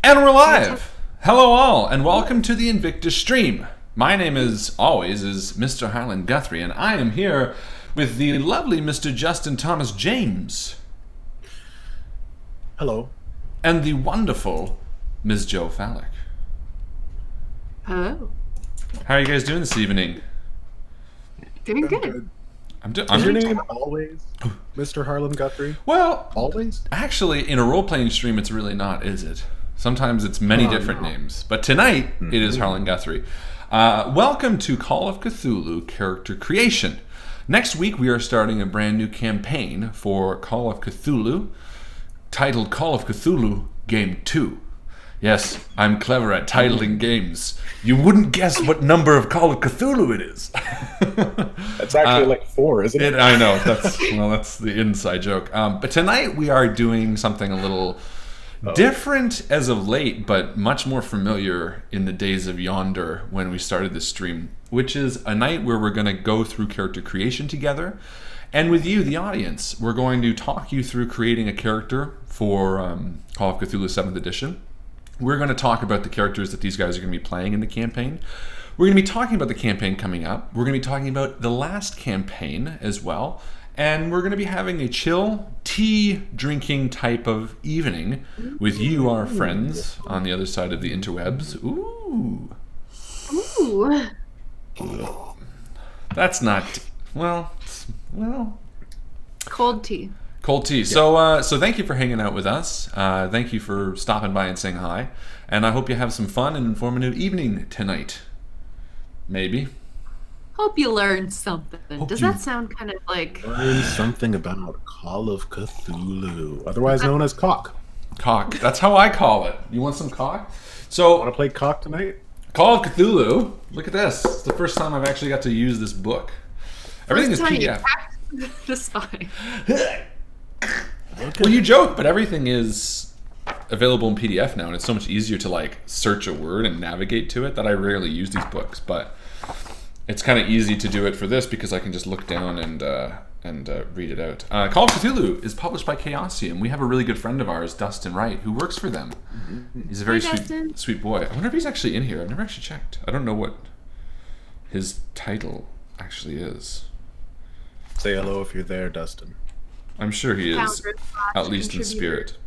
And we're live! Hello all, and welcome to the INVICTUS stream. My name is Mr. Harlan Guthrie, and I am here with the lovely Mr. Justin Thomas James. Hello. And the wonderful Ms. Jo Fallak. Hello. How are you guys doing this evening? Doing good. Is your name always Mr. Harlan Guthrie? Well, always? Actually, in a role-playing stream, it's really not, is it? Sometimes it's many different names. But tonight, it is Harlan Guthrie. Welcome to Call of Cthulhu Character Creation. Next week, we are starting a brand new campaign for Call of Cthulhu, titled Call of Cthulhu Game 2. Yes, I'm clever at titling games. You wouldn't guess what number of Call of Cthulhu it is. It's actually like 4, isn't it? I know. That's the inside joke. But tonight we are doing something a little different as of late, but much more familiar in the days of yonder when we started this stream, which is a night where we're going to go through character creation together. And with you, the audience, we're going to talk you through creating a character for Call of Cthulhu 7th Edition. We're going to talk about the characters that these guys are going to be playing in the campaign. We're going to be talking about the campaign coming up. We're going to be talking about the last campaign as well. And we're going to be having a chill, tea-drinking type of evening with you, our friends, on the other side of the interwebs. Ooh. Ooh. That's not... Well... Cold tea. Cold tea. Yeah. So thank you for hanging out with us. Thank you for stopping by and saying hi. And I hope you have some fun and informative evening tonight. Maybe. Hope you learned something. Does that sound kind of like... Learn something about Call of Cthulhu, otherwise known as cock. Cock. That's how I call it. You want some cock? So, want to play cock tonight? Call of Cthulhu. Look at this. It's the first time I've actually got to use this book. Everything is PDF. That's fine. Well, you joke, but everything is available in PDF now, and it's so much easier to like search a word and navigate to it that I rarely use these books. But it's kind of easy to do it for this because I can just look down and read it out. Call of Cthulhu is published by Chaosium. We have a really good friend of ours, Dustin Wright, who works for them. He's a very sweet boy. I wonder if he's actually in here. I've never actually checked. I don't know what his title actually is. Say hello if you're there, Dustin. I'm sure he is, at least in spirit.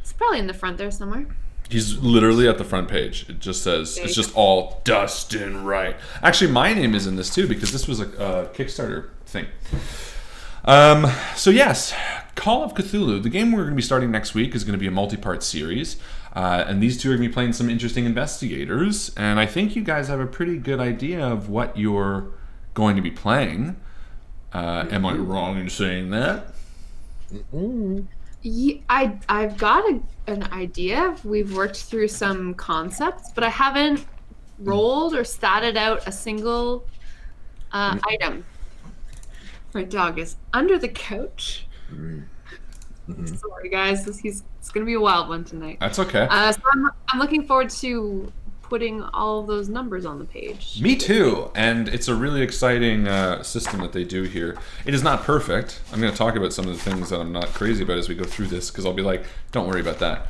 It's probably in the front there somewhere. He's literally at the front page. It just says, it's just all Dustin Wright. Actually, my name is in this too, because this was a Kickstarter thing. So yes, Call of Cthulhu. The game we're going to be starting next week is going to be a multi-part series. And these two are going to be playing some interesting investigators. And I think you guys have a pretty good idea of what you're going to be playing. Am I wrong in saying that? Yeah, I've got an idea. We've worked through some concepts, but I haven't rolled or statted out a single item. My dog is under the couch. Sorry, guys. It's going to be a wild one tonight. That's okay. So I'm looking forward to putting all of those numbers on the page. Me too, and it's a really exciting system that they do here. It is not perfect. I'm going to talk about some of the things that I'm not crazy about as we go through this, because I'll be like, don't worry about that.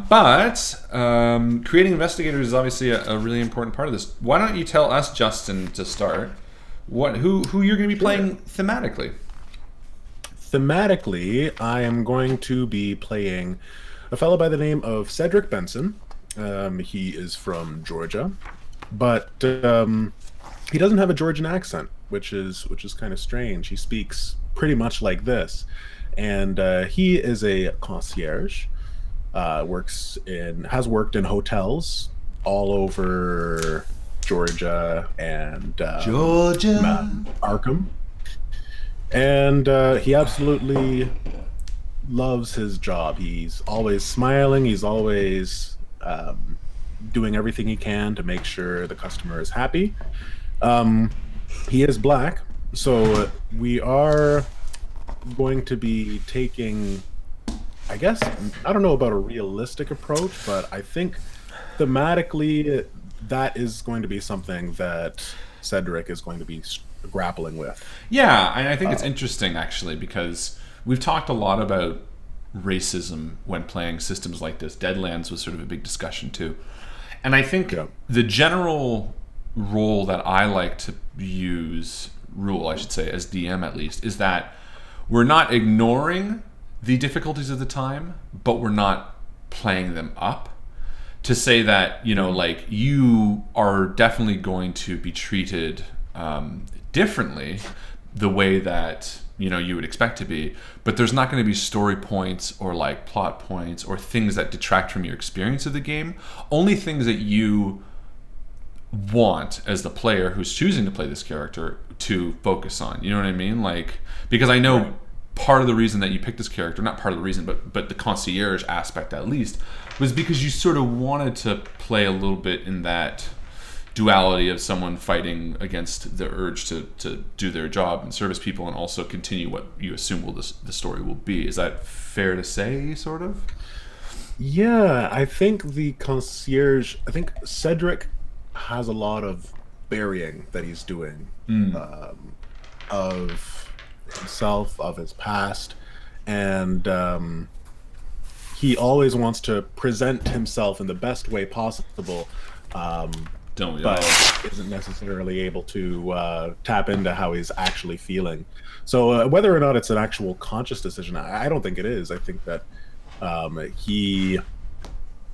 But creating investigators is obviously a really important part of this. Why don't you tell us, Justin, to start, who you're going to be playing thematically? Thematically, I am going to be playing a fellow by the name of Cedric Benson. He is from Georgia, but he doesn't have a Georgian accent, which is kind of strange. He speaks pretty much like this, and he is a concierge. Has worked in hotels all over Georgia and Arkham, and he absolutely loves his job. He's always smiling. He's always doing everything he can to make sure the customer is happy. He is black, so we are going to be taking, I guess, I don't know about a realistic approach, but I think thematically that is going to be something that Cedric is going to be grappling with. Yeah, and I think it's interesting actually, because we've talked a lot about racism when playing systems like this. Deadlands was sort of a big discussion too. And I think the general rule that I like to use, I should say, as DM at least, is that we're not ignoring the difficulties of the time, but we're not playing them up. To say that, you know, like, you are definitely going to be treated differently the way that, you know, you would expect to be, but there's not going to be story points or like plot points or things that detract from your experience of the game. Only things that you want as the player who's choosing to play this character to focus on. You know what I mean? Like, because I know part of the reason that you picked this character, not part of the reason, but the concierge aspect at least, was because you sort of wanted to play a little bit in that duality of someone fighting against the urge to do their job and service people, and also continue what you assume the story will be. Is that fair to say, sort of? Yeah, I think the concierge, I think Cedric has a lot of burying that he's doing of himself, of his past, and he always wants to present himself in the best way possible, but isn't necessarily able to tap into how he's actually feeling. So whether or not it's an actual conscious decision, I don't think it is. I think that he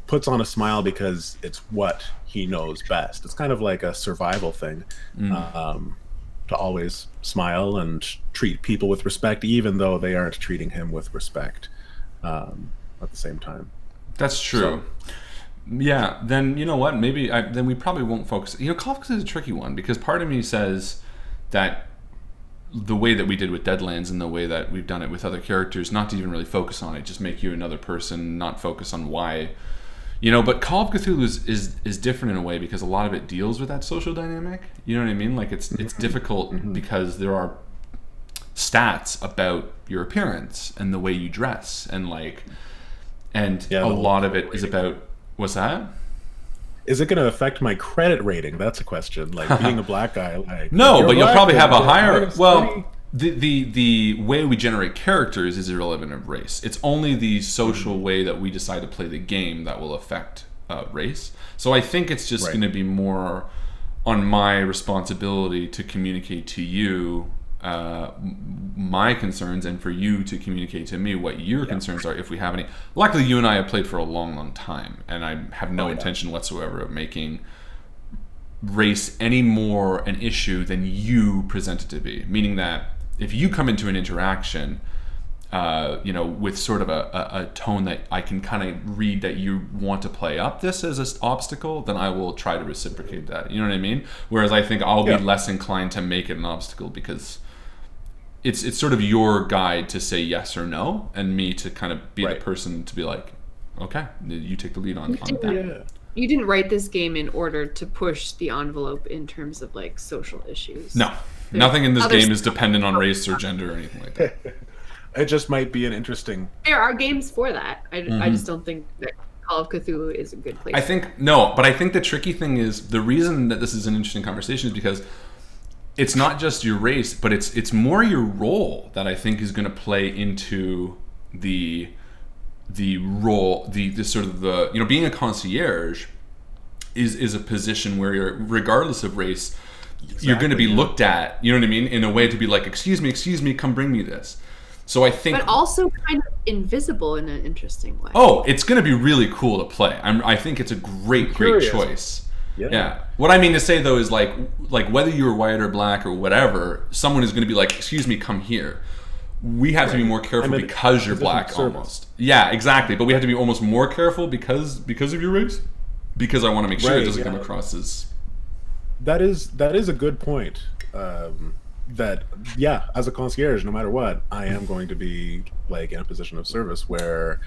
puts on a smile because it's what he knows best. It's kind of like a survival thing, to always smile and treat people with respect, even though they aren't treating him with respect at the same time. That's true. So, yeah, then you know what? Maybe then we probably won't focus. You know, Call of Cthulhu is a tricky one, because part of me says that the way that we did with Deadlands and the way that we've done it with other characters, not to even really focus on it, just make you another person, not focus on why. You know, but Call of Cthulhu is different in a way, because a lot of it deals with that social dynamic. You know what I mean? Like, it's difficult because there are stats about your appearance and the way you dress, and like, and a lot of it is about, what's that? Is it going to affect my credit rating? That's a question. Like, being a black guy, like, no, but you'll probably have a higher. Well, the way we generate characters is irrelevant of race. It's only the social way that we decide to play the game that will affect race. So I think it's just going to be more on my responsibility to communicate to you my concerns, and for you to communicate to me what your concerns are, if we have any. Luckily, you and I have played for a long time, and I have no intention whatsoever of making race any more an issue than you present it to be. Meaning that if you come into an interaction, you know, with sort of a tone that I can kind of read that you want to play up this as an obstacle, then I will try to reciprocate that. You know what I mean? Whereas I think I'll be less inclined to make it an obstacle, because it's sort of your guide to say yes or no, and me to kind of be the person to be like, okay, you take the lead on that. You didn't write this game in order to push the envelope in terms of like social issues. No, nothing in this game is dependent on race or gender or anything like that. It just might be an interesting. There are games for that. I just don't think that Call of Cthulhu is a good place. I think but I think the tricky thing is, the reason that this is an interesting conversation is because it's not just your race, but it's more your role that I think is going to play into the role, the sort of the, you know, being a concierge is a position where you're, regardless of race, you're going to be looked at, you know what I mean, in a way to be like, excuse me, come bring me this. So I think, but also kind of invisible in an interesting way. Oh, it's going to be really cool to play. I think it's a great choice. Yeah. What I mean to say though is like whether you're white or black or whatever, someone is going to be like, excuse me, come here. We have to be more careful because you're black, almost. Yeah, exactly. But we have to be almost more careful because of your race, because I want to make sure it doesn't come across as. That is a good point. That as a concierge, no matter what, I am going to be like in a position of service where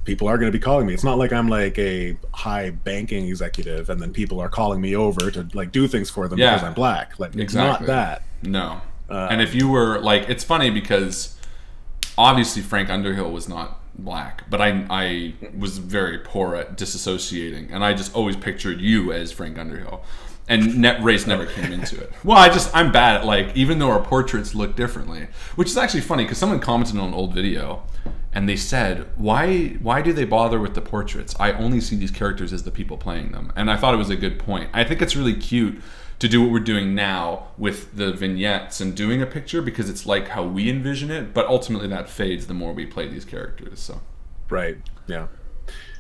people are going to be calling me. It's not like I'm like a high banking executive and then people are calling me over to like do things for them because I'm black. Like, it's not that. No. And if you were like, it's funny because obviously Frank Underhill was not black, but I was very poor at disassociating, and I just always pictured you as Frank Underhill. And race never came into it. Well, I'm bad at, like, even though our portraits look differently, which is actually funny because someone commented on an old video and they said, why do they bother with the portraits? I only see these characters as the people playing them. And I thought it was a good point. I think it's really cute to do what we're doing now with the vignettes and doing a picture, because it's like how we envision it, but ultimately that fades the more we play these characters. So Right. Yeah.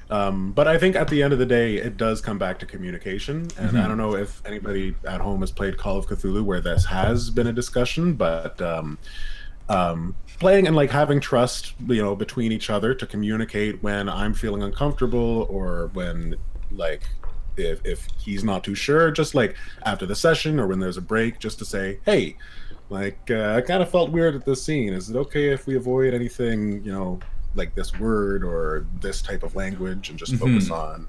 But I think at the end of the day, it does come back to communication. And I don't know if anybody at home has played Call of Cthulhu where this has been a discussion, but playing and like having trust, between each other to communicate when I'm feeling uncomfortable, or when like if he's not too sure, just like after the session or when there's a break, just to say, hey, like I kind of felt weird at this scene. Is it okay if we avoid anything, like this word or this type of language, and just focus on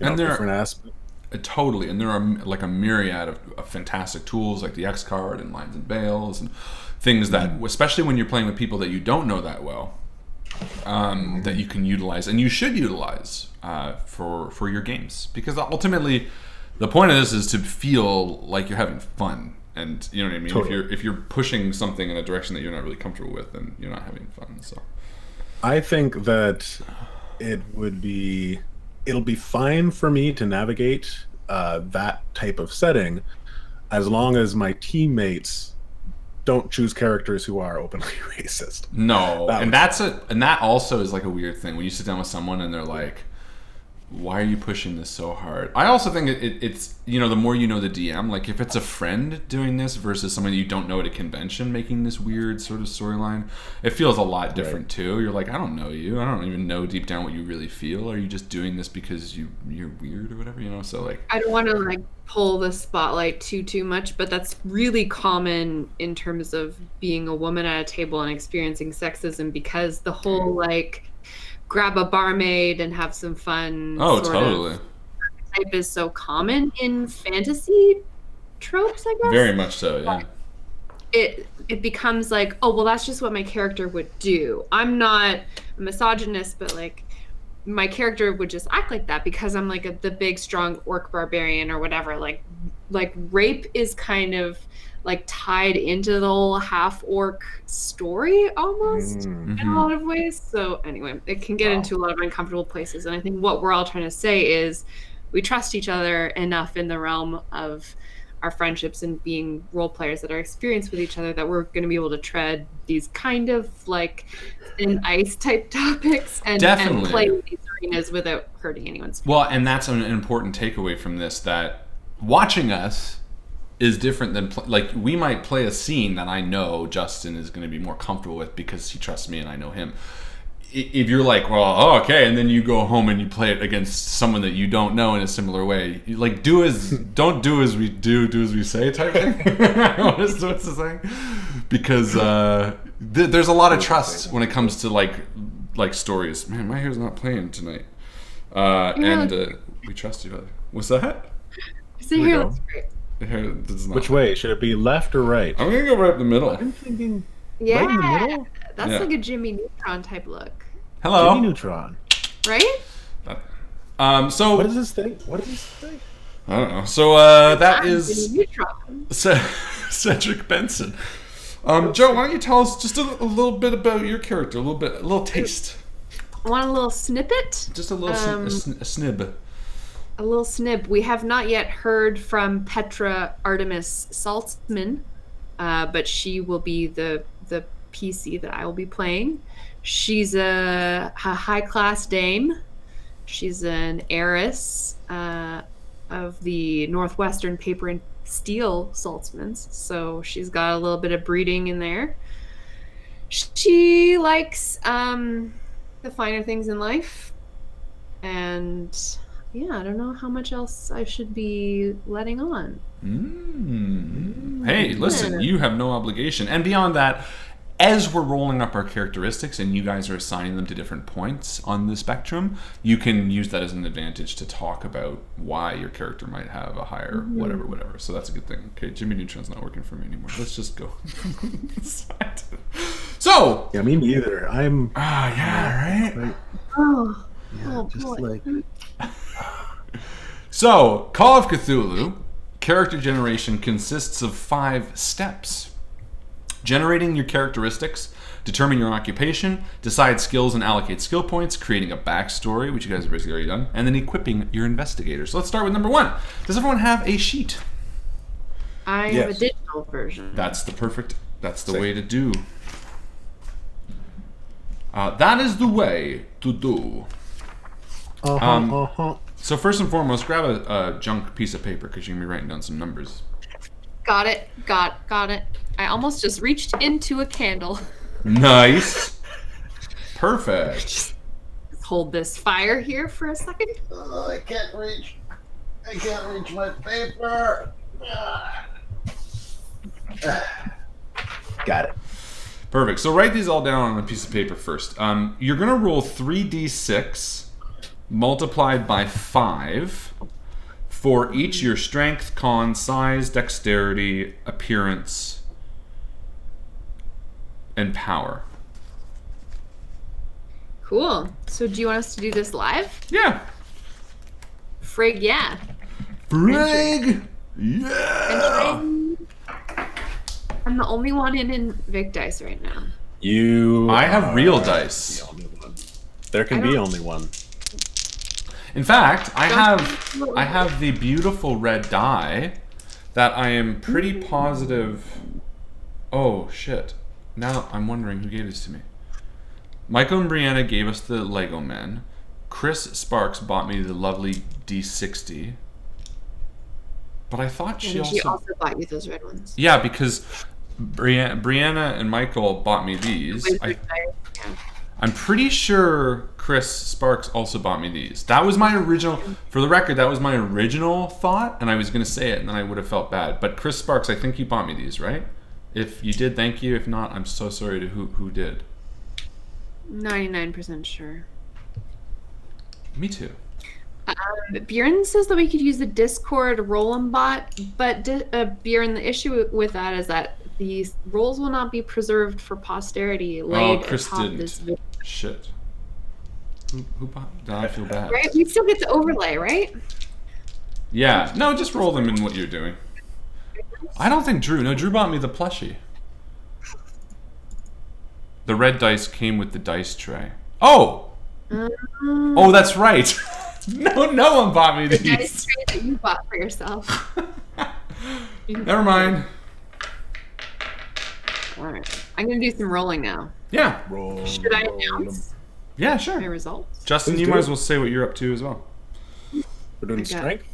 different aspects? Totally. And there are like a myriad of fantastic tools like the X card and lines and veils and things that, especially when you're playing with people that you don't know that well, that you can utilize, and you should utilize for your games, because ultimately the point of this is to feel like you're having fun. And you know what I mean? Totally. If you're pushing something in a direction that you're not really comfortable with, then you're not having fun. So I think that it'll be fine for me to navigate that type of setting, as long as my teammates don't choose characters who are openly racist. No, and that also is like a weird thing when you sit down with someone and they're like, why are you pushing this so hard? I also think it's the more you know the DM, like if it's a friend doing this versus someone you don't know at a convention making this weird sort of storyline, it feels a lot different too. You're like, I don't know you. I don't even know deep down what you really feel. Are you just doing this because you're weird or whatever? So like, I don't want to like pull the spotlight too much, but that's really common in terms of being a woman at a table and experiencing sexism, because the whole like grab a barmaid and have some fun totally type is so common in fantasy tropes, I guess. Very much so, yeah. It becomes like, oh well, that's just what my character would do. I'm not a misogynist, but like my character would just act like that because I'm like the big strong orc barbarian or whatever. Like rape is kind of like tied into the whole half orc story almost in a lot of ways. So anyway, it can get into a lot of uncomfortable places. And I think what we're all trying to say is we trust each other enough in the realm of our friendships and being role players that are experienced with each other that we're going to be able to tread these kind of like thin ice type topics and play these arenas without hurting anyone's feelings. Well, and that's an important takeaway from this, that watching us is different than like we might play a scene that I know Justin is going to be more comfortable with because he trusts me and I know him. If you're like, well, okay, and then you go home and you play it against someone that you don't know in a similar way, you like don't do as we do as we say type thing. What's the saying? Because there's a lot of trust when it comes to like stories. Man, my hair's not playing tonight, and we trust each other. What's that? So here looks great. Which way? Should it be left or right? I'm gonna go right in the middle. I'm thinking right in the middle? That's like a Jimmy Neutron type look. Hello. Jimmy Neutron. Right? So what is this thing? I don't know. So that is Jimmy Neutron. Cedric Benson. Joe, why don't you tell us just a little bit about your character, a little taste. Want a little snippet? Just a little a snib. A little snib. We have not yet heard from Petra Artemis Saltzman, but she will be the PC that I will be playing. She's a high-class dame. She's an heiress of the Northwestern Paper and Steel Saltzmans, so she's got a little bit of breeding in there. She likes the finer things in life, and yeah, I don't know how much else I should be letting on. Hey, listen, you have no obligation. And beyond that, as we're rolling up our characteristics and you guys are assigning them to different points on the spectrum, you can use that as an advantage to talk about why your character might have a higher whatever. So that's a good thing. Okay, Jimmy Neutron's not working for me anymore. Let's just go. So yeah, me neither. I'm right. Oh, yeah, just boy. like So, Call of Cthulhu character generation consists of 5 steps. Generating your characteristics determine your occupation, decide skills and allocate skill points, creating a backstory, which you guys have basically already done, and then equipping your investigators. So let's start with number 1. Does everyone have a sheet? I have a digital version. That's the way to do. That is the way to do. So first and foremost, grab a junk piece of paper because you're going to be writing down some numbers. Got it. Got it. I almost just reached into a candle. Nice. Perfect. Just hold this fire here for a second. Oh, I can't reach my paper. Got it. Perfect. So write these all down on a piece of paper first. You're going to roll 3d6 multiplied by 5 for each your strength, con, size, dexterity, appearance, and power. Cool. So do you want us to do this live? Yeah. Frig, yeah. Frig! Yeah! I'm the only one in INVICTUS right now. I have real dice. The only one. There can be only one. In fact, I have the beautiful red die that I am pretty positive. Oh shit! Now I'm wondering who gave this to me. Michael and Brianna gave us the Lego men. Chris Sparks bought me the lovely D60. But I thought she also bought you those red ones. Yeah, because Brianna and Michael bought me these. I'm pretty sure Chris Sparks also bought me these. That was my original, for the record, that was my original thought, and I was going to say it, and then I would have felt bad. But Chris Sparks, I think you bought me these, right? If you did, thank you. If not, I'm so sorry to who did. 99% sure. Me too. Bjorn says that we could use the Discord roll-em bot, but Bjorn, the issue with that is that these rolls will not be preserved for posterity. Chris didn't. This video. Shit. Who bought? I feel bad. Right? We still get to overlay, right? Yeah. No, just roll them in what you're doing. I don't think Drew. No, Drew bought me the plushie. The red dice came with the dice tray. Oh! Oh, that's right. No one bought me these. The dice tray that you bought for yourself. Never mind. Alright. I'm going to do some rolling now. Yeah. Should I announce Yeah, sure. my results? Justin, Please you do. might as well say what you're up to as well. We're doing strength?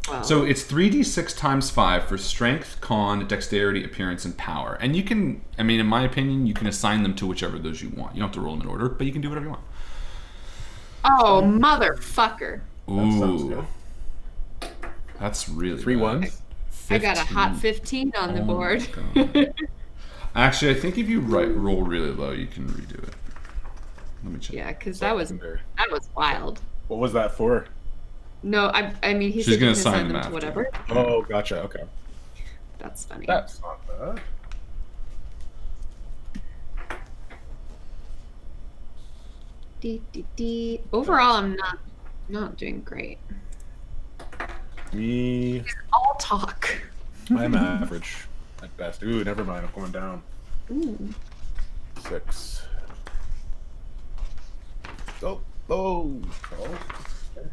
Well, So it's 3d6 times 5 for strength, con, dexterity, appearance, and power. And you can, I mean, in my opinion, you can assign them to whichever of those you want. You don't have to roll them in order, but you can do whatever you want. oh, motherfucker. Ooh. That's really 3 bad. ones? I got a hot 15 on the board. Actually, I think if you roll really low, you can redo it. Let me check. Yeah, because that was wild. What was that for? No, I mean, he She's said gonna you can assign assign them them to after. whatever. Oh, gotcha. Okay. That's funny. That's not bad. Overall, I'm not doing great. Me, All talk. I'm average at best. Ooh, never mind. I'm going down. Ooh. 6. Oh. Okay.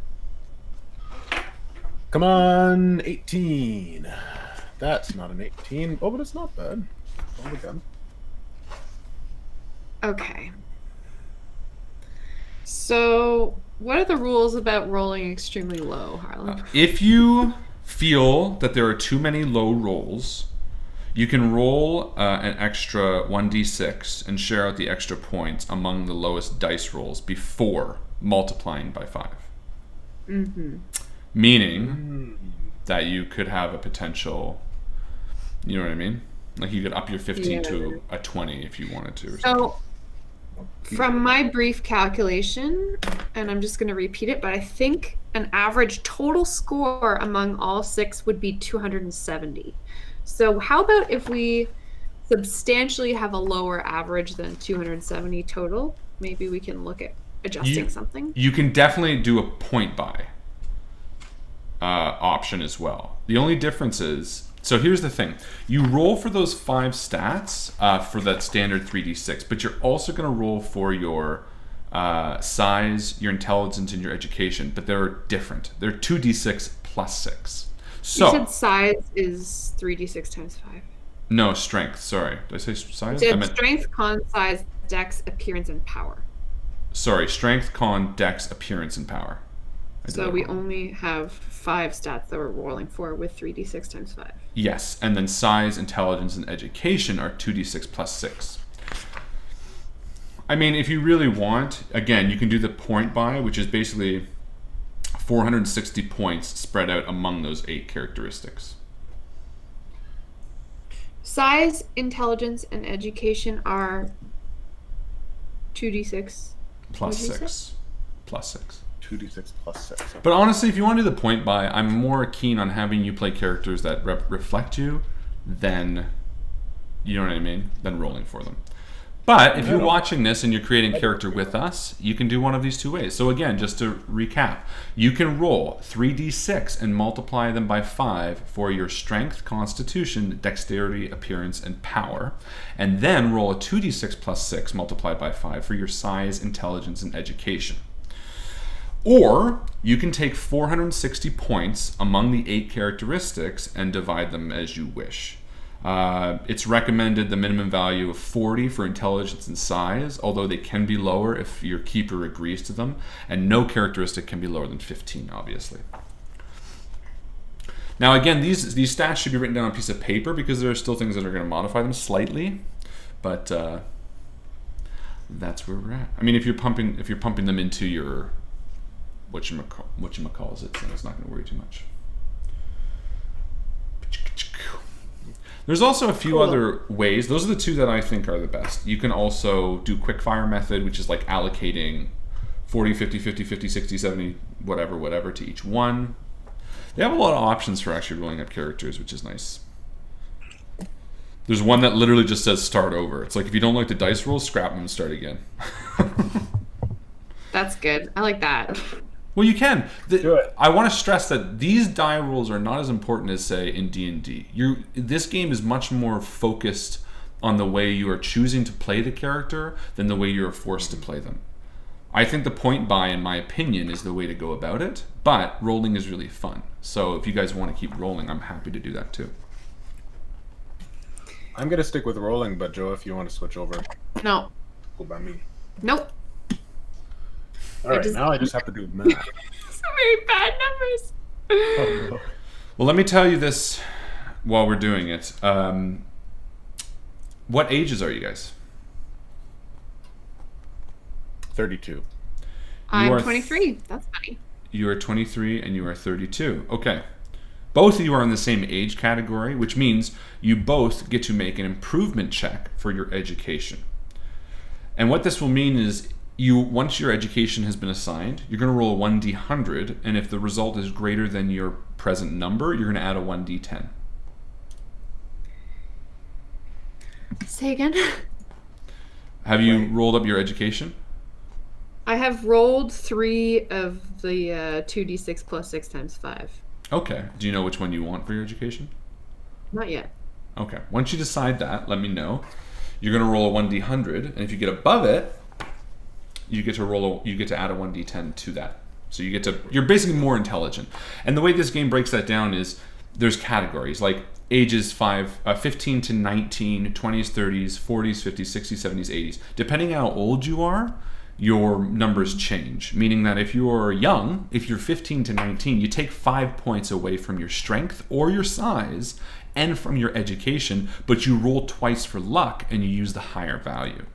Come on, 18. That's not an 18. Oh, but it's not bad. Roll again. Okay. So, what are the rules about rolling extremely low, Harlan? If you feel that there are too many low rolls, you can roll an extra 1d6 and share out the extra points among the lowest dice rolls before multiplying by 5. Mm-hmm. Meaning that you could have a potential, you know what I mean? Like you could up your 15 to a 20 if you wanted to. Or something. So, from my brief calculation, and I'm just going to repeat it, but I think an average total score among all 6 would be 270. So how about if we substantially have a lower average than 270 total? Maybe we can look at adjusting something. You can definitely do a point buy option as well. The only difference is, So here's the thing. You roll for those 5 stats for that standard 3d6, but you're also going to roll for your size, your intelligence, and your education, but they're different. They're 2d6 plus 6. So, you said size is 3d6 times 5. No, strength. Sorry. Did I say size? You said strength, con, size, dex, appearance, and power. Sorry, strength, con, dex, appearance, and power. So we only have 5 stats that we're rolling for with 3d6 times 5. Yes, and then size, intelligence, and education are 2d6 plus 6. I mean, if you really want, again, you can do the point buy, which is basically 460 points spread out among those 8 characteristics. Size, intelligence, and education are 2d6 plus 6. Plus 6. 2d6 plus 6. But honestly, if you want to do the point buy, I'm more keen on having you play characters that reflect you than, you know what I mean, than rolling for them. But if you're watching this and you're creating a character with us, you can do one of these 2 ways. So again, just to recap, you can roll 3d6 and multiply them by 5 for your strength, constitution, dexterity, appearance, and power. And then roll a 2d6 plus 6 multiplied by 5 for your size, intelligence, and education. Or you can take 460 points among the 8 characteristics and divide them as you wish. It's recommended the minimum value of 40 for intelligence and size, although they can be lower if your keeper agrees to them, and no characteristic can be lower than 15, obviously. Now again, these stats should be written down on a piece of paper because there are still things that are going to modify them slightly, but that's where we're at. I mean, if you're pumping them into your whatchamacalls it, then it's not going to worry too much. There's also a few other ways. Those are the 2 that I think are the best. You can also do quickfire method, which is like allocating 40, 50, 50, 50, 60, 70, whatever to each one. They have a lot of options for actually rolling up characters, which is nice. There's one that literally just says start over. It's like if you don't like the dice rolls, scrap them and start again. That's good. I like that. Well, you can. Do it. I want to stress that these die rolls are not as important as, say, in D&D. This game is much more focused on the way you are choosing to play the character than the way you are forced to play them. I think the point buy, in my opinion, is the way to go about it, but rolling is really fun. So if you guys want to keep rolling, I'm happy to do that too. I'm going to stick with rolling, but Joe, if you want to switch over, No. go by me. Nope. All right, now I just have to do math. Some very bad numbers. Oh, no. Well, let me tell you this while we're doing it. What ages are you guys? 32. I'm are 23. That's funny. You are 23 and you are 32. Okay. Both of you are in the same age category, which means you both get to make an improvement check for your education. And what this will mean is once your education has been assigned, you're going to roll a 1d100, and if the result is greater than your present number, you're going to add a 1d10. Say again. Have you rolled up your education? I have rolled 3 of the 2d6 plus 6 times 5. Okay. Do you know which one you want for your education? Not yet. Okay. Once you decide that, let me know. You're going to roll a 1d100, and if you get above it, you get to add a 1d10 to that. So you're basically more intelligent. And the way this game breaks that down is there's categories like ages 15 to 19, 20s, 30s, 40s, 50s, 60s, 70s, 80s. Depending how old you are, your numbers change. Meaning that if you're young, if you're 15 to 19, you take 5 points away from your strength or your size and from your education, but you roll twice for luck and you use the higher value.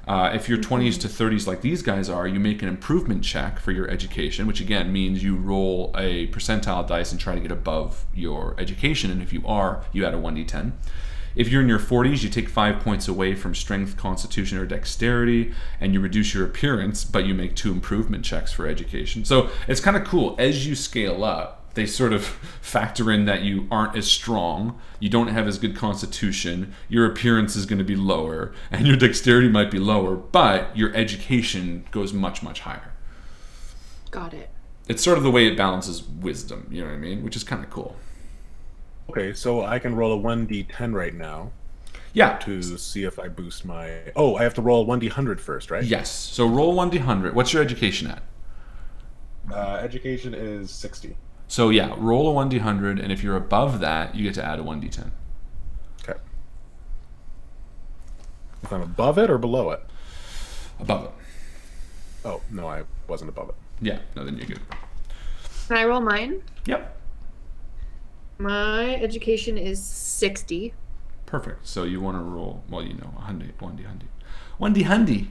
If you're 20s to 30s like these guys are, you make an improvement check for your education, which again means you roll a percentile dice and try to get above your education, and if you are, you add a 1d10. If you're in your 40s, you take 5 points away from strength, constitution, or dexterity, and you reduce your appearance, but you make 2 improvement checks for education. So it's kind of cool. As you scale up, they sort of factor in that you aren't as strong, you don't have as good constitution, your appearance is going to be lower, and your dexterity might be lower, but your education goes much, much higher. Got it. It's sort of the way it balances wisdom, you know what I mean? Which is kind of cool. Okay, so I can roll a 1d10 right now Yeah. to see if I boost my... Oh, I have to roll 1d100 first, right? Yes. So roll 1d100. What's your education at? Education is 60. So yeah, roll a 1d100, and if you're above that, you get to add a 1d10. Okay. If I'm above it or below it? Above it. Oh, no, I wasn't above it. Yeah. No, then you're good. Can I roll mine? Yep. My education is 60. Perfect. So you want to roll, well, 100, 1d100. 1d100.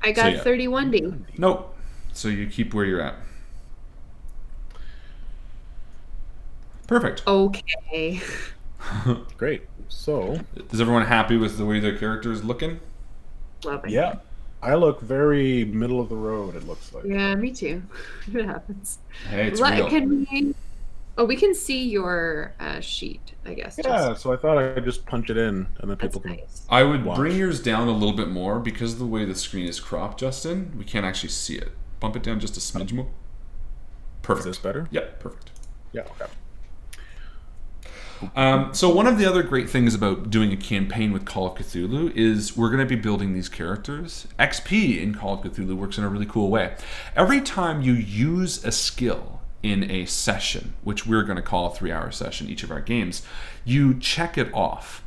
I got yeah. 31D. Nope. So you keep where you're at. Perfect. Okay. Great. So, Is everyone happy with the way their character is looking? Loving. yeah. I look very middle of the road, it looks like. Yeah, me too. It happens. Hey, it's real. We can see your sheet, I guess. Yeah, so I thought I'd just punch it in, and then That's people can... nice. I would Watch. bring yours down a little bit more because of the way the screen is cropped, Justin. We can't actually see it. Bump it down just a smidge more. Is Perfect. this better? Yep, perfect. Yeah, okay. So one of the other great things about doing a campaign with Call of Cthulhu is we're going to be building these characters. XP in Call of Cthulhu works in a really cool way. Every time you use a skill in a session, which we're going to call a 3-hour session each of our games, you check it off.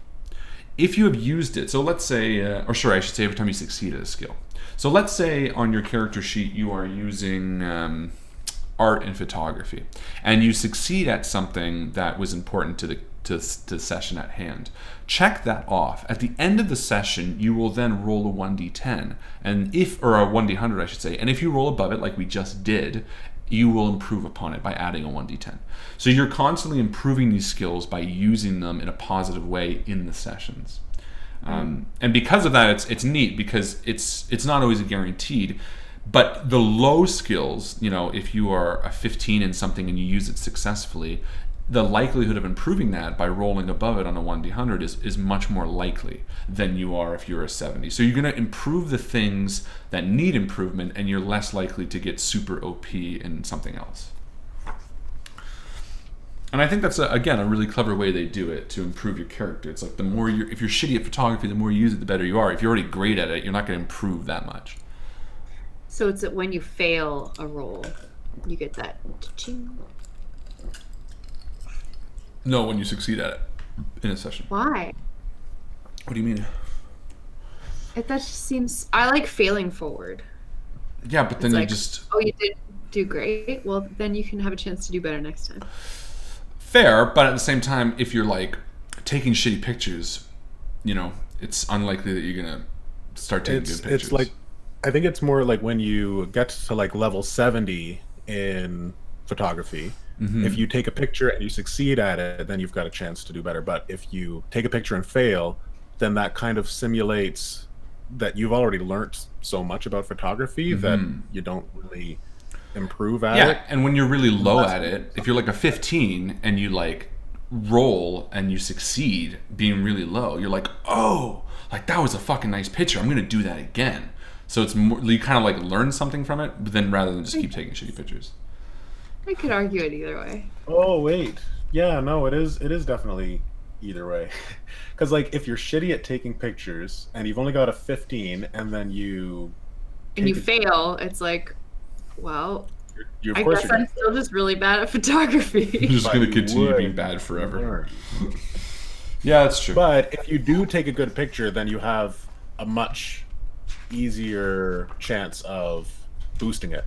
If you have used it, so let's say, I should say every time you succeed at a skill. So let's say on your character sheet you are using art and photography, and you succeed at something that was important to the session at hand. Check that off. At the end of the session, you will then roll a 1d10, or a 1d100, I should say. And if you roll above it, like we just did, you will improve upon it by adding a 1d10. So you're constantly improving these skills by using them in a positive way in the sessions. And because of that, it's neat because it's not always guaranteed. But the low skills, if you are a 15 in something and you use it successfully, the likelihood of improving that by rolling above it on a 1d100 is much more likely than you are if you're a 70. So you're going to improve the things that need improvement, and you're less likely to get super OP in something else. And I think that's, again, a really clever way they do it to improve your character. It's like if you're shitty at photography, the more you use it, the better you are. If you're already great at it, you're not going to improve that much. So it's that when you fail a roll, you get that ching. No, when you succeed at it in a session. Why? What do you mean? That just seems... I like failing forward. Yeah, but then It's you like, just... Oh, you did do great? Well, then you can have a chance to do better next time. Fair, but at the same time, if you're like taking shitty pictures, it's unlikely that you're gonna start taking good pictures. It's like, I think it's more like when you get to like level 70 in photography, if you take a picture and you succeed at it, then you've got a chance to do better. But if you take a picture and fail, then that kind of simulates that you've already learned so much about photography that you don't really improve at it. Yeah, and when you're really low at it, if you're like a 15 and you like roll and you succeed being really low, you're like, oh, like that was a fucking nice picture. I'm gonna do that again. So it's more, you kind of like learn something from it, but then rather than just keep taking shitty pictures. I could argue it either way. Oh wait, yeah, no, it is definitely either way. Because like if you're shitty at taking pictures and you've only got a 15 and then you fail, it's like, well, you're I guess I'm still just really bad at photography. You're just going to you continue would being bad forever. learn. Yeah, that's true. But if you do take a good picture, then you have a much easier chance of boosting it.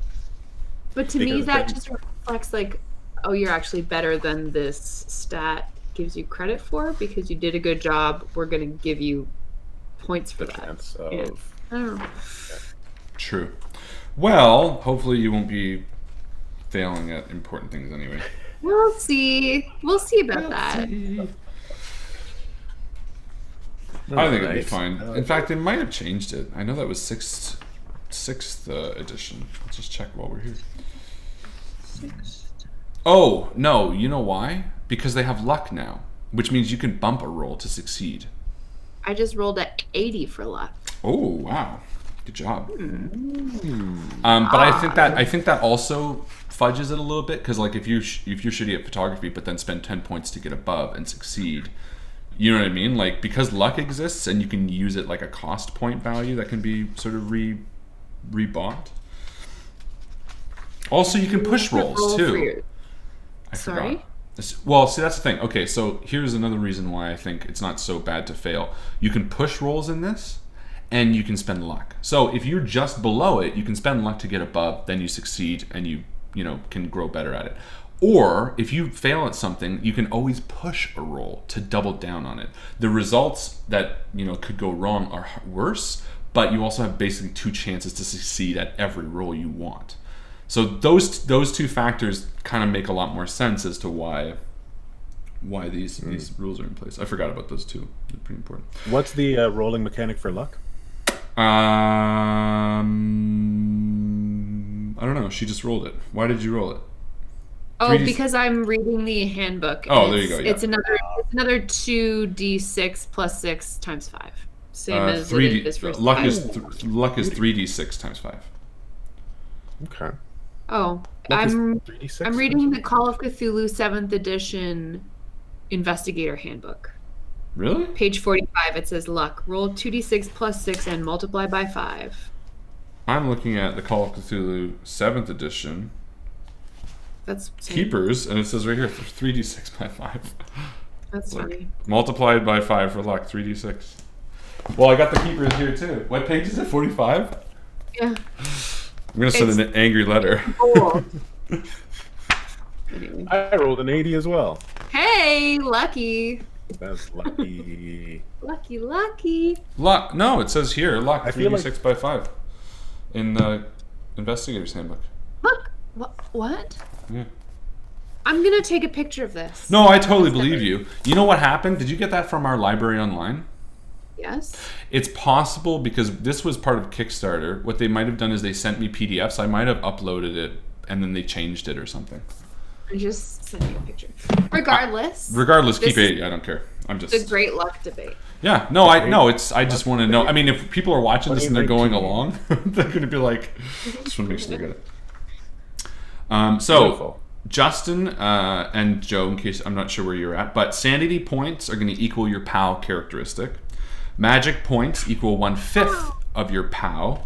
But to me, Because that then- just reflects like, oh, you're actually better than this stat gives you credit for because you did a good job. We're going to give you points for that. Chance of... Yeah. I don't know. True. Well, hopefully you won't be failing at important things anyway. We'll see. We'll see about that. I think it'll be fine. In fact, they might have changed it. I know that was sixth edition. Let's just check while we're here. Oh, no. You know why? Because they have luck now, which means you can bump a roll to succeed. I just rolled at 80 for luck. Oh, wow. Good job. But I think that also fudges it a little bit, because like if you're shitty at photography but then spend 10 points to get above and succeed, you know what I mean? Like, because luck exists and you can use it like a cost point value that can be sort of rebought. Also, you can push rolls too. I forgot. Well, see, that's the thing. Okay, so here's another reason why I think it's not so bad to fail. You can push rolls in this, and you can spend luck. So if you're just below it, you can spend luck to get above, then you succeed, and you can grow better at it. Or if you fail at something, you can always push a roll to double down on it. The results that could go wrong are worse, but you also have basically 2 chances to succeed at every roll you want. So those 2 factors kind of make a lot more sense as to why these rules are in place. I forgot about those 2. They're pretty important. What's the rolling mechanic for luck? I don't know. She just rolled it. Why did you roll it? Oh, because I'm reading the handbook. Oh, there you go. Yeah. It's another 2d6 plus 6 times 5. Same as 3D. it is for luck is 3d6 times 5. Okay. Oh, I'm reading the Call of Cthulhu 7th edition Investigator Handbook. Really? Page 45, it says luck. Roll 2d6 plus 6 and multiply by 5. I'm looking at the Call of Cthulhu 7th edition. That's Keepers, and it says right here 3d6 by 5. That's funny. Multiplied by 5 for luck, 3d6. Well, I got the Keepers here too. What page is it? 45? Yeah. I'm going to send an angry letter. Cool. Anyway. I rolled an 80 as well. Hey, lucky. That's lucky. Lucky. Luck. No, it says here, luck, 3d6 like... by 5. In the Investigator's Handbook. Look. What? Yeah. I'm going to take a picture of this. No, I totally believe you. You know what happened? Did you get that from our library online? Yes. It's possible, because this was part of Kickstarter. What they might have done is they sent me PDFs. I might have uploaded it and then they changed it or something. I'm just sending a picture. Regardless, keep 80. I don't care. I'm just the great luck debate. Yeah, no, I just want to know. I mean, if people are watching this and they're going along, they're going to be like, just want to make sure they get it. So beautiful. Justin and Joe, in case I'm not sure where you're at, but sanity points are going to equal your POW characteristic. Magic points equal 1/5 of your POW.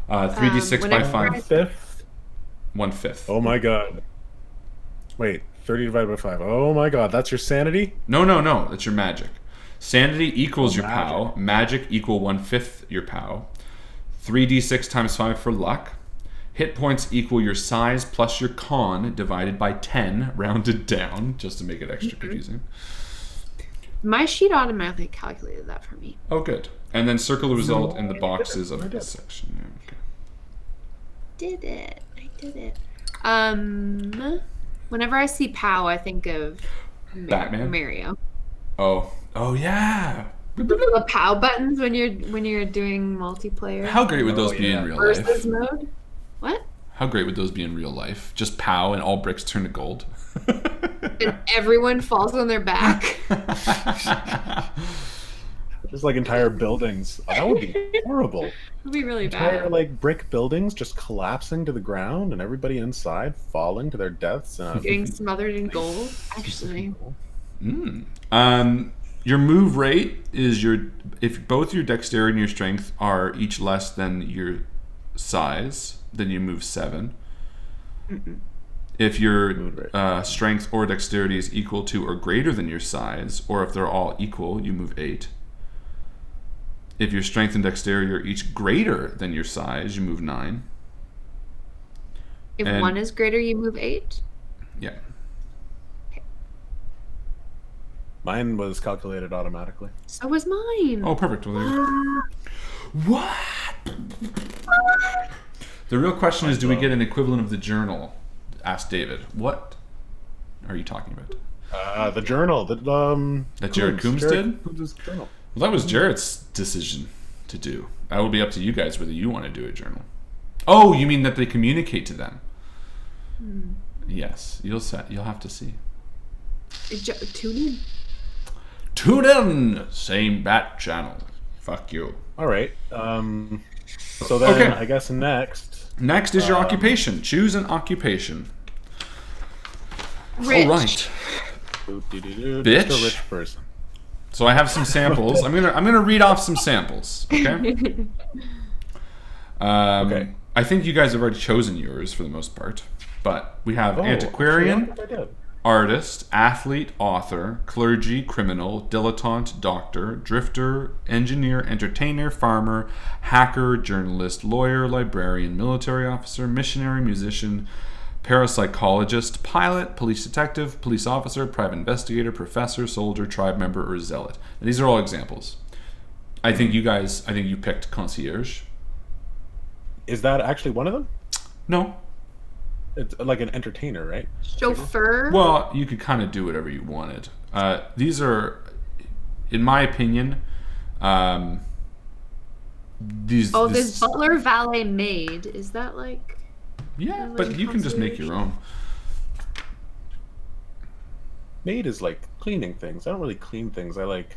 3d6 by 5. 1/5. Oh my god. Wait, 30 divided by 5. Oh my god, that's your sanity? No, that's your magic. Sanity equals your POW. Magic equal 1/5 your POW. 3d6 times 5 for luck. Hit points equal your size plus your con divided by 10, rounded down, just to make it extra confusing. My sheet automatically calculated that for me. Oh, good. And then circle the result in the boxes of this section. Yeah, okay. I did it. Whenever I see POW, I think of Batman? Mario. Oh yeah. The POW buttons when you're doing multiplayer. How great would those be in real life? Versus mode. What? How great would those be in real life? Just POW and all bricks turn to gold. And everyone falls on their back. Just like entire buildings. Oh, that would be horrible. It would be really entire, bad. like brick buildings just collapsing to the ground and everybody inside falling to their deaths. Getting smothered in gold, actually. Your move rate is if both your dexterity and your strength are each less than your size, then you move 7. Mm-mm. If your strength or dexterity is equal to or greater than your size, or if they're all equal, you move 8. If your strength and dexterity are each greater than your size, you move 9. If one is greater, you move 8? Yeah. Okay. Mine was calculated automatically. So was mine. Oh, perfect. Well, there you go. What? The real question is, do we get an equivalent of the journal? Asked David. What are you talking about? The journal that Jared Coombs did? Coombs' journal. Well, that was Jared's decision to do. That will be up to you guys whether you want to do a journal. Oh, you mean that they communicate to them? Yes, you'll have to see. Tune in. Tune in, same bat channel. Fuck you. All right. So then Okay. I guess next. Next is your occupation. Choose an occupation. Rich. All right. Bitch. Bitch. Just a rich person. So I have some samples. I'm gonna read off some samples. Okay. Okay. I think you guys have already chosen yours for the most part, but we have antiquarian, actually, I think I did. artist, athlete, author, clergy, criminal, dilettante, doctor, drifter, engineer, entertainer, farmer, hacker, journalist, lawyer, librarian, military officer, missionary, musician, parapsychologist, pilot, police detective, police officer, private investigator, professor, soldier, tribe member, or zealot. And these are all examples. I think you picked concierge. Is that actually one of them? No. It's like an entertainer, right? Chauffeur. Well, you could kind of do whatever you wanted. These are, in my opinion, these. Oh, this there's butler, valet, maid. Is that like? Yeah, like but you can just make concierge? your own. Maid is like cleaning things. I don't really clean things. I like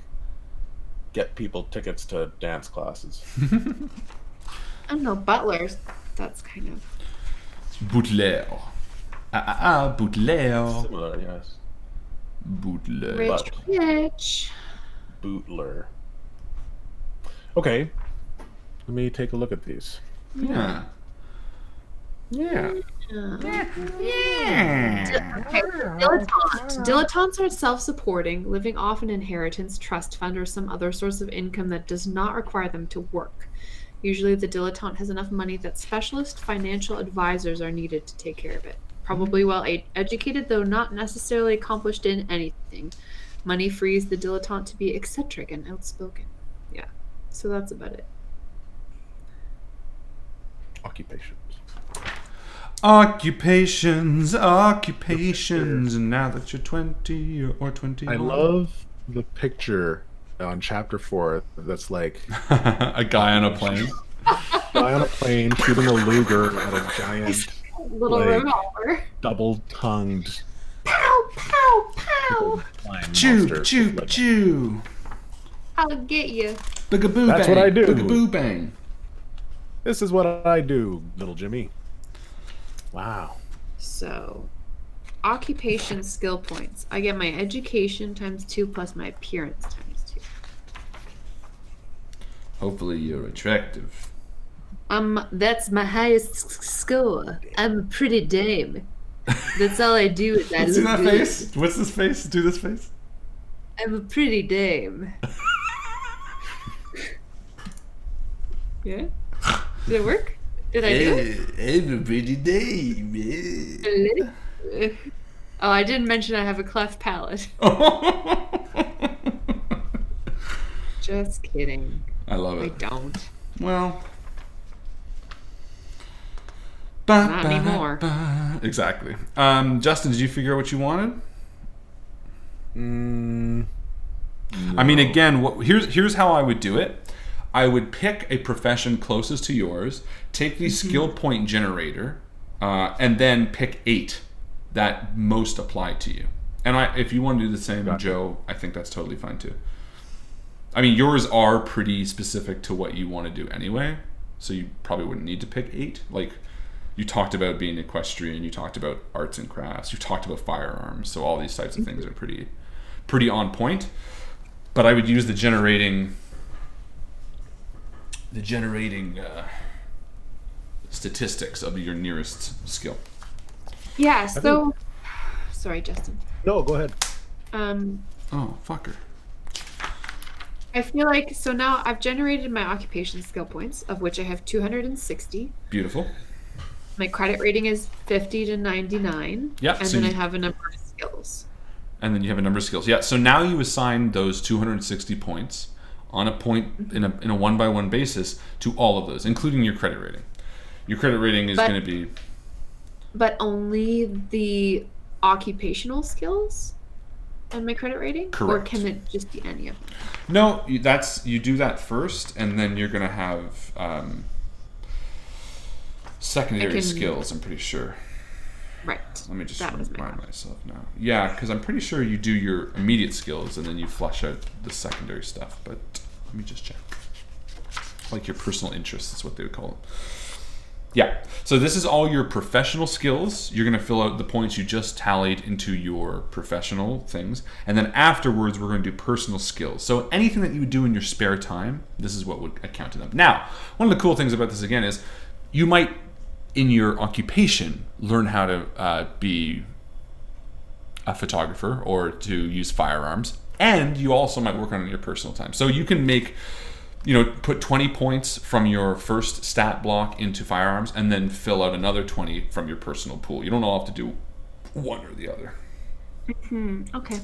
get people tickets to dance classes. I don't know. Butlers. That's kind of. Butler. Butler. Similar, yes. Butler. Rich bitch. Bootler. Okay. Let me take a look at these. Yeah. Yeah. Yeah. Yeah. Okay, dilettante. Dilettantes are self-supporting, living off an inheritance, trust fund, or some other source of income that does not require them to work. Usually the dilettante has enough money that specialist financial advisors are needed to take care of it. Probably well educated, though not necessarily accomplished in anything. Money frees the dilettante to be eccentric and outspoken. Yeah, so that's about it. Occupations. Occupations. And now that you're 20 or 21. I love the picture on chapter 4 that's like a guy on a plane. guy on a plane shooting a Luger at a giant Little Like- revolver. double-tongued Pow, pow, pow. flying Chew, monster. chew, Like, chew. I'll get you. Bugaboo That's bang. what I do. Bugaboo bang. this is what I do, little Jimmy. Wow. So, occupation skill points. I get my education times 2 plus my appearance times 2. Hopefully you're attractive. That's my highest score. I'm a pretty dame. That's all I do is I See look that good. face? What's this face? Do this face. I'm a pretty dame. Yeah? Did it work? Did I do it? I'm a pretty dame. Oh, I didn't mention I have a cleft palate. Just kidding. I love I it. don't. Well. Not anymore. Exactly. Justin, did you figure out what you wanted? I mean, again, here's how I would do it. I would pick a profession closest to yours, take the skill point generator, and then pick 8 that most apply to you. And if you want to do the same, Gotcha. Joe, I think that's totally fine too. I mean, yours are pretty specific to what you want to do anyway, so you probably wouldn't need to pick 8. Like, you talked about being equestrian, you talked about arts and crafts, you talked about firearms, so all these types of things are pretty on point. But I would use the generating statistics of your nearest skill. Yeah, so sorry, Justin. No, go ahead. Oh, fucker. I feel like so now I've generated my occupation skill points, of which I have 260. Beautiful. My credit rating is 50 to 99. Yeah, And so then I you- have a number of skills. And then you have a number of skills. Yeah, so now you assign those 260 points on a point in a 1-by-1 basis to all of those, including your credit rating. Your credit rating is But- going to be But only the occupational skills and my credit rating? Or Correct. can it just be any of them? no. You do that first, and then you're going to have secondary I can- skills. I'm pretty sure. Right. Let me just That was my remind question. myself now. Yeah, because I'm pretty sure you do your immediate skills and then you flush out the secondary stuff. But let me just check. like your personal interests is what they would call it. Yeah. So this is all your professional skills. You're going to fill out the points you just tallied into your professional things. And then afterwards, we're going to do personal skills. So anything that you would do in your spare time, this is what would account to them. Now, one of the cool things about this, again, is you might, in your occupation, learn how to be a photographer or to use firearms. And you also might work on it in your personal time. So you can make... put 20 points from your first stat block into firearms and then fill out another 20 from your personal pool. You don't all have to do one or the other. Okay.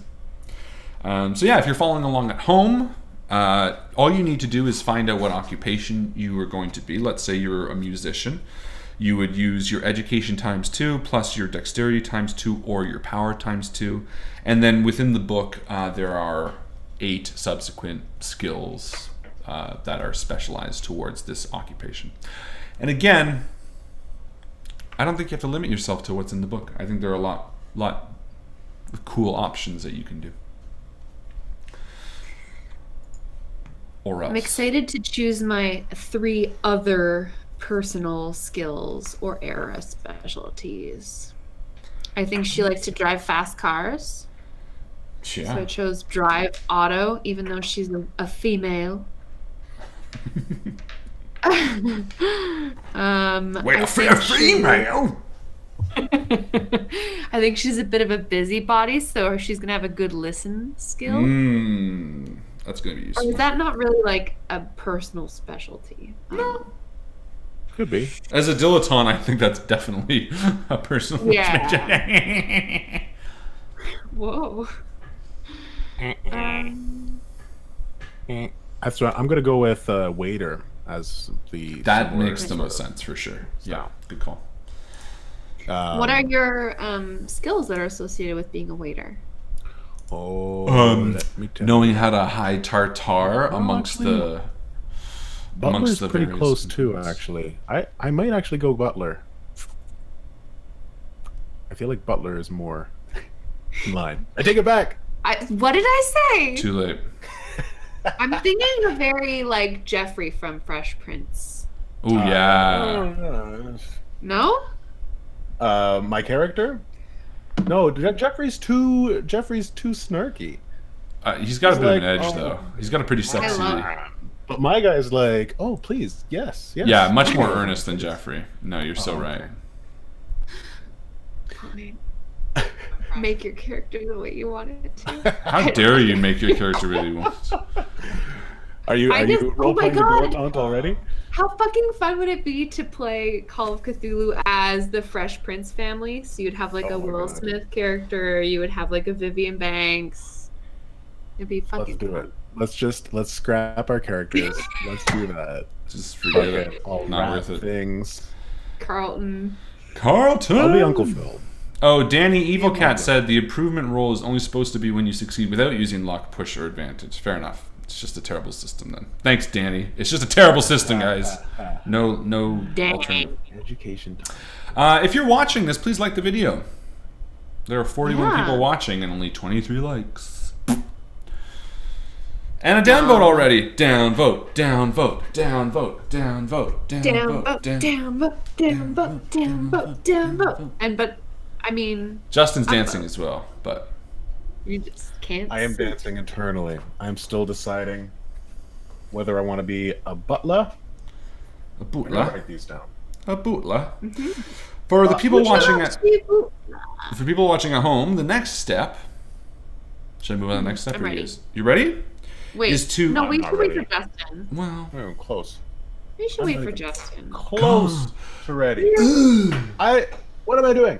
So yeah, if you're following along at home, all you need to do is find out what occupation you are going to be. Let's say you're a musician. You would use your education times 2 plus your dexterity times 2 or your power times 2. And then within the book, there are 8 subsequent skills that are specialized towards this occupation. And again, I don't think you have to limit yourself to what's in the book. I think there are a lot of cool options that you can do. Or else. I'm excited to choose my 3 other personal skills or era specialties. I think she likes to drive fast cars. Yeah. So I chose drive auto, even though she's a female. Wait, a female? I think she's a bit of a busybody, so she's gonna have a good listen skill. That's gonna be Or useful. is that not really like a personal specialty? No. Could be. As a dilettante, I think that's definitely a personal Yeah. Whoa. That's right. I'm gonna go with waiter as the. That similar makes the sort most of- sense for sure. Yeah, good call. What are your skills that are associated with being a waiter? Oh, let me tell Knowing how to high tartar amongst actually, the Butler's pretty various close too, ingredients. actually. I might actually go Butler. I feel like Butler is more in line. I take it back. What did I say? Too late. I'm thinking of very like Jeffrey from Fresh Prince. Oh yeah. No? My character? No, Jeffrey's too snarky. He's got a He's bit of an like, edge though. He's got a pretty sexy. But my guy's like, oh please, yes. Yeah, much more earnest than Jeffrey. No, you're so right. Make your character the way you want it to. How dare you make your character really want? Are you role playing the God. dilettante already? How fucking fun would it be to play Call of Cthulhu as the Fresh Prince family? So you'd have like a Oh my Will God. Smith character, you would have like a Vivian Banks. It'd be fucking Let's do fun. it. Let's scrap our characters. Let's do that. Just forget Okay, it. I'll Not wrap worth it. things. Carlton. Carlton. I'll be Uncle Phil. Oh, Danny Evil Cat said the improvement roll is only supposed to be when you succeed without using luck, push, or advantage. Fair enough. It's just a terrible system then. Thanks, Danny. It's just a terrible system, guys. No Dang. alternative. Education time. If you're watching this, please like the video. There are 41 Yeah. people watching and only 23 likes. And a down vote already. Down vote, down vote, down vote, down vote, down Down vote, vote, down vote, down vote, down vote, down vote. But I mean, Justin's dancing as well, but you just can't. I am see. dancing internally. I'm still deciding whether I want to be a butler. a I'm gonna bootla. write these down. A bootla. For the people Would you watching like at to be a boot- for people watching at home, the next step. Should I move on to the next step? I'm or ready. you guys? You ready? Wait, Is to- no, I'm we not should wait for ready. Justin. Well, Oh, close. We should I'm wait not for even Justin. Close to ready. What am I doing?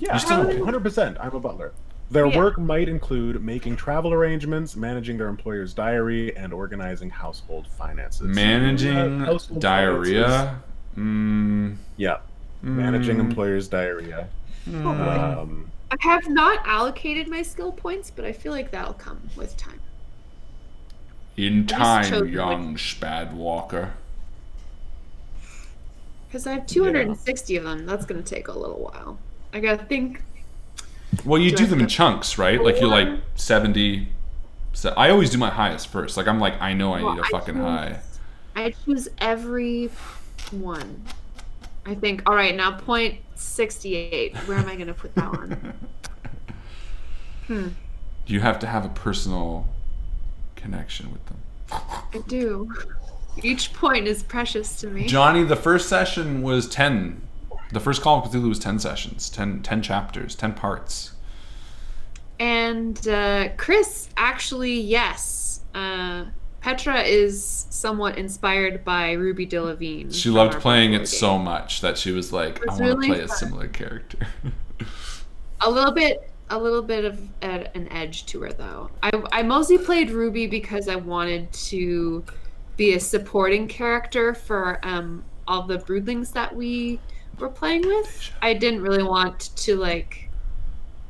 Yeah, You still- 100%. I'm a butler. Their Yeah. work might include making travel arrangements, managing their employer's diary, and organizing household finances. managing Household finances. diarrhea. Yeah, managing employer's diarrhea. I have not allocated my skill points, but I feel like that'll come with time. In just time, chose young Spadwalker. Because I have 260 of them. That's going to take a little while. I got to think. Well, you Do do I them in have chunks, right? Like you're like four? 70 So I always do my highest first. Like I'm like, I know I Well, need a fucking high. I choose every one. I think. All right, now point 68. Where am I going to put that one? You have to have a personal connection with them. I do. Each point is precious to me. Johnny, the first session was 10. The first Call of Cthulhu was 10 sessions, 10 chapters, 10 parts. And Chris, actually, yes. Petra is somewhat inspired by Ruby Delavine. She loved playing it so much that she was like, I want to play a similar character. A little bit of an edge to her, though. I mostly played Ruby because I wanted to be a supporting character for all the broodlings that we were playing with. I didn't really want to like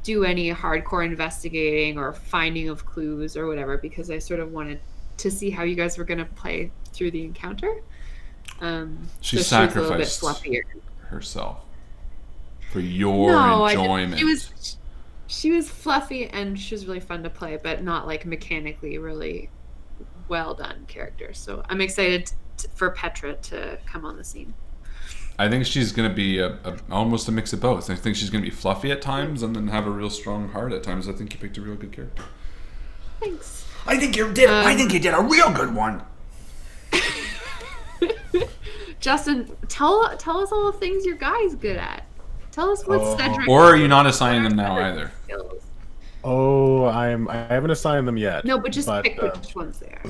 do any hardcore investigating or finding of clues or whatever, because I sort of wanted to see how you guys were going to play through the encounter. She so sacrificed she was a little bit fluffier herself for your enjoyment. She was fluffy and she was really fun to play, but not like mechanically really well done character. So I'm excited for Petra to come on the scene. I think she's going to be almost a mix of both. I think she's going to be fluffy at times and then have a real strong heart at times. I think you picked a real good character. Thanks. I think you did a real good one. Justin, tell us all the things your guy's good at. Tell us what Cedric. Or are you not assigning them now either? Skills. Oh, I haven't assigned them yet. No, but just pick which one's there.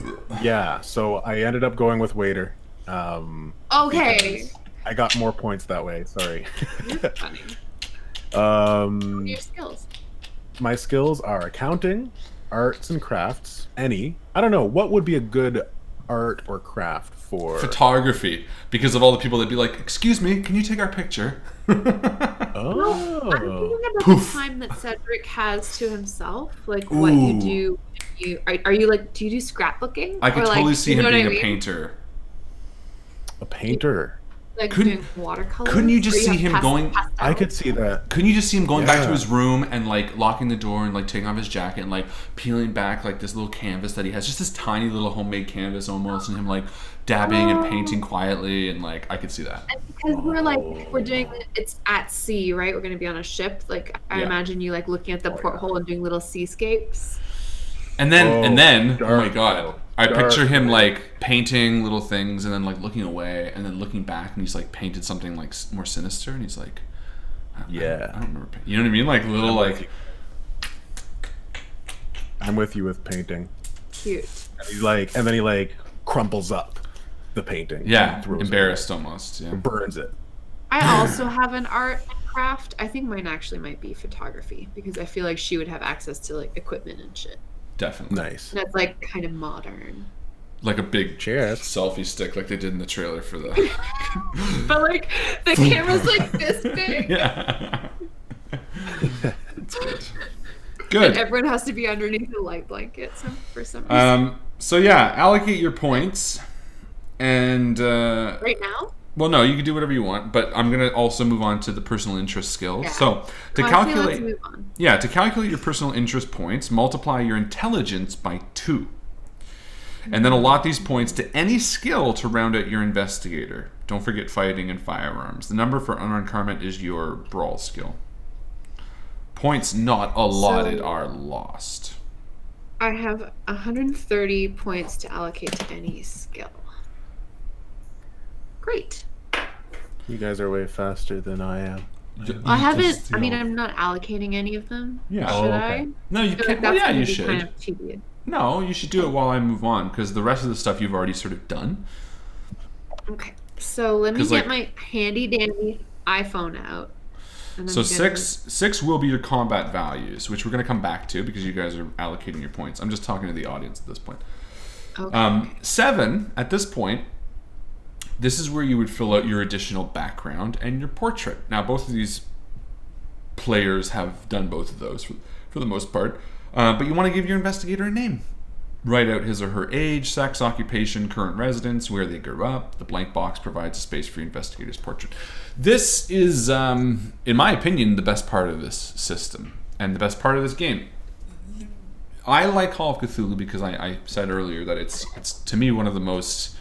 Yeah, so I ended up going with waiter. Okay. I got more points that way. Sorry. You're funny. What are your skills? My skills are accounting, arts and crafts. Any. I don't know. What would be a good art or craft for photography? Because of all the people that'd be like, "Excuse me, can you take our picture?" Oh. I'm thinking about the time that Cedric has to himself, like what you do. Are you like? Do you do scrapbooking? I could totally see him being a painter. A painter. Like doing watercolors? Couldn't you just see him going? I could see that. Couldn't you just see him going back to his room and like locking the door and like taking off his jacket and like peeling back like this little canvas that he has, just this tiny little homemade canvas almost, and him like dabbing and painting quietly, and like I could see that. And because we're doing it's at sea, right? We're going to be on a ship. Like I imagine you like looking at the porthole and doing little seascapes. And then, dark, oh my god, I picture him like painting little things and then like looking away and then looking back, and he's like painted something like more sinister, and he's like, I don't remember. You know what I mean? Like little like. I'm with you with painting. Cute. And he's like, and then he like crumples up the painting. Yeah, embarrassed almost. Yeah, burns it. I also have an art and craft. I think mine actually might be photography, because I feel like she would have access to like equipment and shit. Definitely. Nice. And that's like kind of modern. Like a big Cheers. selfie stick, like they did in the trailer for the. But like the camera's like this big. Yeah. That's good. Good. And everyone has to be underneath a light blanket for some reason. So yeah, allocate your points, and right now. Well, no, you can do whatever you want, but I'm gonna also move on to the personal interest skills. Yeah. So to Let's move on. to calculate your personal interest points, multiply your intelligence by 2, and then allot these points to any skill to round out your investigator. Don't forget fighting and firearms. The number for unarmed combat is your brawl skill. Points not allotted are lost. I have 130 points to allocate to any skill. Great. You guys are way faster than I am. I haven't. I mean, I'm not allocating any of them. Yeah. Should okay. I? No, you I feel can't. like Well, that's yeah, gonna you be should. kind of tedious. No, you should do it while I move on, because the rest of the stuff you've already sort of done. Okay, so let me 'Cause, get like- my handy dandy iPhone out. And So I'm gonna- six will be your combat values, which we're going to come back to because you guys are allocating your points. I'm just talking to the audience at this point. Okay. 7, at this point, this is where you would fill out your additional background and your portrait. Now, both of these players have done both of those for the most part, but you want to give your investigator a name. Write out his or her age, sex, occupation, current residence, where they grew up. The blank box provides a space for your investigator's portrait. This is, in my opinion, the best part of this system and the best part of this game. I like Call of Cthulhu because I said earlier that it's to me one of the most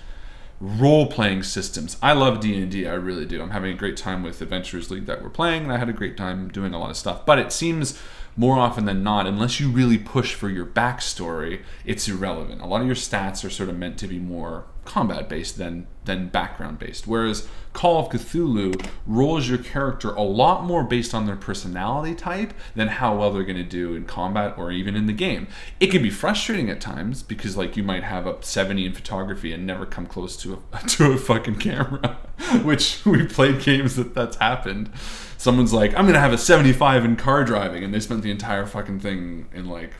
role-playing systems. I love D&D, I really do. I'm having a great time with Adventurers League that we're playing, and I had a great time doing a lot of stuff. But it seems more often than not, unless you really push for your backstory, it's irrelevant. A lot of your stats are sort of meant to be more combat-based than background-based. Whereas Call of Cthulhu rolls your character a lot more based on their personality type than how well they're going to do in combat or even in the game. It can be frustrating at times because like you might have a 70 in photography and never come close to a fucking camera, which we've played games that's happened. Someone's like, I'm going to have a 75 in car driving, and they spent the entire fucking thing in like,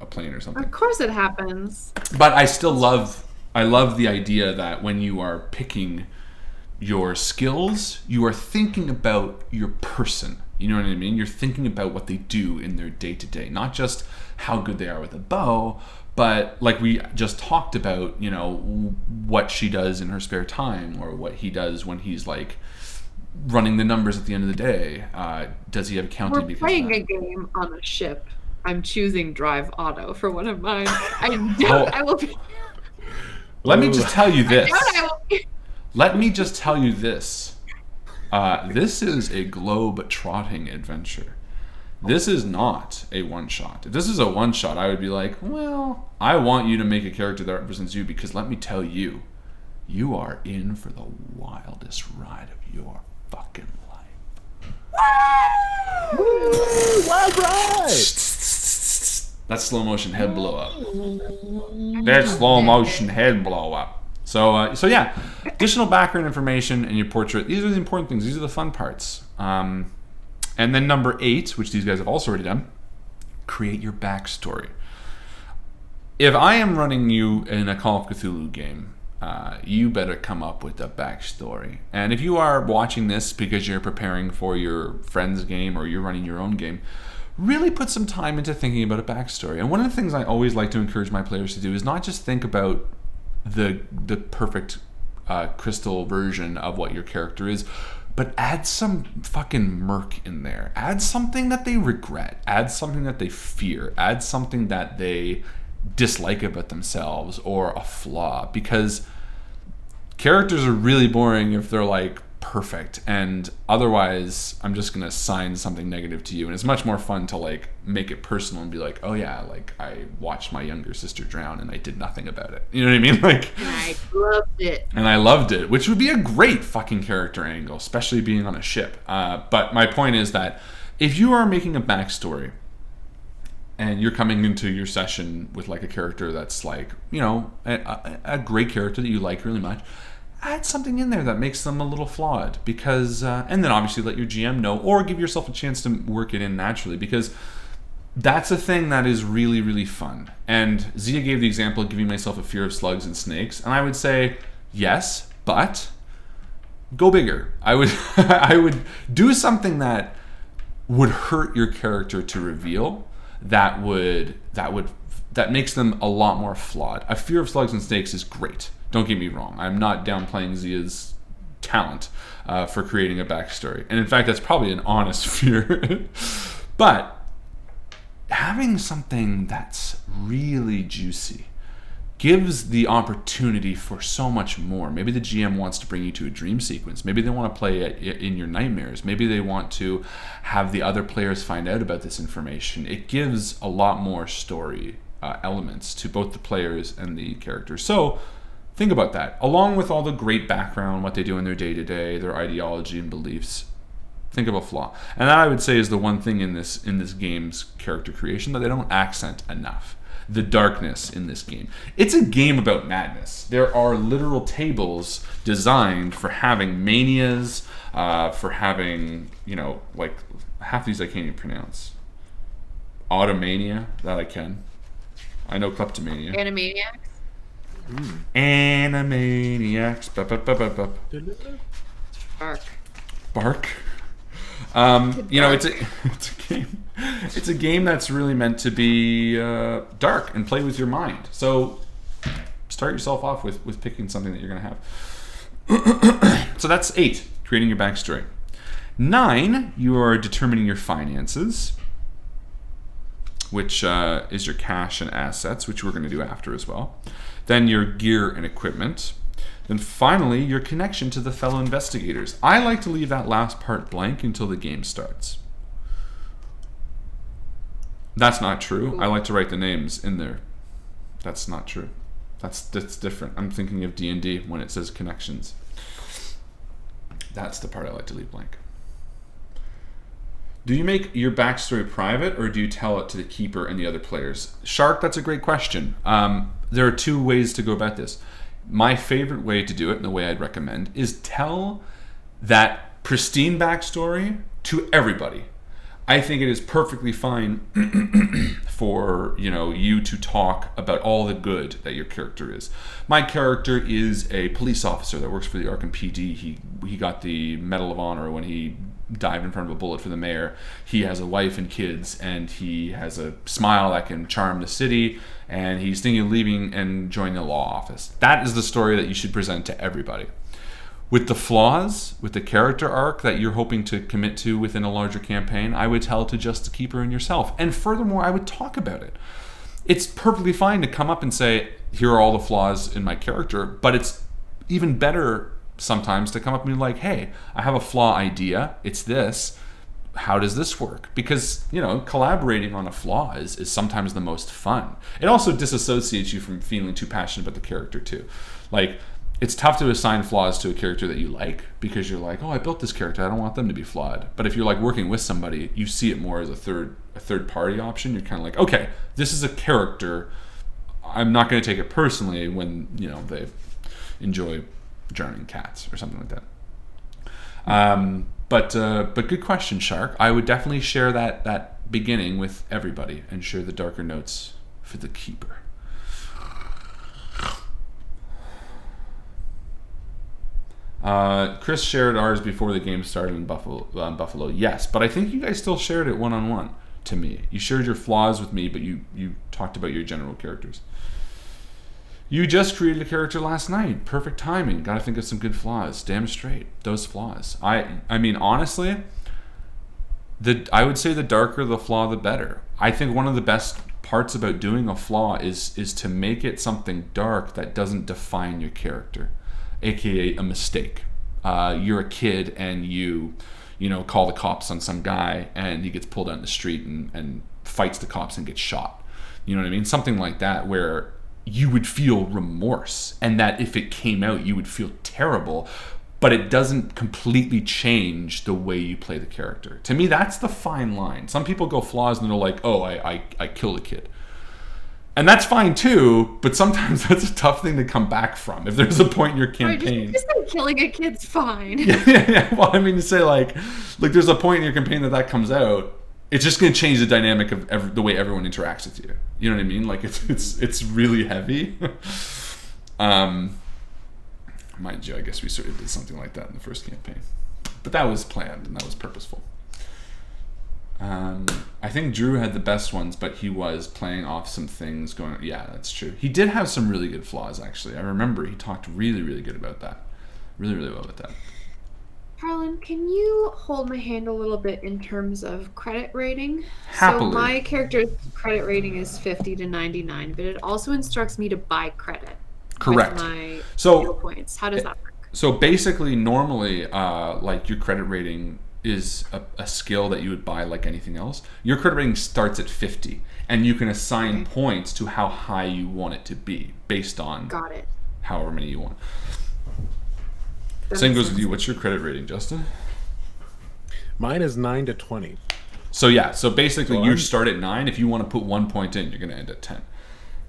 a plane or something. Of course it happens. But I still love the idea that when you are picking your skills, you are thinking about your person. You know what I mean? You're thinking about what they do in their day-to-day, not just how good they are with a bow, but like we just talked about, what she does in her spare time, or what he does when he's like running the numbers at the end of the day. Does he have accounting? We're playing a game on a ship. I'm choosing Drive Auto for one of mine. I will be... Let me just tell you this. Let me just tell you this. This is a globe-trotting adventure. This is not a one-shot. If this is a one-shot, I would be like, well, I want you to make a character that represents you, because let me tell you, you are in for the wildest ride of your fucking life. Woo! Wild ride! That's slow motion head blow up. That's slow motion head blow up. So yeah, additional background information and your portrait. These are the important things. These are the fun parts. And then number 8, which these guys have also already done, create your backstory. If I am running you in a Call of Cthulhu game, you better come up with a backstory. And if you are watching this because you're preparing for your friend's game or you're running your own game, really put some time into thinking about a backstory. And one of the things I always like to encourage my players to do is not just think about the perfect crystal version of what your character is, but add some fucking murk in there. Add something that they regret. Add something that they fear. Add something that they dislike about themselves, or a flaw. Because characters are really boring if they're like perfect, and otherwise I'm just gonna assign something negative to you. And it's much more fun to like make it personal and be like, oh yeah, like I watched my younger sister drown and I did nothing about it. You know what I mean? Like, I loved it. And I loved it, which would be a great fucking character angle, especially being on a ship. But my point is that if you are making a backstory and you're coming into your session with like a character that's like, a great character that you like really much, add something in there that makes them a little flawed, because and then obviously let your GM know, or give yourself a chance to work it in naturally, because that's a thing that is really, really fun. And Zia gave the example of giving myself a fear of slugs and snakes, and I would say yes, but go bigger. I would do something that would hurt your character to reveal, that makes them a lot more flawed. A fear of slugs and snakes is great. Don't get me wrong. I'm not downplaying Zia's talent for creating a backstory. And in fact, that's probably an honest fear. But having something that's really juicy gives the opportunity for so much more. Maybe the GM wants to bring you to a dream sequence. Maybe they want to play it in your nightmares. Maybe they want to have the other players find out about this information. It gives a lot more story elements to both the players and the characters. So think about that, along with all the great background, what they do in their day-to-day, their ideology and beliefs. Think of a flaw. And that, I would say, is the one thing in this game's character creation that they don't accent enough. The darkness in this game. It's a game about madness. There are literal tables designed for having manias, for having, like half these I can't even pronounce. Automania, that I can. I know kleptomania. Animaniacs. Animaniacs. Bark. It's a game that's really meant to be dark and play with your mind. So start yourself off with picking something that you're going to have. So that's 8, creating your backstory. 9, you are determining your finances. which is your cash and assets, which we're going to do after as well. Then your gear and equipment. Then finally, your connection to the fellow investigators. I like to leave that last part blank until the game starts. That's not true. I like to write the names in there. That's not true. That's different. I'm thinking of D&D when it says connections. That's the part I like to leave blank. Do you make your backstory private, or do you tell it to the keeper and the other players? Shark, that's a great question. There are two ways to go about this. My favorite way to do it, and the way I'd recommend, is tell that pristine backstory to everybody. I think it is perfectly fine for you to talk about all the good that your character is. My character is a police officer that works for the Arkham PD. He got the Medal of Honor when he dived in front of a bullet for the mayor. He has a wife and kids, and he has a smile that can charm the city, and he's thinking of leaving and joining the law office. That is the story that you should present to everybody. With the flaws, with the character arc that you're hoping to commit to within a larger campaign, I would tell to just the keeper and yourself. And furthermore, I would talk about it. It's perfectly fine to come up and say, here are all the flaws in my character, but it's even better sometimes to come up and be like, hey, I have a flaw idea. It's this. How does this work? Because, collaborating on a flaw is sometimes the most fun. It also disassociates you from feeling too passionate about the character too. Like, it's tough to assign flaws to a character that you like, because you're like, oh, I built this character, I don't want them to be flawed. But if you're like working with somebody, you see it more as a third party option. You're kind of like, okay, this is a character. I'm not going to take it personally when they enjoy drowning cats or something like that. But good question, Shark. I would definitely share that beginning with everybody and share the darker notes for the keeper. Chris shared ours before the game started in Buffalo. Yes, but I think you guys still shared it one-on-one to me. You shared your flaws with me, but you talked about your general characters. You just created a character last night. Perfect timing. Gotta think of some good flaws. Damn straight. Those flaws. I mean, honestly, I would say the darker the flaw, the better. I think one of the best parts about doing a flaw is to make it something dark that doesn't define your character. AKA a mistake. You're a kid and you call the cops on some guy and he gets pulled out in the street and fights the cops and gets shot. You know what I mean? Something like that, where you would feel remorse, and that if it came out you would feel terrible, but it doesn't completely change the way you play the character. To me, that's the fine line. Some people go flaws and they're like, oh, I killed a kid. And that's fine too, but sometimes that's a tough thing to come back from. If there's a point in your campaign, just like killing a kid's fine. Yeah. Well, I mean, to say like there's a point in your campaign that comes out, it's just going to change the dynamic of the way everyone interacts with you. You know what I mean? Like it's really heavy. Mind you, I guess we sort of did something like that in the first campaign, but that was planned and that was purposeful. I think Drew had the best ones, but he was playing off some things going on. Yeah, that's true. He did have some really good flaws, actually. I remember he talked really, really good about that. Really, really well about that. Harlan, can you hold my hand a little bit in terms of credit rating? Happily. So my character's credit rating is 50 to 99, but it also instructs me to buy credit. Correct. With my skill points. How does that work? So basically, normally, like your credit rating is a skill that you would buy like anything else. Your credit rating starts at 50, and you can assign points to how high you want it to be based on however many you want. Same goes with you. What's your credit rating, Justin? Mine is 9 to 20. So yeah, so basically you start at 9. If you want to put 1 point in, you're going to end at 10.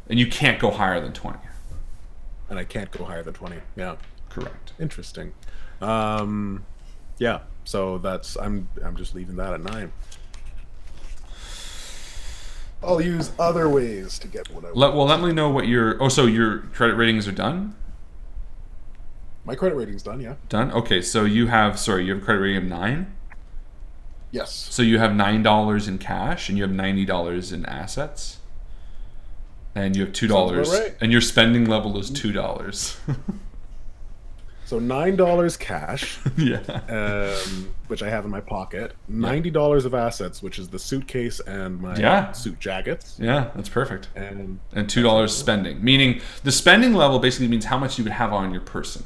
And you can't go higher than 20. And I can't go higher than 20. Yeah. Correct. Interesting. Yeah. So that's I'm just leaving that at 9. I'll use other ways to get what I want. Well, let me know what so your credit ratings are done? My credit rating's done, yeah. Done? Okay, so you have a credit rating of 9? Yes. So you have $9 in cash and you have $90 in assets? And you have $2. Right. And your spending level is $2. Sounds So $9 cash, Yeah. which I have in my pocket. $90 of assets, which is the suitcase and my suit jackets. Yeah, that's perfect. And $2 spending, meaning the spending level basically means how much you would have on your person.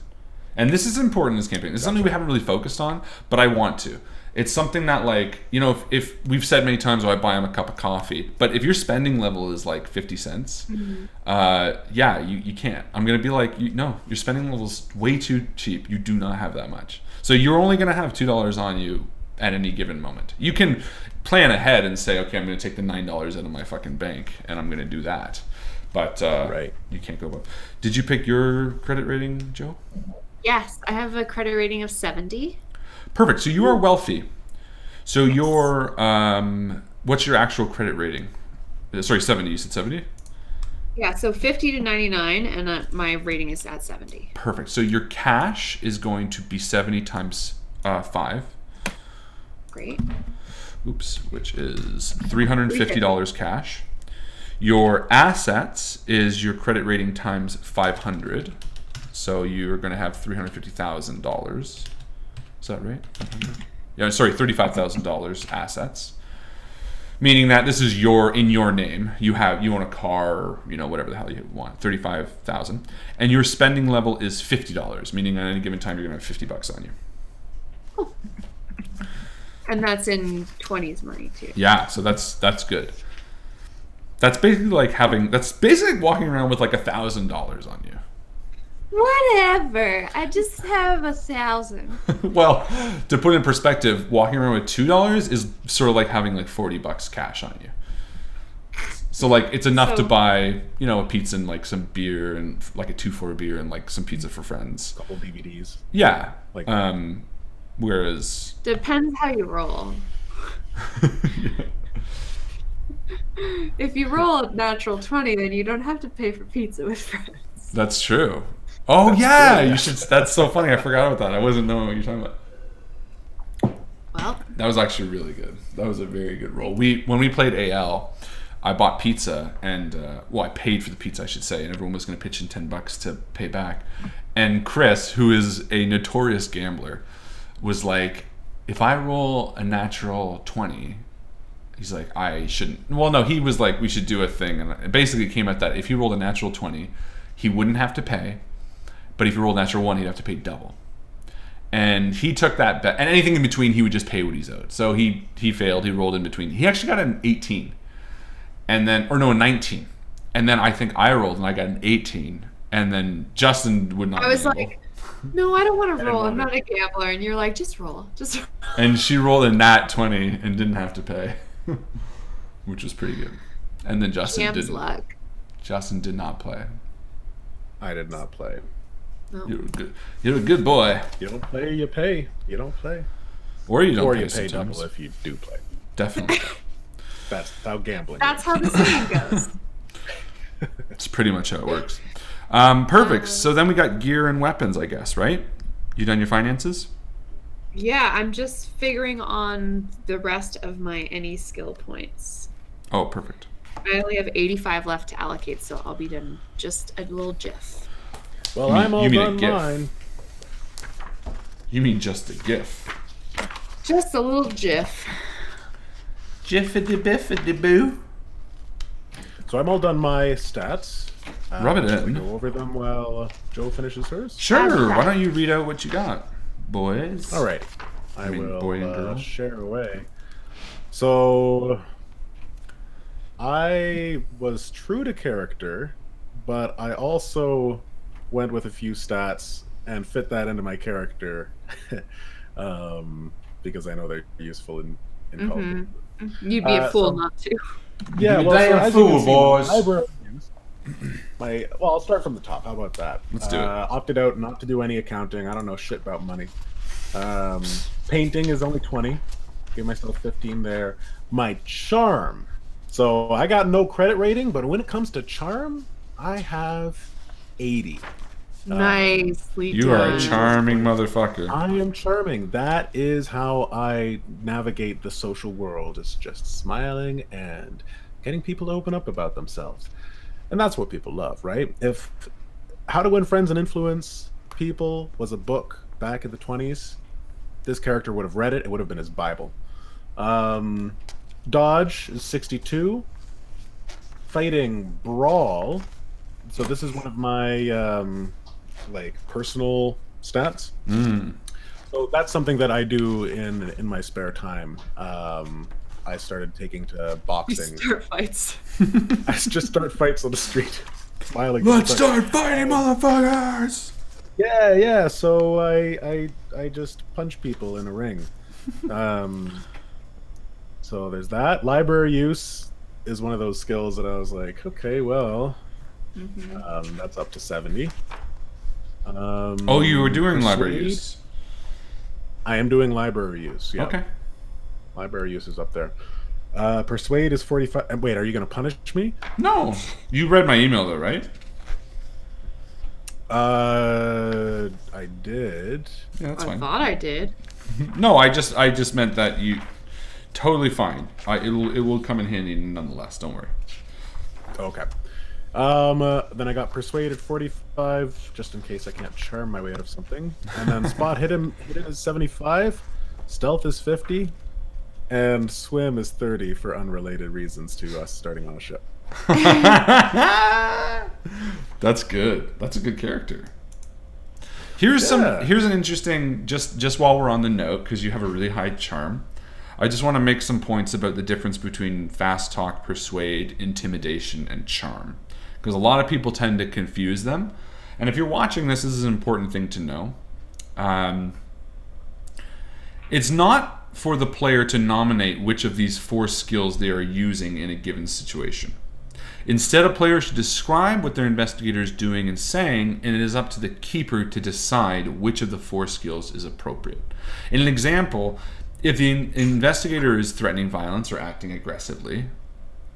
And this is important in this campaign. This is something we haven't really focused on, but I want to. It's something that, like, you know, if we've said many times, I buy him a cup of coffee. But if your spending level is like 50 cents, yeah, you can't. I'm going to be like, no, your spending level is way too cheap. You do not have that much. So you're only going to have $2 on you at any given moment. You can plan ahead and say, okay, I'm going to take the $9 out of my fucking bank, and I'm going to do that. But you can't go above. Did you pick your credit rating, Joe? Yes, I have a credit rating of 70. Perfect. So you are wealthy. So your what's your actual credit rating? Sorry, 70. You said 70? Yeah, so 50 to 99, and my rating is at 70. Perfect. So your cash is going to be 70 times 5. Great. Oops, which is $350 cash. Your assets is your credit rating times 500. So you're going to have $350,000. Is that right? Yeah, sorry, $35,000 assets. Meaning that this is in your name. You own a car, or, you know, whatever the hell you want. $35,000, and your spending level is $50. Meaning at any given time you're gonna have $50 on you. Cool. And that's in 20s money too. Yeah, so that's good. That's basically walking around with like $1,000 on you. Whatever. I just have 1,000. Well, to put in perspective, walking around with $2 is sort of like having like $40 cash on you. So like it's enough to buy, you know, a pizza and like some beer and like a 2 for a beer and like some pizza for friends. a couple DVDs. Yeah. Like whereas Depends how you roll. If you roll a natural 20, then you don't have to pay for pizza with friends. That's true. Oh yeah, you should. That's so funny. I forgot about that. I wasn't knowing what you're talking about. Well, that was actually really good. That was a very good roll. When we played AL, I bought pizza and I paid for the pizza, I should say, and everyone was going to pitch in $10 to pay back. And Chris, who is a notorious gambler, was like, "If I roll a natural 20." He's like, I shouldn't. Well, no, he was like, we should do a thing. And it basically came at that if he rolled a natural 20, he wouldn't have to pay. But if he rolled a natural 1, he'd have to pay double. And he took that bet. And anything in between, he would just pay what he's owed. So he failed. He rolled in between. He actually got an 18. And then, or no, a 19. And then I think I rolled and I got an 18. And then Justin would not I was gamble. like, no, I don't want to roll. I'm not a gambler. And you're like, just roll. Just roll. And she rolled a nat 20 and didn't have to pay. Which was pretty good. And then Justin didn't. Luck. Justin did not play. I did not play. No. You're a good boy. You don't play, you pay. You don't play. Or you don't or pay you pay sometimes. double if you do play. Definitely. That's how gambling That's is. how the saying goes. It's pretty much how it works. Perfect. So then we got gear and weapons, I guess, right? You done your finances? Yeah, I'm just figuring on the rest of my any skill points. Oh, perfect. I only have 85 left to allocate, so I'll be done just a little jiff. Well, I'm all you mean a done GIF. mine. You mean just a GIF? Just a little jiff. Jiffity biffity boo. So I'm all done my stats. Rub it Shall we in. go over them while Joe finishes hers? Sure. Why don't you read out what you got, boys? All right. I mean, will boy and girl. share away. So I was true to character, but I also went with a few stats and fit that into my character because I know they're useful in Mm-hmm. You'd be a fool not to. Yeah, You well, damn as you can fool, see, boys. I'll start from the top. How about that? Let's do it. Opted out not to do any accounting. I don't know shit about money. Painting is only 20. Give myself 15 there. My charm. So I got no credit rating, but when it comes to charm, I have 80. Nicely You are a done. charming motherfucker. I am charming. That is how I navigate the social world. It's just smiling and getting people to open up about themselves. And that's what people love, right? If how to win friends and influence, people was a book back in the 20s, this character would have read it. It would have been his Bible. Dodge is 62. Fighting Brawl. So this is one of my personal stats. So that's something that I do in my spare time. I started taking to boxing. You start fights. I just start fights on the street. Smiling. Let's start fighting, motherfuckers! Yeah. So I just punch people in a ring. So there's that. Library use is one of those skills that I was like, okay, well, that's up to 70. Oh, you were doing library use. I am doing library use. Yeah. Okay. Library use is up there. Persuade is 45. Wait, are you going to punish me? No. You read my email though, right? I did. Yeah, that's I fine. thought I did. No, I just meant that you totally fine. It will come in handy nonetheless. Don't worry. Okay. Then I got Persuade at 45, just in case I can't charm my way out of something. And then Spot hidden is 75, Stealth is 50, and Swim is 30 for unrelated reasons to us starting on a ship. That's good. That's a good character. Here's an interesting just while we're on the note, because you have a really high charm. I just want to make some points about the difference between fast talk, persuade, intimidation, and charm. Because a lot of people tend to confuse them. And if you're watching this is an important thing to know. It's not for the player to nominate which of these 4 skills they are using in a given situation. Instead, a player should describe what their investigator is doing and saying, and it is up to the keeper to decide which of the 4 skills is appropriate. In an example, if the investigator is threatening violence or acting aggressively,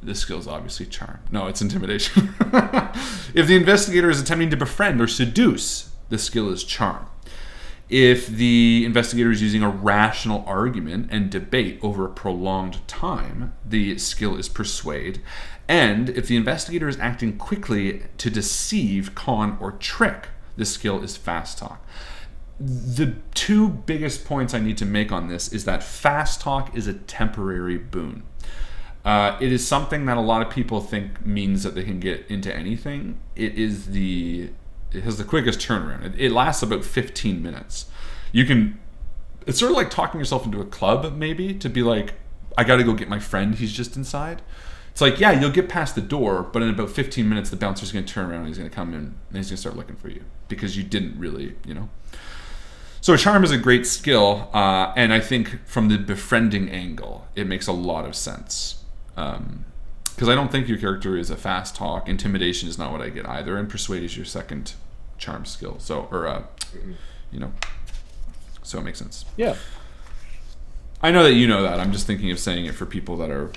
this skill is obviously charm. No, it's intimidation. If the investigator is attempting to befriend or seduce, the skill is charm. If the investigator is using a rational argument and debate over a prolonged time, the skill is persuade. And if the investigator is acting quickly to deceive, con, or trick, the skill is fast talk. The 2 biggest points I need to make on this is that fast talk is a temporary boon. It is something that a lot of people think means that they can get into anything. It has the quickest turnaround. It lasts about 15 minutes. It's sort of like talking yourself into a club, maybe, to be like, I gotta go get my friend, he's just inside. It's like, yeah, you'll get past the door, but in about 15 minutes, the bouncer's gonna turn around and he's gonna come in and he's gonna start looking for you because you didn't really, So charm is a great skill, and I think from the befriending angle, it makes a lot of sense. Because I don't think your character is a fast talk. Intimidation is not what I get either, and persuade is your second charm skill. So it makes sense. Yeah. I know that you know that. I'm just thinking of saying it for people that are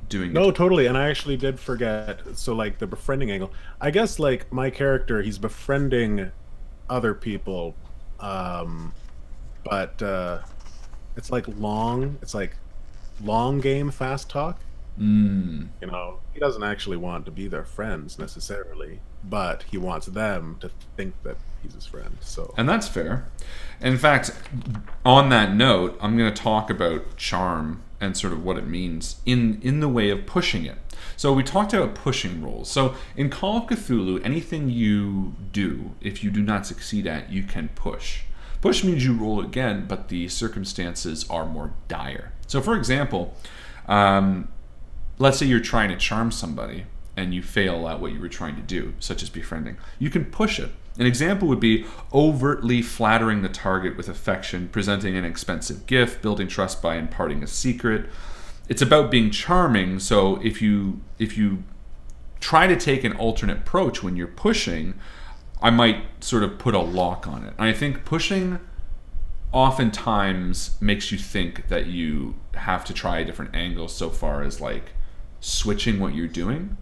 doing No, totally. And I actually did forget. So, like, the befriending angle. I guess, like, my character, he's befriending other people. But it's like long game fast talk. He doesn't actually want to be their friends necessarily, but he wants them to think that he's his friend. So, and that's fair. In fact, on that note, I'm going to talk about charm and sort of what it means in the way of pushing it. So we talked about pushing rolls. So in Call of Cthulhu, anything you do, if you do not succeed at, you can push. Push means you roll again, but the circumstances are more dire. So for example, let's say you're trying to charm somebody and you fail at what you were trying to do, such as befriending. You can push it. An example would be overtly flattering the target with affection, presenting an expensive gift, building trust by imparting a secret. It's about being charming, so if you try to take an alternate approach when you're pushing, I might sort of put a lock on it. And I think pushing oftentimes makes you think that you have to try a different angle so far as like switching what you're doing.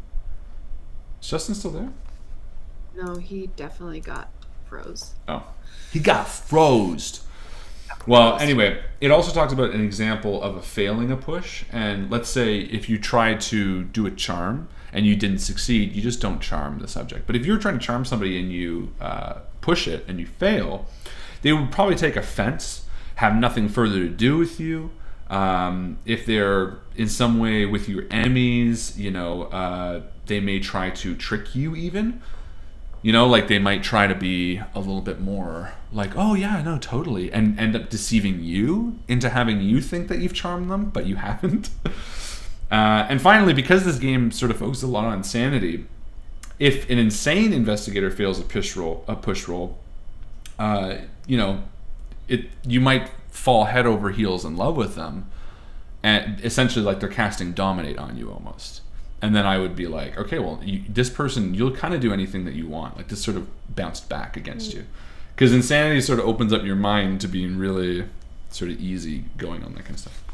Is Justin still there? No, he definitely got froze. Oh. He got frozed. Well, anyway, it also talks about an example of a failing a push. And let's say if you try to do a charm and you didn't succeed, you just don't charm the subject. But if you're trying to charm somebody and you push it and you fail, they would probably take offense, have nothing further to do with you. If they're in some way with your enemies, they may try to trick you even. Like they might try to be a little bit more like, oh yeah, no, totally, and end up deceiving you into having you think that you've charmed them, but you haven't. And finally, because this game sort of focuses a lot on insanity, if an insane investigator fails a push roll, you might fall head over heels in love with them, and essentially like they're casting dominate on you almost. And then I would be like, okay, well, this person, you'll kind of do anything that you want. Like this sort of bounced back against you. Because insanity sort of opens up your mind to being really sort of easy going on that kind of stuff.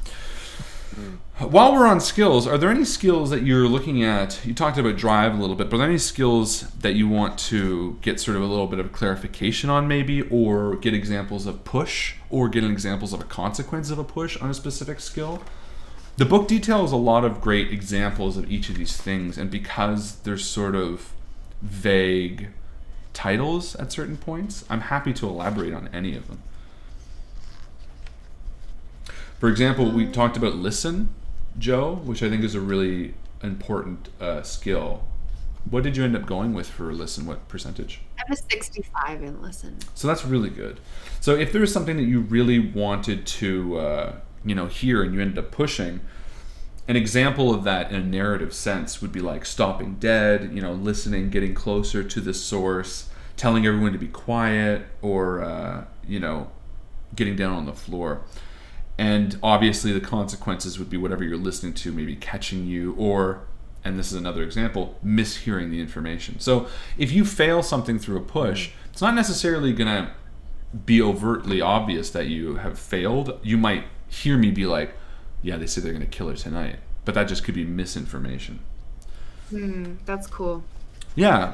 While we're on skills, are there any skills that you're looking at? You talked about drive a little bit, but are there any skills that you want to get sort of a little bit of clarification on maybe, or get examples of push, or get examples of a consequence of a push on a specific skill? The book details a lot of great examples of each of these things, and because there's sort of vague titles at certain points, I'm happy to elaborate on any of them. For example, we talked about listen, Joe, which I think is a really important skill. What did you end up going with for listen? What percentage? I'm a 65 in listen. So that's really good. So if there's something that you really wanted to hear and you ended up pushing, an example of that in a narrative sense would be like stopping dead, listening, getting closer to the source, telling everyone to be quiet, or getting down on the floor. And obviously the consequences would be whatever you're listening to, maybe catching you, or, and this is another example, mishearing the information. So if you fail something through a push, it's not necessarily going to be overtly obvious that you have failed. You might hear me be like, yeah, they say they're going to kill her tonight. But that just could be misinformation. That's cool. Yeah.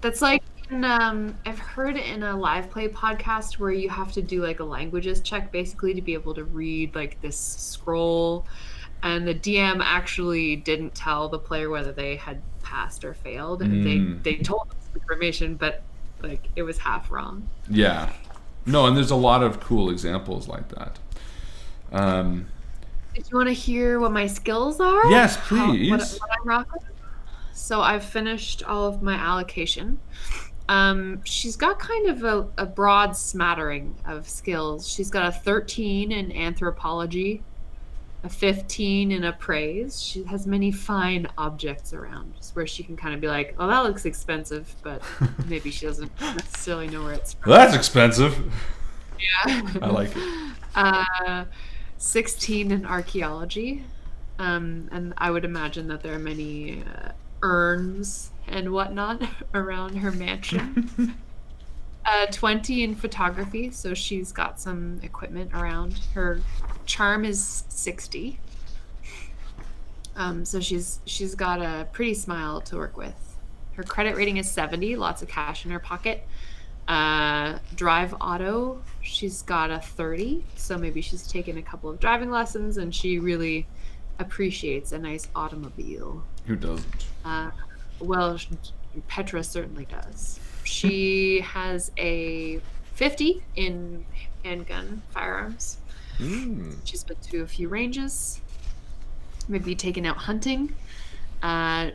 That's like, I've heard in a live play podcast where you have to do like a languages check basically to be able to read like this scroll, and the DM actually didn't tell the player whether they had passed or failed, and they told us the information, but like it was half wrong. Yeah. No, and there's a lot of cool examples like that. Did you want to hear what my skills are? Yes, please. What I'm rocking? So I've finished all of my allocation. She's got kind of a broad smattering of skills. She's got a 13 in anthropology, a 15 in appraise. She has many fine objects around, where she can kind of be like, oh, that looks expensive, but maybe she doesn't necessarily know where it's from. Well, that's expensive. Yeah. I like it. 16 in archaeology. And I would imagine that there are many urns and whatnot around her mansion. 20 in photography, so she's got some equipment around. Her charm is 60. So she's got a pretty smile to work with. Her credit rating is 70, lots of cash in her pocket. Drive auto, she's got a 30, so maybe she's taken a couple of driving lessons and she really appreciates a nice automobile. Who doesn't? Well, Petra certainly does. She has a 50 in handgun firearms. She's been to a few ranges, maybe taken out hunting.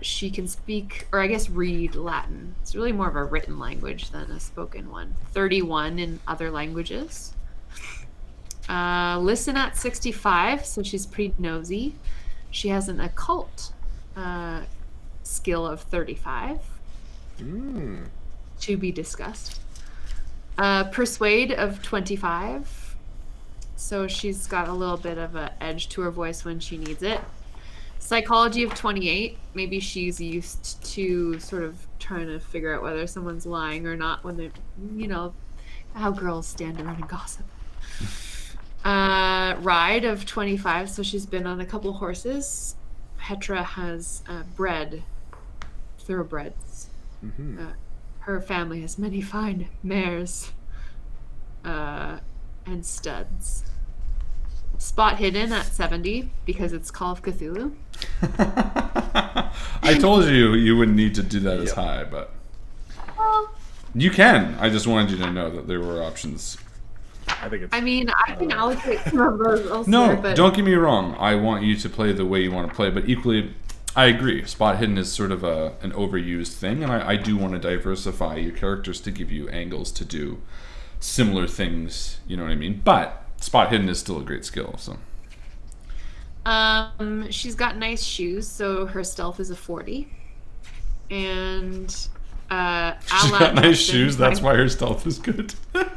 She can speak, or I guess read Latin. It's really more of a written language than a spoken one. 31 in other languages. Listen at 65, so she's pretty nosy. She has an occult skill of 35. To be discussed. Persuade of 25. So she's got a little bit of an edge to her voice when she needs it. Psychology of 28. Maybe she's used to sort of trying to figure out whether someone's lying or not when they're, how girls stand around and gossip. Ride of 25. So she's been on a couple horses. Petra has bred thoroughbreds. Her family has many fine mares and studs. Spot hidden at 70 because it's Call of Cthulhu. I told you wouldn't need to do that as high, but you can. I just wanted you to know that there were options. I think it's. I mean, I can allocate some of those elsewhere. No, but don't get me wrong. I want you to play the way you want to play, but equally, I agree. Spot hidden is sort of an overused thing, and I do want to diversify your characters to give you angles to do similar things. You know what I mean? But spot hidden is still a great skill. So. She's got nice shoes, so her stealth is a 40. And She's got nice shoes. That's why her stealth is good. Yeah,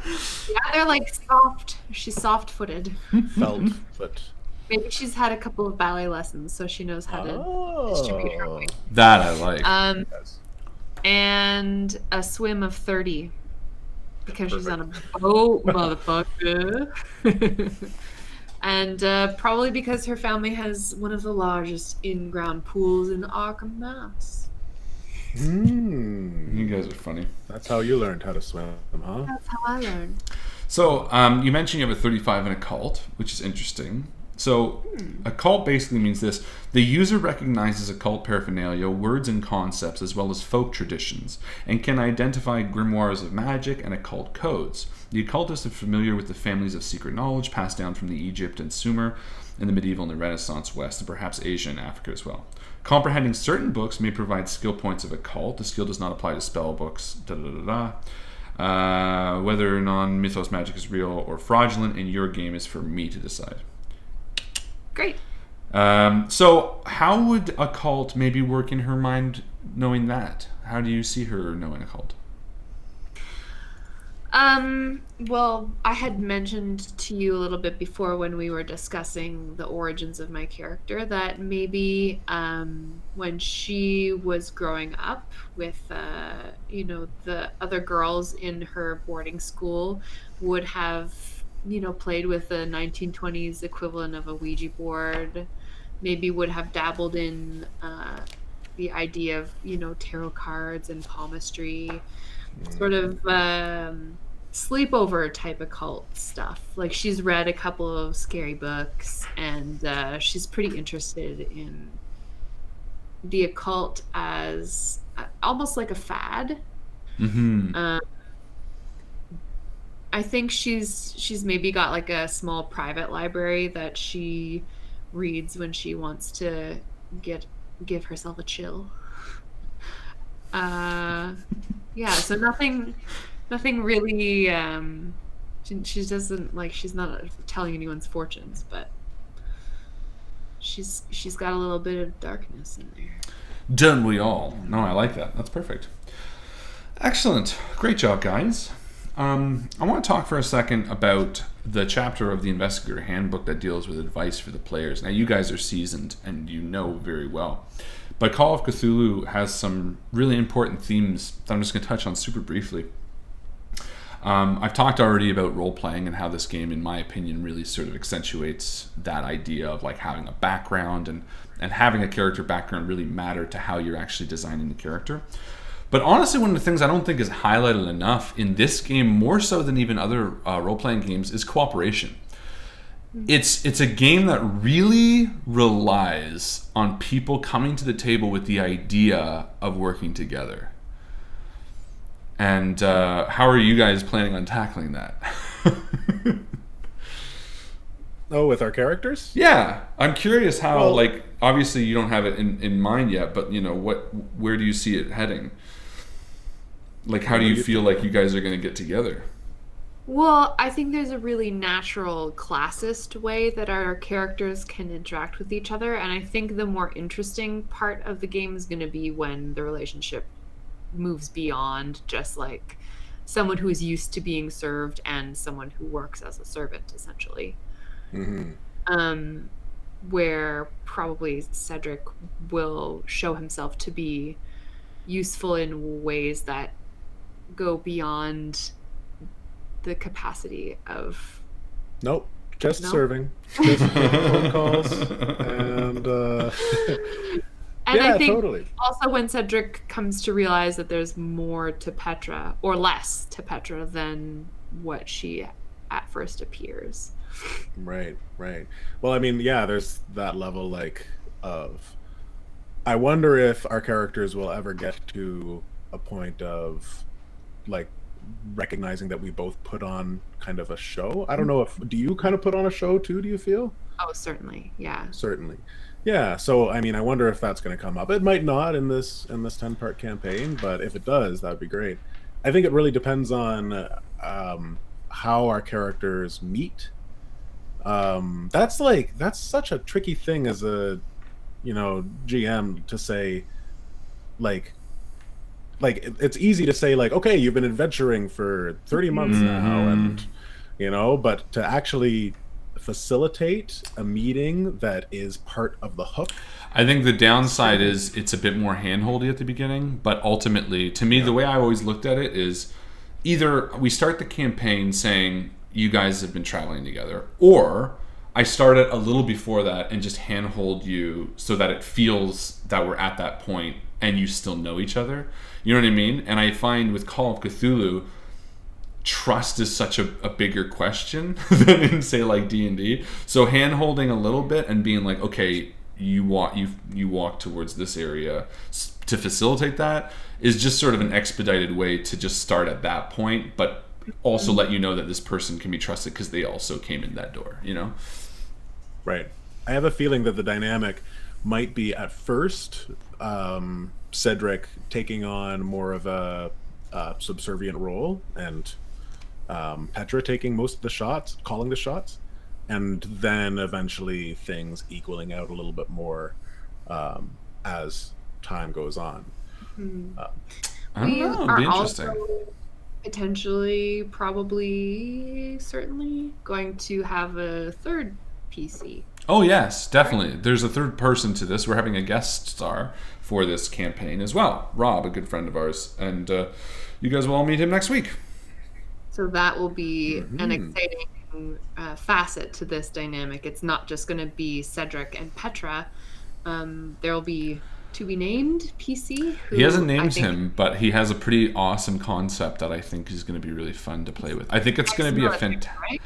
they're like soft. She's soft-footed. Felt foot. Maybe she's had a couple of ballet lessons, so she knows how to distribute her weight. That I like. Yes. And a swim of 30 because she's on a boat, motherfucker. And probably because her family has one of the largest in-ground pools in Arkham, Mass. You guys are funny. That's how you learned how to swim, huh? That's how I learned. So, you mentioned you have a 35 in a cult, which is interesting. So, a cult basically means this. The user recognizes occult paraphernalia, words and concepts, as well as folk traditions, and can identify grimoires of magic and occult codes. The occultists are familiar with the families of secret knowledge passed down from the Egypt and Sumer in the medieval and the Renaissance West, and perhaps Asia and Africa as well. Comprehending certain books may provide skill points of occult. The skill does not apply to spell books. Whether non-mythos magic is real or fraudulent in your game is for me to decide. Great. So how would occult maybe work in her mind knowing that? How do you see her knowing occult? Well, I had mentioned to you a little bit before when we were discussing the origins of my character that maybe when she was growing up with the other girls in her boarding school would have played with the 1920s equivalent of a Ouija board, maybe would have dabbled in the idea of tarot cards and palmistry, sort of sleepover type occult stuff. Like she's read a couple of scary books, and she's pretty interested in the occult as almost like a fad. I think she's maybe got like a small private library that she reads when she wants to give herself a chill. So nothing really. She doesn't like. She's not telling anyone's fortunes, but she's got a little bit of darkness in there. Don't we all? No, I like that. That's perfect. Excellent. Great job, guys. I want to talk for a second about the chapter of the Investigator Handbook that deals with advice for the players. Now, you guys are seasoned and you know very well. But Call of Cthulhu has some really important themes that I'm just going to touch on super briefly. I've talked already about role-playing and how this game, in my opinion, really sort of accentuates that idea of like having a background and having a character background really matter to how you're actually designing the character. But honestly, one of the things I don't think is highlighted enough in this game, more so than even other role-playing games, is cooperation. It's a game that really relies on people coming to the table with the idea of working together. And how are you guys planning on tackling that? Oh, with our characters? Yeah, I'm curious how. Like, obviously, you don't have it in mind yet, but where do you see it heading? Like, how do you feel like you guys are going to get together? Well, I think there's a really natural classist way that our characters can interact with each other, and I think the more interesting part of the game is going to be when the relationship moves beyond just like someone who is used to being served and someone who works as a servant, essentially. Where probably Cedric will show himself to be useful in ways that go beyond the capacity of serving, just phone calls, and I think totally. Also when Cedric comes to realize that there's more to Petra, or less to Petra, than what she at first appears. Right. Well, I mean, there's that level of I wonder if our characters will ever get to a point of like recognizing that we both put on kind of a show. I don't know if do you kind of put on a show too, do you feel? Oh, certainly. Yeah. Certainly. Yeah, so I mean, I wonder if that's going to come up. It might not in this 10-part campaign, but if it does, that would be great. I think it really depends on how our characters meet. That's such a tricky thing as a GM to say, like it's easy to say like, okay, you've been adventuring for 30 months now, and but to actually facilitate a meeting that is part of the hook. I think the downside is it's a bit more handholdy at the beginning, but ultimately, to me, the way I always looked at it is either we start the campaign saying you guys have been traveling together, or I start it a little before that and just handhold you so that it feels that we're at that point and you still know each other. You know what I mean? And I find with Call of Cthulhu, trust is such a bigger question than in, say, like D&D. So hand-holding a little bit and being like, okay, you walk towards this area to facilitate that is just sort of an expedited way to just start at that point, but also let you know that this person can be trusted because they also came in that door, Right. I have a feeling that the dynamic might be at first Cedric taking on more of a subservient role, and Petra taking most of the shots, calling the shots, and then eventually things equaling out a little bit more as time goes on. I don't know. It'd be interesting. Also potentially, probably, certainly going to have a third PC. Oh yes, definitely. There's a third person to this. We're having a guest star for this campaign as well. Rob, a good friend of ours, and you guys will all meet him next week. So that will be an exciting facet to this dynamic. It's not just going to be Cedric and Petra. There will be to be named PC. He hasn't named him, but he has a pretty awesome concept that I think is going to be really fun to play with. I think it's going to be a fantastic. Right?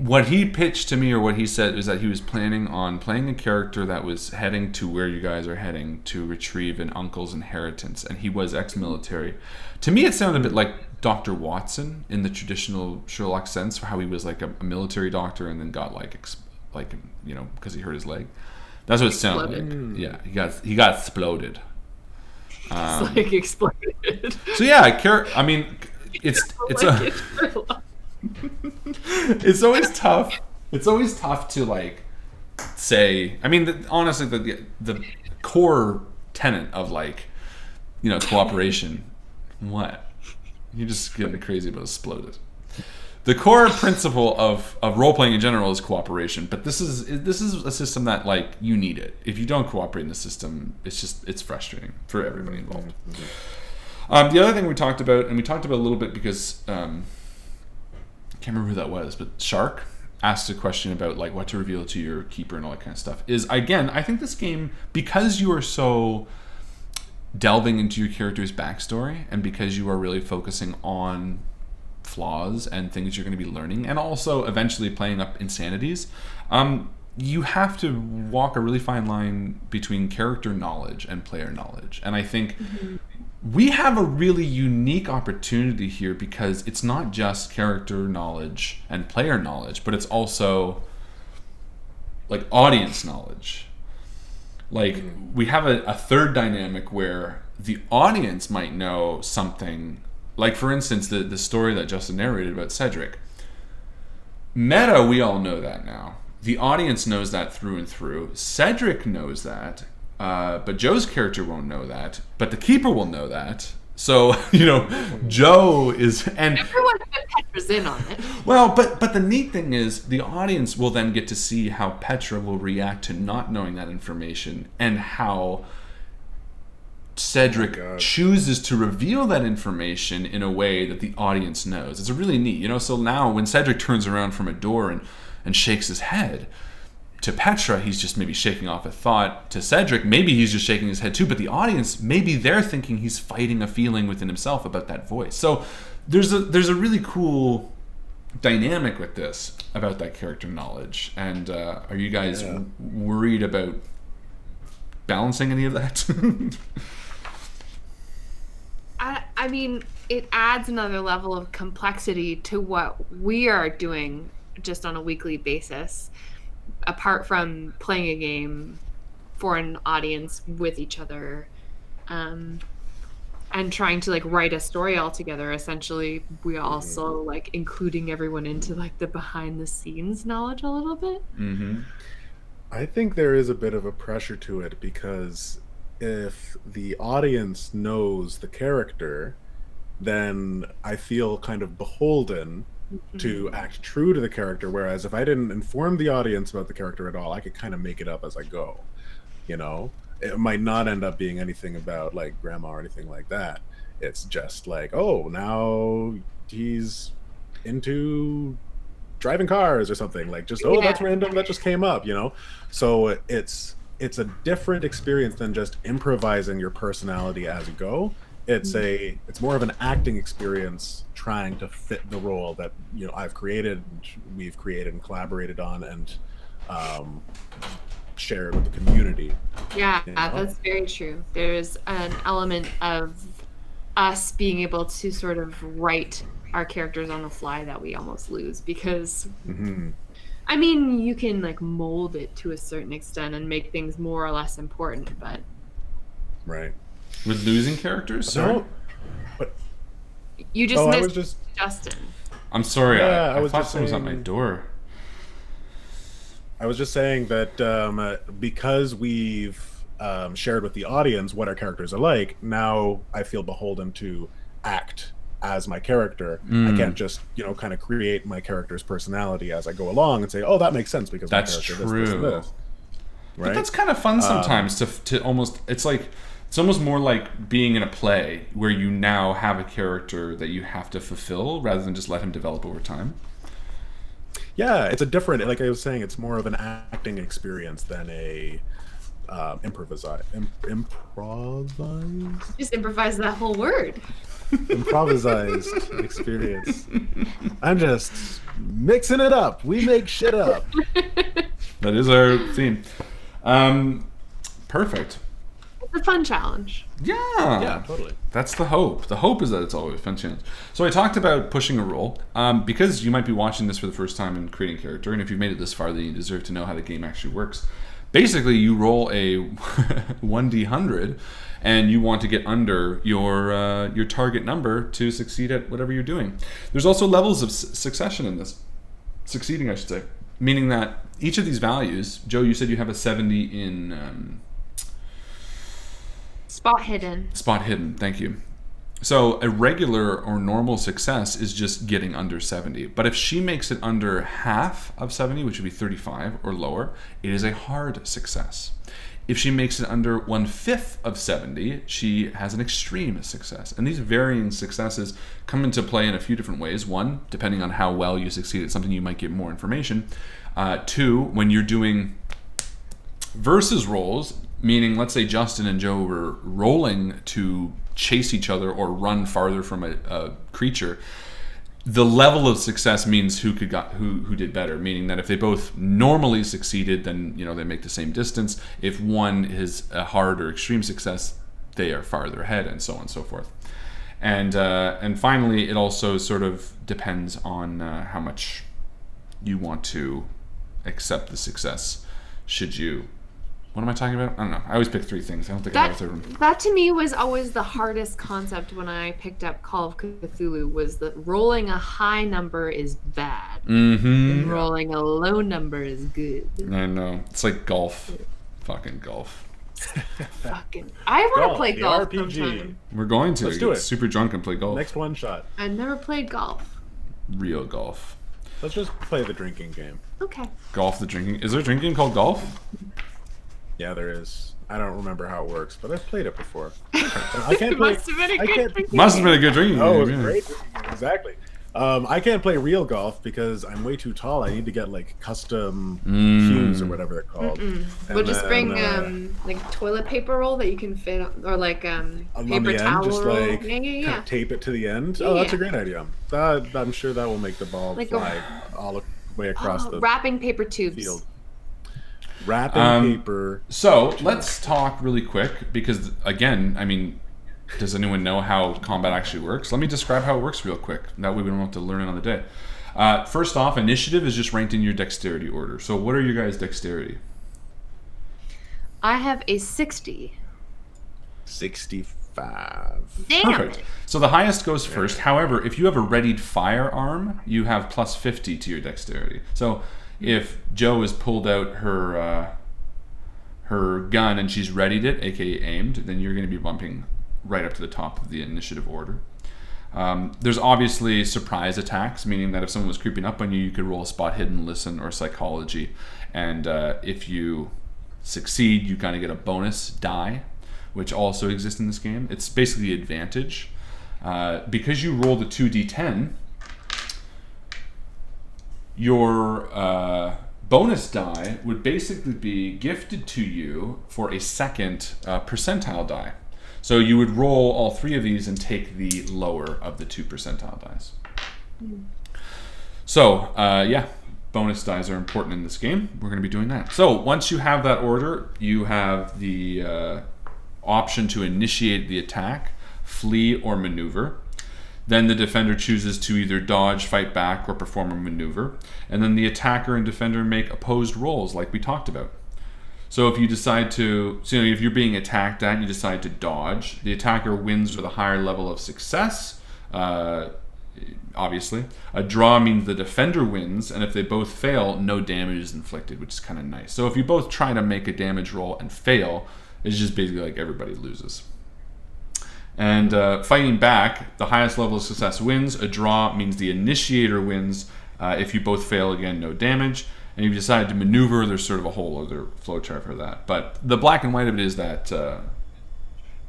What he pitched to me, or what he said, is that he was planning on playing a character that was heading to where you guys are heading to retrieve an uncle's inheritance, and he was ex-military. To me, it sounded a bit like Dr. Watson in the traditional Sherlock sense, for how he was like a military doctor and then got because he hurt his leg. That's what it sounded like. Yeah, he got exploded. It's exploded. So yeah, I mean, it's it's always tough. It's always tough to like say. I mean, honestly, the core tenet of cooperation. What? You're just getting crazy about exploded. The core principle of role playing in general is cooperation, but this is a system that you need it. If you don't cooperate in the system, it's frustrating for everybody involved. The other thing we talked about, and we talked about a little bit because. I can't remember who that was, but Shark asked a question about what to reveal to your keeper and all that kind of stuff. Is again, I think this game, because you are so delving into your character's backstory, and because you are really focusing on flaws and things you're going to be learning, and also eventually playing up insanities, you have to walk a really fine line between character knowledge and player knowledge. And I think we have a really unique opportunity here, because it's not just character knowledge and player knowledge, but it's also audience knowledge. We have a third dynamic where the audience might know something. For instance, the story that Justin narrated about Cedric. Meta, we all know that now. The audience knows that through and through. Cedric knows that. But Joe's character won't know that, but the keeper will know that. So, Joe is... and everyone but Petra's in on it. Well, but the neat thing is the audience will then get to see how Petra will react to not knowing that information, and how Cedric chooses to reveal that information in a way that the audience knows. It's really neat, So now when Cedric turns around from a door and shakes his head... to Petra, he's just maybe shaking off a thought. To Cedric, maybe he's just shaking his head too. But the audience, maybe they're thinking he's fighting a feeling within himself about that voice. So there's a really cool dynamic with this about that character knowledge. And are you guys worried about balancing any of that? I mean, it adds another level of complexity to what we are doing just on a weekly basis, apart from playing a game for an audience with each other, and trying to like write a story all together. Essentially, we also like including everyone into like the behind the scenes knowledge a little bit. Mm-hmm. I think there is a bit of a pressure to it because if the audience knows the character, then I feel kind of beholden to act true to the character. Whereas if I didn't inform the audience about the character at all, I could kind of make it up as I go. You know, it might not end up being anything about like grandma or anything like that. It's just like, oh, now he's into driving cars or something, like just that's random, that just came up, you know. So it's a different experience than just improvising your personality as you go. It's more of an acting experience trying to fit the role that, you know, I've created, we've created and collaborated on and shared with the community. Yeah, you know? that's very true. There's an element of us being able to sort of write our characters on the fly that we almost lose because I mean, you can like mold it to a certain extent and make things more or less important, but right. With losing characters? Sorry. No, but you just missed Justin. I'm sorry. Yeah, I thought someone was at my door. I was just saying that because we've shared with the audience what our characters are like, now I feel beholden to act as my character. I can't just, you know, kind of create my character's personality as I go along and say, oh, that makes sense because that's my character true. This, right? But that's kind of fun sometimes to almost, it's almost more like being in a play where you now have a character that you have to fulfill rather than just let him develop over time. Yeah, it's a different, like I was saying, it's more of an acting experience than a improvise. Just improvise that whole word. Improvised experience. I'm just mixing it up. We make shit up. That is our theme. Perfect. It's a fun challenge. Yeah, totally. That's the hope. The hope is that it's always a fun challenge. So I talked about pushing a roll. Because you might be watching this for the first time and creating a character, and if you've made it this far, then you deserve to know how the game actually works. Basically, you roll a 1d100, and you want to get under your target number to succeed at whatever you're doing. There's also levels of succession in this. Succeeding, I should say. Meaning that each of these values, Joe, you said you have a 70 in... Spot hidden. Spot hidden, thank you. So a regular or normal success is just getting under 70. But if she makes it under half of 70, which would be 35 or lower, it is a hard success. If she makes it under 1/5 of 70, she has an extreme success. And these varying successes come into play in a few different ways. One, depending on how well you succeed at something, you might get more information. Two, when you're doing versus rolls, meaning let's say Justin and Joe were rolling to chase each other or run farther from a creature, the level of success means who did better, meaning that if they both normally succeeded, then they make the same distance. If one is a hard or extreme success, they are farther ahead, and so on and so forth. And finally, it also sort of depends on how much you want to accept the success. Should you? What am I talking about? I don't know. I always pick three things. I don't think I have a third one. That to me was always the hardest concept when I picked up Call of Cthulhu, was that rolling a high number is bad. Mm-hmm. And rolling a low number is good. I know. It's like golf. Fucking golf. I want to play the golf RPG. sometime. We're going to. Let's do it. Get super drunk and play golf. Next one shot. I've never played golf. Real golf. Let's just play the drinking game. Okay. Golf the drinking. Is there a drinking game called golf? Yeah, there is. I don't remember how it works, but I've played it before. I can't play. Must have been a good drinking Must have been a good drinking game. Oh, it was yeah. great. Exactly. I can't play real golf because I'm way too tall. I need to get like custom cues or whatever they're called. We'll just bring like toilet paper roll that you can fit on, or like paper towel just roll. like Yeah. kind of tape it to the end. Yeah, Oh, that's a great idea. I'm sure that will make the ball Like fly all the way across the wrapping paper tubes. field. Wrapping paper. So let's talk really quick because, again, I mean, does anyone know how combat actually works? Let me describe how it works real quick. That way we don't have to learn it on the day. First off, initiative is just ranked in your dexterity order. So what are your guys' dexterity? I have a 60. 65. Damn Perfect. it. So the highest goes first. However, if you have a readied firearm, you have plus 50 to your dexterity. So if Joe has pulled out her gun and she's readied it, aka aimed, then you're going to be bumping right up to the top of the initiative order. There's obviously surprise attacks, meaning that if someone was creeping up on you, you could roll a spot hidden, listen, or psychology. And if you succeed, you kind of get a bonus die, which also exists in this game. It's basically advantage. Because you rolled a 2d10, your bonus die would basically be gifted to you for a second percentile die. So you would roll all three of these and take the lower of the 2 percentile dice. So, bonus dice are important in this game. We're going to be doing that. So once you have that order, you have the option to initiate the attack, flee, or maneuver. Then the defender chooses to either dodge, fight back, or perform a maneuver. And then the attacker and defender make opposed rolls like we talked about. So if you decide to, if you're being attacked at and you decide to dodge, the attacker wins with a higher level of success, obviously. A draw means the defender wins, and if they both fail, no damage is inflicted, which is kind of nice. So if you both try to make a damage roll and fail, it's just basically like everybody loses. And fighting back, the highest level of success wins. A draw means the initiator wins. If you both fail, again, no damage. And if you decide to maneuver, there's sort of a whole other flowchart for that. But the black and white of it is that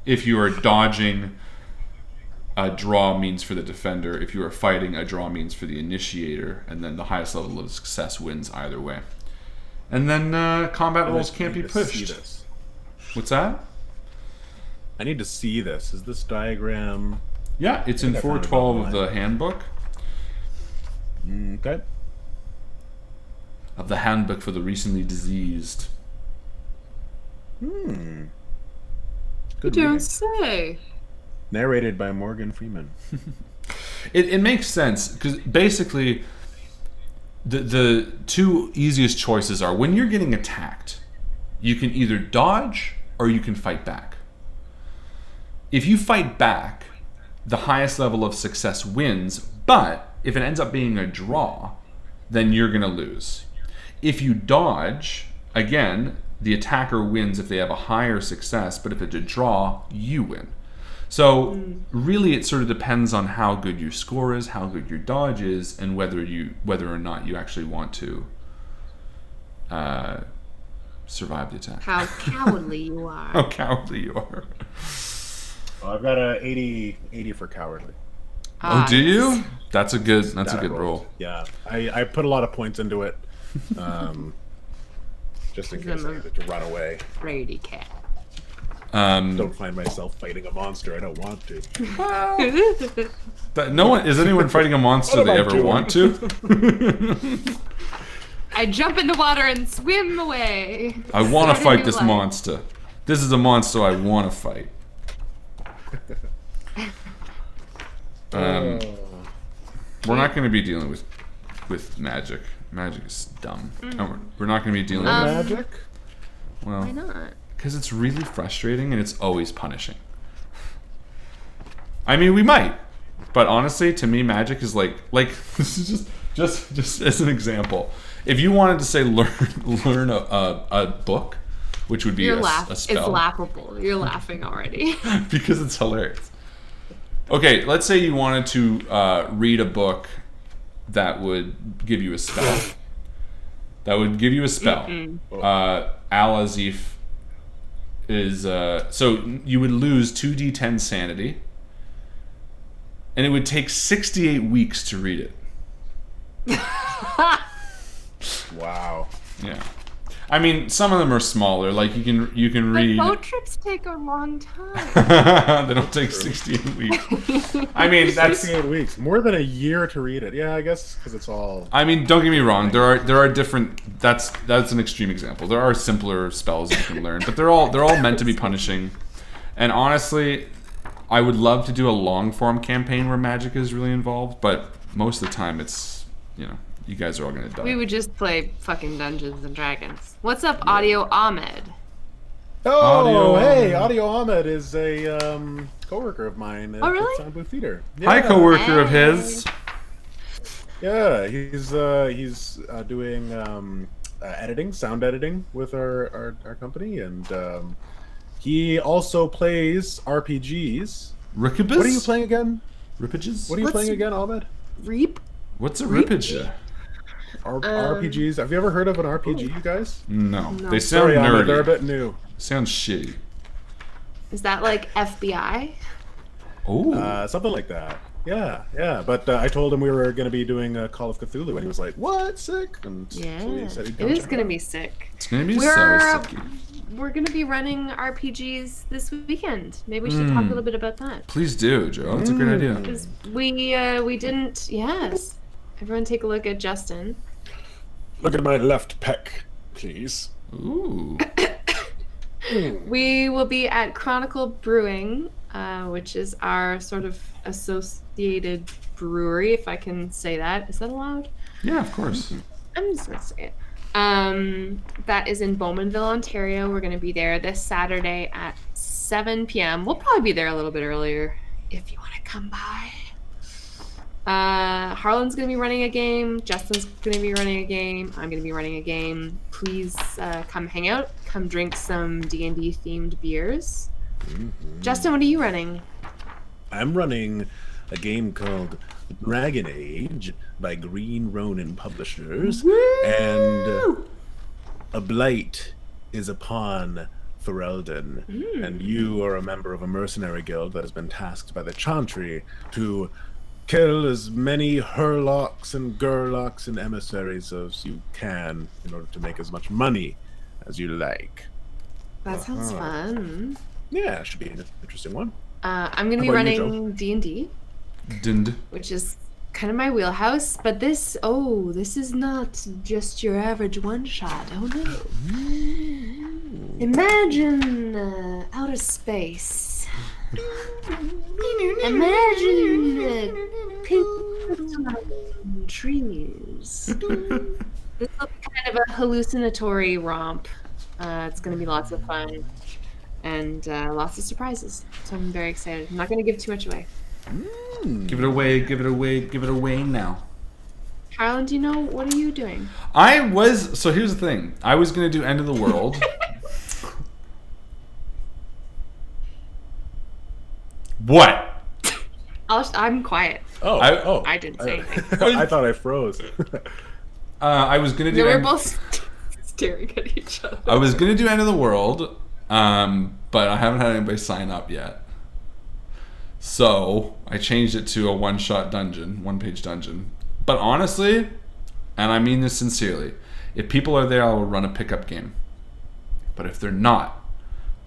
if you are dodging, a draw means for the defender. If you are fighting, a draw means for the initiator. And then the highest level of success wins either way. And then combat rolls can't be pushed. What's that? I need to see this. Is this diagram? Yeah, it's in 412 of the handbook. Okay. Of the handbook for the recently diseased. Good You don't reading. say. Narrated by Morgan Freeman. It makes sense because basically the two easiest choices are when you're getting attacked, you can either dodge or you can fight back. If you fight back, the highest level of success wins, but if it ends up being a draw, then you're going to lose. If you dodge, again, the attacker wins if they have a higher success, but if it's a draw, you win. So really it sort of depends on how good your score is, how good your dodge is, and whether or not you actually want to survive the attack. How cowardly you are. How cowardly you are. Well, I've got a 80 for cowardly. Oh, do you? Yes. That's a good That I rolled. roll. Yeah, I put a lot of points into it, just in case I needed to run away. Brady cat. Don't find myself fighting a monster I don't want to. But is anyone fighting a monster What they am I ever doing? want to? I jump in the water and swim away. I want to Start a fight new this life. monster. This is a monster I want to fight. We're not going to be dealing with magic. Magic is dumb. No, we're not going to be dealing with Magic? well, Why not? because it's really frustrating and it's always punishing. I mean, we might, but honestly, to me, magic is like this is just as an example. If you wanted to say learn a book, which would be You're a laughing. spell, It's laughable. You're laughing already. because it's hilarious. Okay, let's say you wanted to read a book that would give you a spell. Al-Azif is... so you would lose 2d10 sanity, and it would take 68 weeks to read it. Wow. Yeah. I mean, some of them are smaller. Like you can But read. boat trips take a long time. They don't take 16 weeks. I mean, that's. 68 weeks, more than a year to read it. Yeah, I guess because it's all. I mean, don't get me wrong. There are different. That's an extreme example. There are simpler spells you can learn, but they're all meant to be punishing. And honestly, I would love to do a long form campaign where magic is really involved, but most of the time it's, you guys are all gonna die. We would just play fucking Dungeons and Dragons. What's up, Audio Ahmed? Oh, hey, Audio Ahmed is a coworker of mine at really? Sound Blue Theater. Hi, coworker of his. Yeah, he's doing editing, sound editing with our company, and he also plays RPGs. Rippage? What are you playing again? Rippages? What are you playing again, Ahmed? Reap? What's a rippage? RPGs. Have you ever heard of an RPG, you guys? No. No. They sound Sorry, nerdy. Ahmed, they're a bit new. Sounds shitty. Is that like FBI? Oh. Something like that. Yeah. But I told him we were going to be doing Call of Cthulhu, and he was like, "What? Sick?" And Yeah. so he said he'd It come is check going to out. be sick. It's gonna be so sicky. We're going to be running RPGs this weekend. Maybe we should talk a little bit about that. Please do, Joe. That's a great idea. Because we didn't, yes. Everyone take a look at Justin. Look at my left pec, please. Ooh. We will be at Chronicle Brewing, which is our sort of associated brewery, if I can say that. Is that allowed? Yeah, of course. I'm just going to say it. That is in Bowmanville, Ontario. We're going to be there this Saturday at 7 p.m. We'll probably be there a little bit earlier if you want to come by. Harlan's going to be running a game. Justin's going to be running a game. I'm going to be running a game. Please come hang out. Come drink some D&D themed beers. Justin, what are you running? I'm running a game called Dragon Age by Green Ronin Publishers, and a blight is upon Ferelden, and you are a member of a mercenary guild that has been tasked by the Chantry to kill as many Herlocks and Gerlocks and emissaries as you can in order to make as much money as you like. That sounds fun. Yeah, should be an interesting one. I'm going to be How about you, running D&D, Dind. which is kind of my wheelhouse, but this is not just your average one-shot. Oh no. Imagine outer space. Imagine pink trees. This will be kind of a hallucinatory romp. It's going to be lots of fun and lots of surprises. So I'm very excited. I'm not going to give too much away. Give it away, give it away, give it away now. Harlan, do you know, what are you doing? So here's the thing. I was going to do End of the World. What? I'm quiet. I didn't say anything. I thought I froze. I was going to do... No, we're both staring at each other. I was going to do End of the World, but I haven't had anybody sign up yet. So I changed it to a one-shot dungeon, one-page dungeon. But honestly, and I mean this sincerely, if people are there, I will run a pickup game. But if they're not,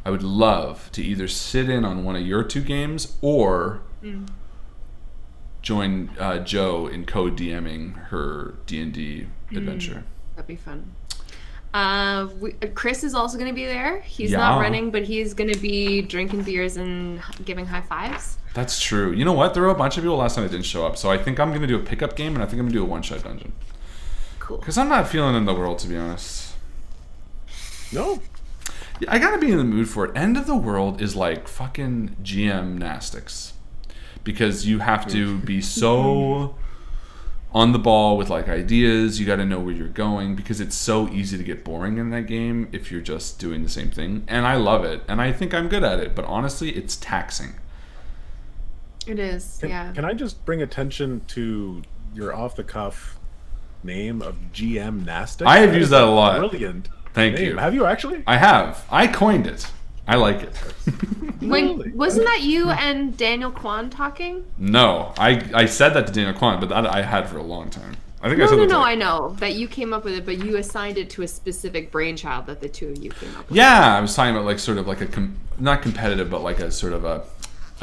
I would love to either sit in on one of your two games or join Joe in co-DMing her D&D adventure. That'd be fun. Chris is also going to be there. He's Yeah. not running, but he's going to be drinking beers and giving high fives. That's true. You know what? There were a bunch of people last time that didn't show up. So I think I'm going to do a pickup game, and I think I'm going to do a one-shot dungeon. Cool. Because I'm not feeling in the world, to be honest. No. Yeah, I got to be in the mood for it. End of the World is like fucking gymnastics. Because you have to be so on the ball with like ideas. You got to know where you're going, because it's so easy to get boring in that game if you're just doing the same thing. And I love it, and I think I'm good at it. But honestly, it's taxing. It is, yeah. Can I just bring attention to your off-the-cuff name of GMnastics? I have used that a lot. Brilliant. Thank name. you. Have you actually? I have. I coined it. I like it. Really? Wasn't that you and Daniel Kwan talking? No, I said that to Daniel Kwan, but that I had for a long time. I think I said No, like, I know that you came up with it, but you assigned it to a specific brainchild that the two of you came up with. Yeah, I was talking about like sort of like not competitive, but like a sort of a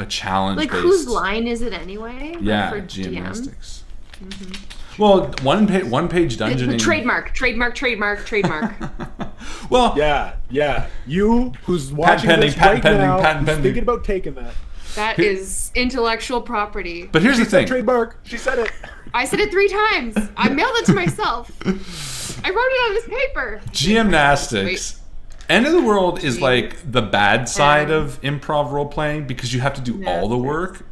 challenge. Like whose line is it anyway? Yeah, for DM? gymnastics. Well, one page dungeoning. Trademark. Well, yeah. You who's watching this right now, who's thinking about taking that. That is intellectual property. But here's the thing. Trademark. She said it. I said it 3 times. I mailed it to myself. I wrote it on this paper. Gymnastics. End of the World is like the bad side of improv role playing because you have to do all the work.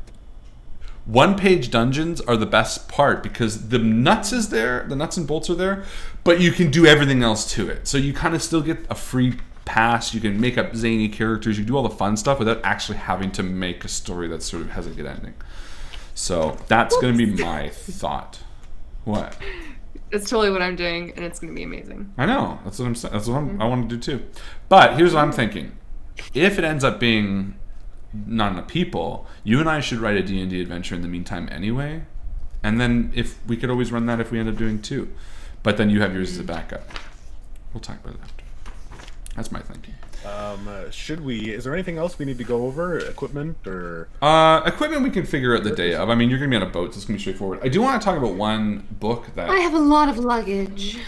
One-page dungeons are the best part because the nuts and bolts are there, but you can do everything else to it. So you kind of still get a free pass. You can make up zany characters. You do all the fun stuff without actually having to make a story that sort of has a good ending. So that's going to be my thought. What? That's totally what I'm doing, and it's going to be amazing. I know. That's what I'm saying. That's what I want to do too. But here's what I'm thinking. If it ends up being not enough people, you and I should write a D&D adventure in the meantime anyway. And then if we could always run that if we end up doing 2. But then you have yours as a backup. We'll talk about it after. That's my thinking. Is there anything else we need to go over? Equipment or? Equipment we can figure out the day of. I mean, you're going to be on a boat, so it's going to be straightforward. I do want to talk about one book that... I have a lot of luggage.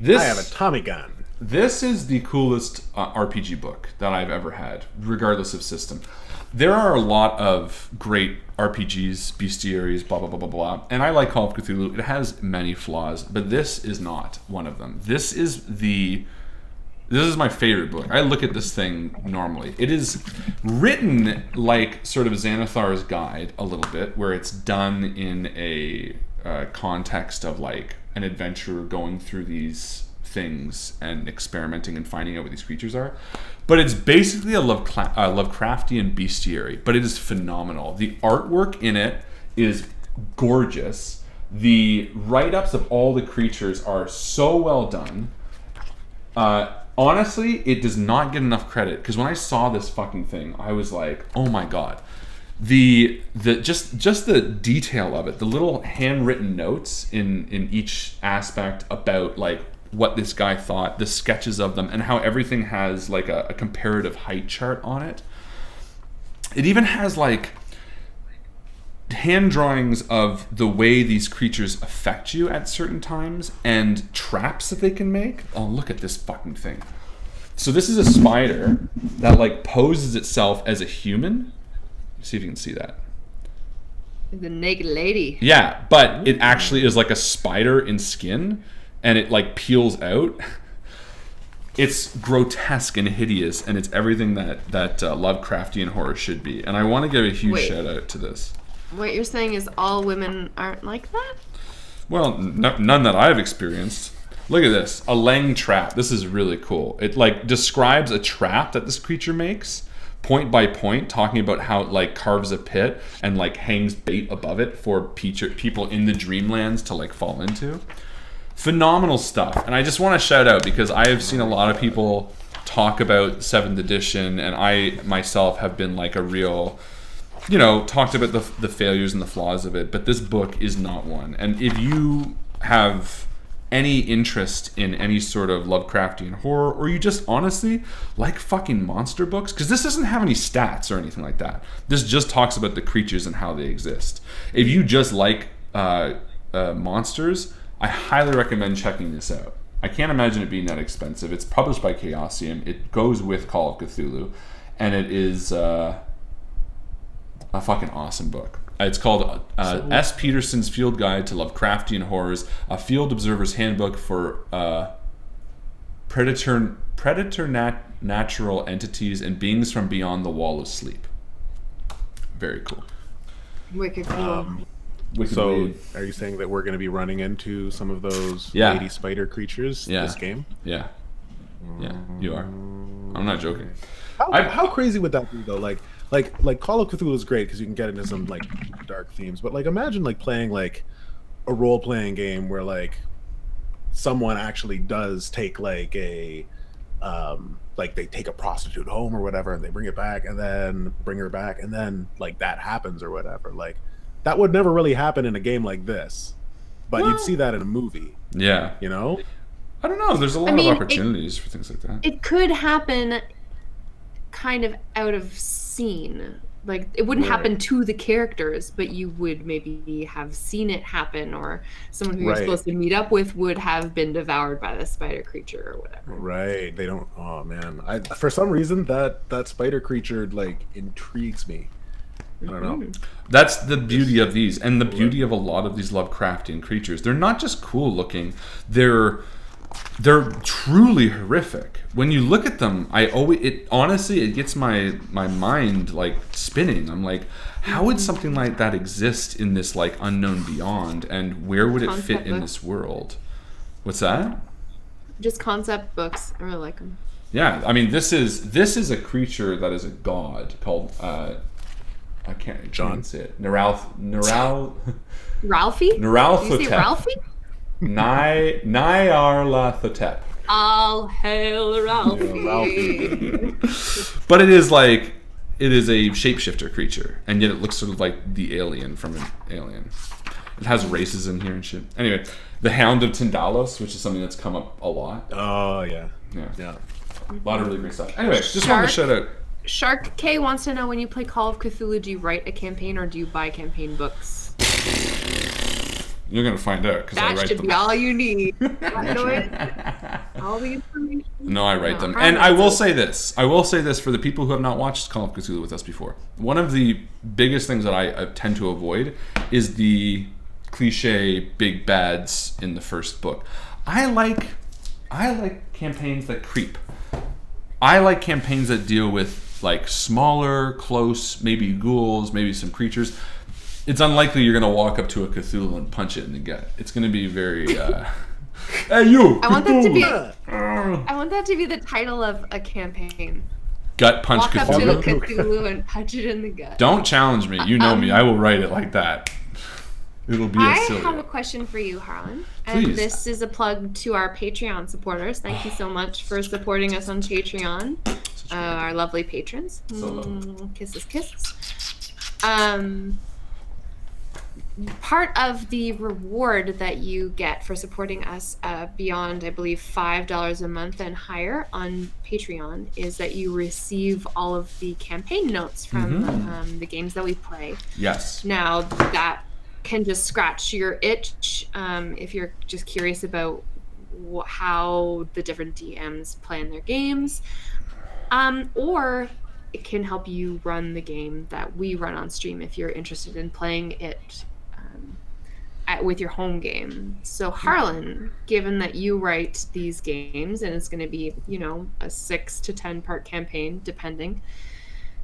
I have a Tommy gun. This is the coolest RPG book that I've ever had, regardless of system. There are a lot of great RPGs, bestiaries, blah, blah, blah, blah, blah. And I like Call of Cthulhu. It has many flaws, but this is not one of them. This is my favorite book. I look at this thing normally. It is written like sort of Xanathar's Guide a little bit, where it's done in a context of like an adventurer going through these things and experimenting and finding out what these creatures are. But it's basically a Lovecraftian bestiary, but it is phenomenal. The artwork in it is gorgeous. The write-ups of all the creatures are so well done. Honestly, it does not get enough credit, because when I saw this fucking thing, I was like, oh my god. Just the detail of it, the little handwritten notes in each aspect about like what this guy thought, the sketches of them, and how everything has like a comparative height chart on it. It even has like hand drawings of the way these creatures affect you at certain times and traps that they can make. Oh, look at this fucking thing. So this is a spider that like poses itself as a human. See if you can see that. The naked lady. Yeah, but it actually is like a spider in skin, and it like peels out. It's grotesque and hideous, and it's everything that Lovecraftian horror should be. And I want to give a huge shout out to this. What you're saying is all women aren't like that? Well, none that I've experienced. Look at this, a Lang trap. This is really cool. It like describes a trap that this creature makes, point by point, talking about how it like carves a pit and like hangs bait above it for people in the dreamlands to like fall into. Phenomenal stuff. And I just want to shout out, because I have seen a lot of people talk about 7th edition, and I myself have been like a real, talked about the failures and the flaws of it, but this book is not one. And if you have any interest in any sort of Lovecraftian horror, or you just honestly like fucking monster books, because this doesn't have any stats or anything like that. This just talks about the creatures and how they exist. If you just like monsters, I highly recommend checking this out. I can't imagine it being that expensive. It's published by Chaosium. It goes with Call of Cthulhu, and it is a fucking awesome book. It's called S. Peterson's Field Guide to Lovecraftian Horrors, a Field Observer's Handbook for natural entities and beings from beyond the wall of sleep. Very cool. Wicked cool. So, are you saying that we're going to be running into some of those lady spider creatures this game? Yeah, you are. I'm not joking. How crazy would that be, though? Like Call of Cthulhu is great because you can get into some like dark themes, but like imagine like playing like a role-playing game where like someone actually does take like a like they take a prostitute home or whatever, and they bring it back and then bring her back, and then like that happens or whatever. Like that would never really happen in a game like this. but you'd see that in a movie, Yeah. you know? I don't know. There's a lot mean, of opportunities for things like that. It could happen kind of out of scene. Like, it wouldn't Right. happen to the characters, but you would maybe have seen it happen, or someone who you're Right. supposed to meet up with would have been devoured by the spider creature or whatever. Right. They don't. Oh man. For some reason that spider creature like intrigues me. I don't know. That's the beauty of these, and the beauty of a lot of these Lovecraftian creatures. They're not just cool looking; they're truly horrific. When you look at them, honestly it gets my mind like spinning. I'm like, how would something like that exist in this like unknown beyond, and where would it fit in this world? What's that? Just concept books. I really like them. Yeah, I mean, this is a creature that is a god called I can't say it. Ralphie? Did you say Neuralthotep. Ralphie? Nyarlathotep. All hail Ralphie. Ralphie. But it is a shapeshifter creature, and yet it looks sort of like the alien from an Alien. It has races in here and shit. Anyway, the Hound of Tindalos, which is something that's come up a lot. Oh yeah. Yeah. Yeah. A lot of really great stuff. Anyway, just wanted to shout out. Shark K wants to know, when you play Call of Cthulhu, do you write a campaign or do you buy campaign books? You're going to find out because I That write should them. be all you need. All the information. No, I write them. Harlan And I will does. say this. I will say this for the people who have not watched Call of Cthulhu with us before. One of the biggest things that I tend to avoid is the cliche big bads in the first book. I like campaigns that creep. I like campaigns that deal with like smaller, close, maybe ghouls, maybe some creatures. It's unlikely you're going to walk up to a Cthulhu and punch it in the gut. It's going to be very hey you. I want that to be. Cthulhu! I want that to be the title of a campaign. Gut punch Walk up to a Cthulhu. Cthulhu and punch it in the gut. Don't challenge me. You know me. I will write it like that. It'll be I a silly have a one. question for you, Harlan. And Please. this is a plug to our Patreon supporters. Thank you so much for supporting us on Patreon. Our lovely patrons. So lovely. Kisses, kisses. Part of the reward that you get for supporting us beyond, I believe, $5 a month and higher on Patreon is that you receive all of the campaign notes from the games that we play. Yes. Now, that can just scratch your itch if you're just curious about how the different DMs plan their games. Or it can help you run the game that we run on stream if you're interested in playing it with your home game. So Harlan, given that you write these games and it's going to be, a 6 to 10 part campaign, depending,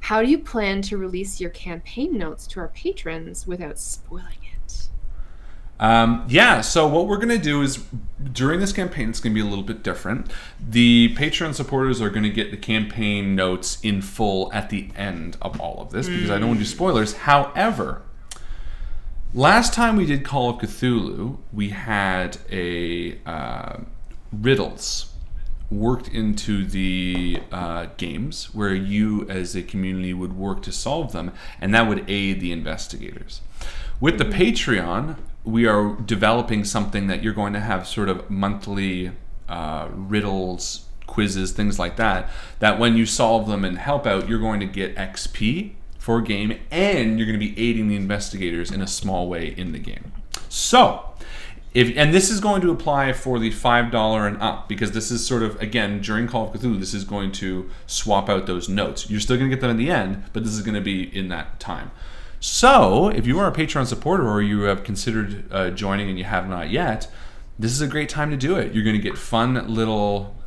how do you plan to release your campaign notes to our patrons without spoiling it? So what we're going to do is, during this campaign, it's going to be a little bit different. The Patreon supporters are going to get the campaign notes in full at the end of all of this, because I don't want to do spoilers. However, last time we did Call of Cthulhu, we had riddles worked into the games where you as a community would work to solve them, and that would aid the investigators. With the Patreon, we are developing something that you're going to have sort of monthly riddles, quizzes, things like that, that when you solve them and help out, you're going to get XP for a game, and you're going to be aiding the investigators in a small way in the game. So, and this is going to apply for the $5 and up, because this is sort of, again, during Call of Cthulhu, this is going to swap out those notes. You're still going to get them in the end, but this is going to be in that time. So, if you are a Patreon supporter or you have considered joining and you have not yet, this is a great time to do it. You're going to get fun little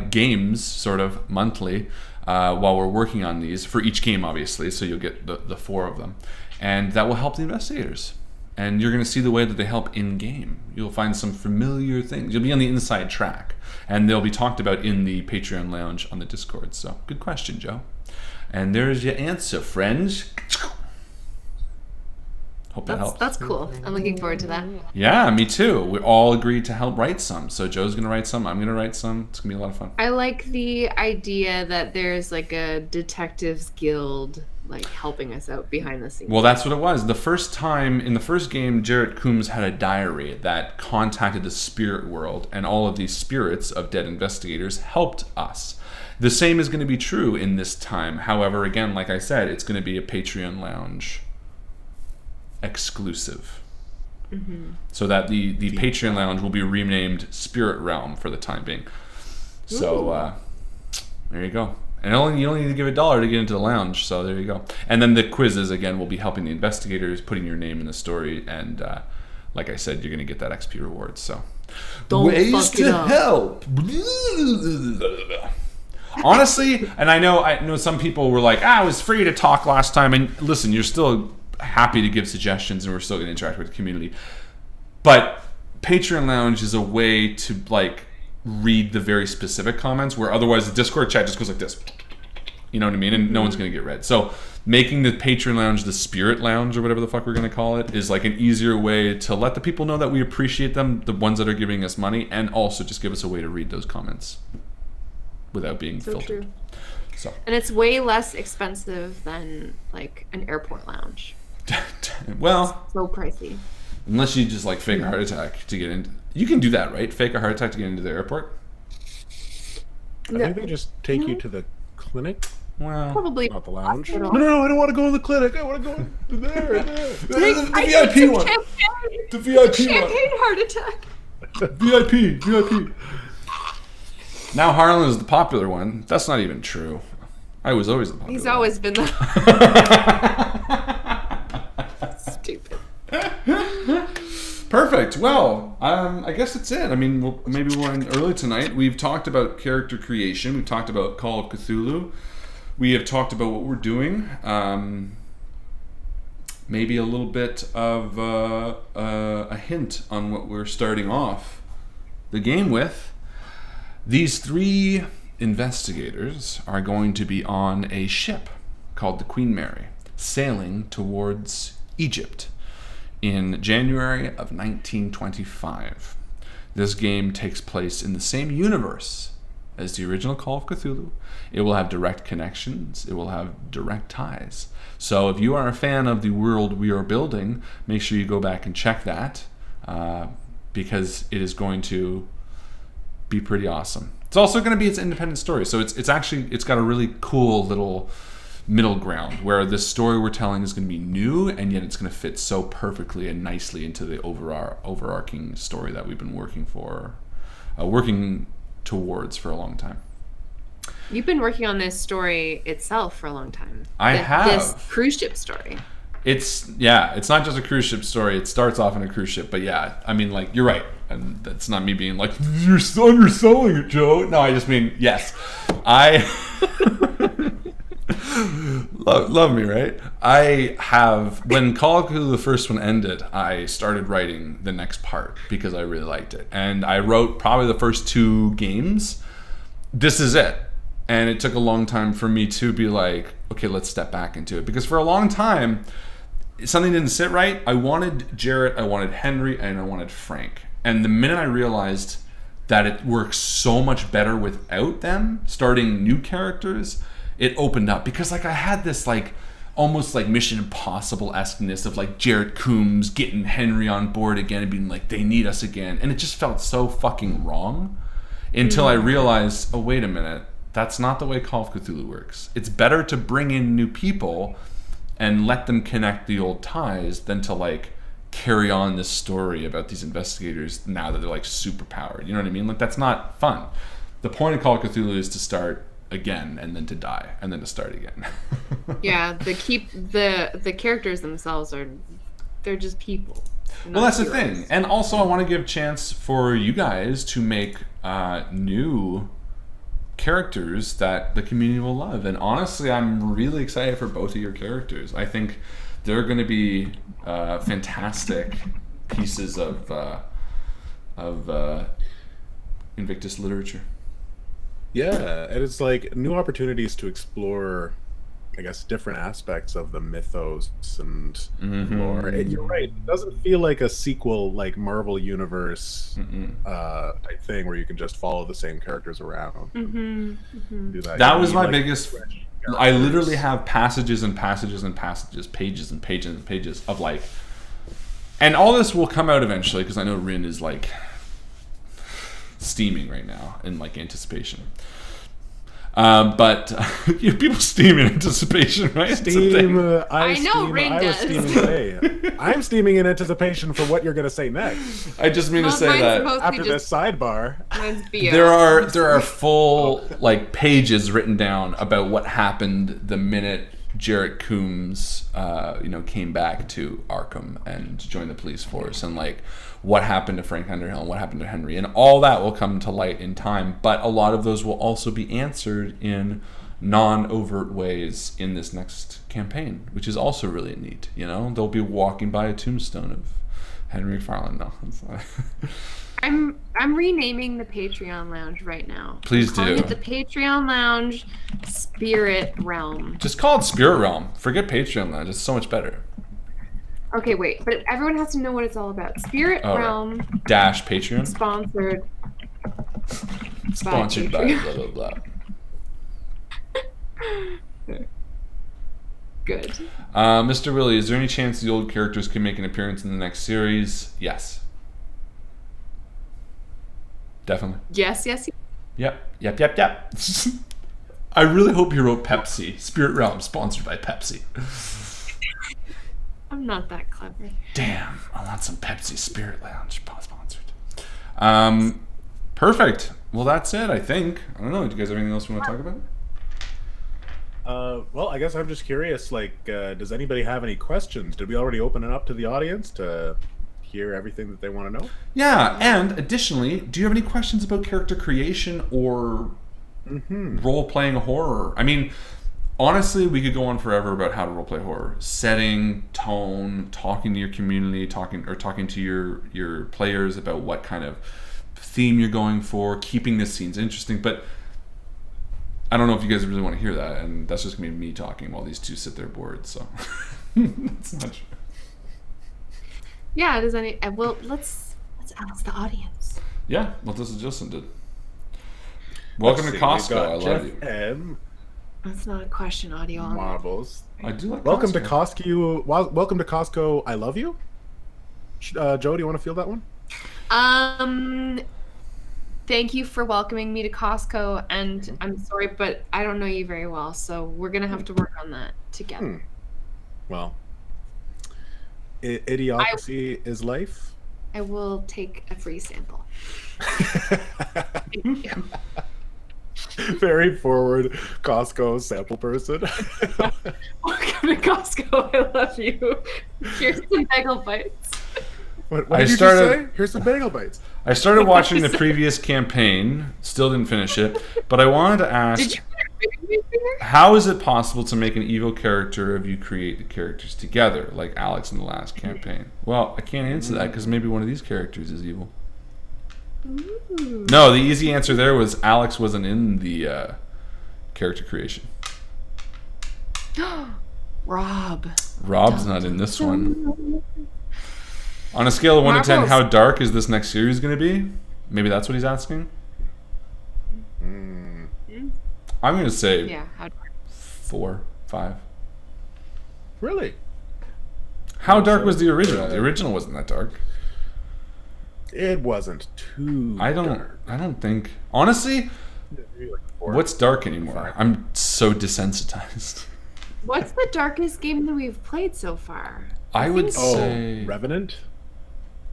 games, sort of monthly, while we're working on these, for each game, obviously, so you'll get the 4 of them. And that will help the investigators. And you're going to see the way that they help in-game. You'll find some familiar things. You'll be on the inside track. And they'll be talked about in the Patreon lounge on the Discord. So, good question, Joe. And there's your answer, friends. Hope that helps. That's cool. I'm looking forward to that. Yeah, me too. We all agreed to help write some. So Joe's going to write some. I'm going to write some. It's going to be a lot of fun. I like the idea that there's like a detectives guild like helping us out behind the scenes. Well, that's what it was. The first time in the first game, Jarrett Coombs had a diary that contacted the spirit world, and all of these spirits of dead investigators helped us. The same is going to be true in this time. However, again, like I said, it's going to be a Patreon Lounge exclusive. So that the Patreon Lounge will be renamed Spirit Realm for the time being. So there you go. And you only need to give $1 to get into the lounge, so there you go. And then the quizzes, again, will be helping the investigators, putting your name in the story, and like I said, you're going to get that XP reward. So Don't ways fuck it to up. help. Honestly, and I know some people were like, I was free to talk last time, and listen, you're still happy to give suggestions, and we're still going to interact with the community. But Patreon Lounge is a way to like read the very specific comments, where otherwise the Discord chat just goes like this. You know what I mean? And no one's going to get read. So making the Patreon Lounge the Spirit Lounge, or whatever the fuck we're going to call it, is like an easier way to let the people know that we appreciate them, the ones that are giving us money, and also just give us a way to read those comments without being So filtered. true. So And it's way less expensive than like an airport lounge. well, So pricey. unless you just like fake a heart attack to get in. You can do that, right? Fake a heart attack to get into the airport? I think they just take you to the clinic, Well, Probably not the lounge. hospital. No, I don't want to go to the clinic. I want to go to there. the I VIP need some one. champagne. The VIP one. Champagne heart attack. VIP. Now Harlan is the popular one. That's not even true. I was always the popular He's one. always been the stupid. Perfect. Well, I guess that's it. I mean, maybe we'll end early tonight. We've talked about character creation. We've talked about Call of Cthulhu. We have talked about what we're doing. Maybe a little bit of a hint on what we're starting off the game with. These 3 investigators are going to be on a ship called the Queen Mary, sailing towards Egypt in January of 1925. This game takes place in the same universe as the original Call of Cthulhu. It will have direct connections. It will have direct ties. So if you are a fan of the world we are building, make sure you go back and check that, because it is going to be pretty awesome. It's also going to be its independent story. So it's got a really cool little middle ground where this story we're telling is going to be new, and yet it's going to fit so perfectly and nicely into the overarching story that we've been working towards for a long time. You've been working on this story itself for a long time. I have. This cruise ship story. It's not just a cruise ship story. It starts off in a cruise ship, but yeah, I mean, like, you're right. And that's not me being like, you're underselling it, Joe. No, I just mean, yes. I love me, right? I have, when Call of Cthulhu, the first one ended, I started writing the next part because I really liked it. And I wrote probably the first 2 games. This is it. And it took a long time for me to be like, okay, let's step back into it. Because for a long time, something didn't sit right. I wanted Jarrett, I wanted Henry, and I wanted Frank. And the minute I realized that it works so much better without them, starting new characters, it opened up. Because like I had this like almost like Mission Impossible-esqueness of like Jarrett Coombs getting Henry on board again and being like, they need us again. And it just felt so fucking wrong until I realized, oh, wait a minute. That's not the way Call of Cthulhu works. It's better to bring in new people and let them connect the old ties than to like carry on this story about these investigators now that they're like super powered. You know what I mean? Like, that's not fun. The point of Call of Cthulhu is to start again and then to die and then to start again. Yeah, the characters themselves they're just people. Well, that's the thing. And also I want to give a chance for you guys to make new characters that the community will love. And honestly, I'm really excited for both of your characters. I think they're going to be fantastic pieces of Invictus literature. Yeah, and it's like new opportunities to explore, I guess, different aspects of the mythos and lore. And you're right, it doesn't feel like a sequel like Marvel Universe type thing where you can just follow the same characters around. Do That was You my need, like, biggest fresh I literally have passages and passages and passages, pages and pages and pages of like, and all this will come out eventually because I know Rin is like steaming right now in like anticipation. But people steam in anticipation, right? Steam. I know Rin I was does. steaming today. I'm steaming in anticipation for what you're going to say next. I just mean to Well, say mine's that supposed to After be this sidebar, mine's BO. there are full like pages written down about what happened the minute Jarrett Coombs came back to Arkham and joined the police force, and like what happened to Frank Underhill and what happened to Henry, and all that will come to light in time, but a lot of those will also be answered in non-overt ways in this next campaign, which is also really neat. They'll be walking by a tombstone of Henry Farland. No, it's not. I'm renaming the Patreon Lounge right now. Please I'm calling do. it the Patreon Lounge Spirit Realm. Just call it Spirit Realm. Forget Patreon Lounge. It's so much better. Okay, wait, but everyone has to know what it's all about. Spirit All right. Realm, Dash Patreon. sponsored Sponsored by Patreon. blah blah blah. Good. Mr. Willie, is there any chance the old characters can make an appearance in the next series? Yes. Definitely. Yes. Yep. I really hope you wrote Pepsi. Spirit Realm, sponsored by Pepsi. I'm not that clever. Damn, I want some Pepsi. Spirit Lounge, sponsored. Perfect. Well, that's it, I think. I don't know. Do you guys have anything else you want to talk about? well, I guess I'm just curious. Like, does anybody have any questions? Did we already open it up to the audience to hear everything that they want to know? Yeah, and additionally, do you have any questions about character creation or role-playing horror? I mean, honestly, we could go on forever about how to role-play horror. Setting, tone, talking to your community, talking to your players about what kind of theme you're going for, keeping the scenes interesting. But I don't know if you guys really want to hear that, and that's just going to be me talking while these two sit there bored, so it's not true. Yeah, does any well let's ask the audience. Yeah, well, this is Justin did. Welcome to Let's see, we've Costco. got I love Jeff you. M. That's not a question, audio. Marbles. I do like Welcome to Costco. Costco. Welcome to Costco. I love you. Joe, do you want to field that one? Thank you for welcoming me to Costco, and I'm sorry, but I don't know you very well, so we're gonna have to work on that together. Well, idiocracy is life. I will take a free sample. Very forward Costco sample person. Welcome to Costco. I love you. Here's some bagel bites. What I did you started- just say? Here's some bagel bites. I started watching the previous campaign, still didn't finish it, but I wanted to ask, Did you put a baby finger? how is it possible to make an evil character if you create the characters together, like Alex in the last campaign? Well, I can't answer that because maybe one of these characters is evil. Ooh. No, the easy answer there was Alex wasn't in the character creation. Rob. Rob's not in this one. On a scale of 1 to 10, Marbles. how dark is this next series going to be? Maybe that's what he's asking. I'm going to say Yeah. How dark? 4, 5. Really? How dark was the original? The original wasn't that dark. It wasn't too. I don't think. Honestly, Maybe like 4. what's dark anymore? I'm so desensitized. What's the darkest game that we've played so far? I would think- say Revenant?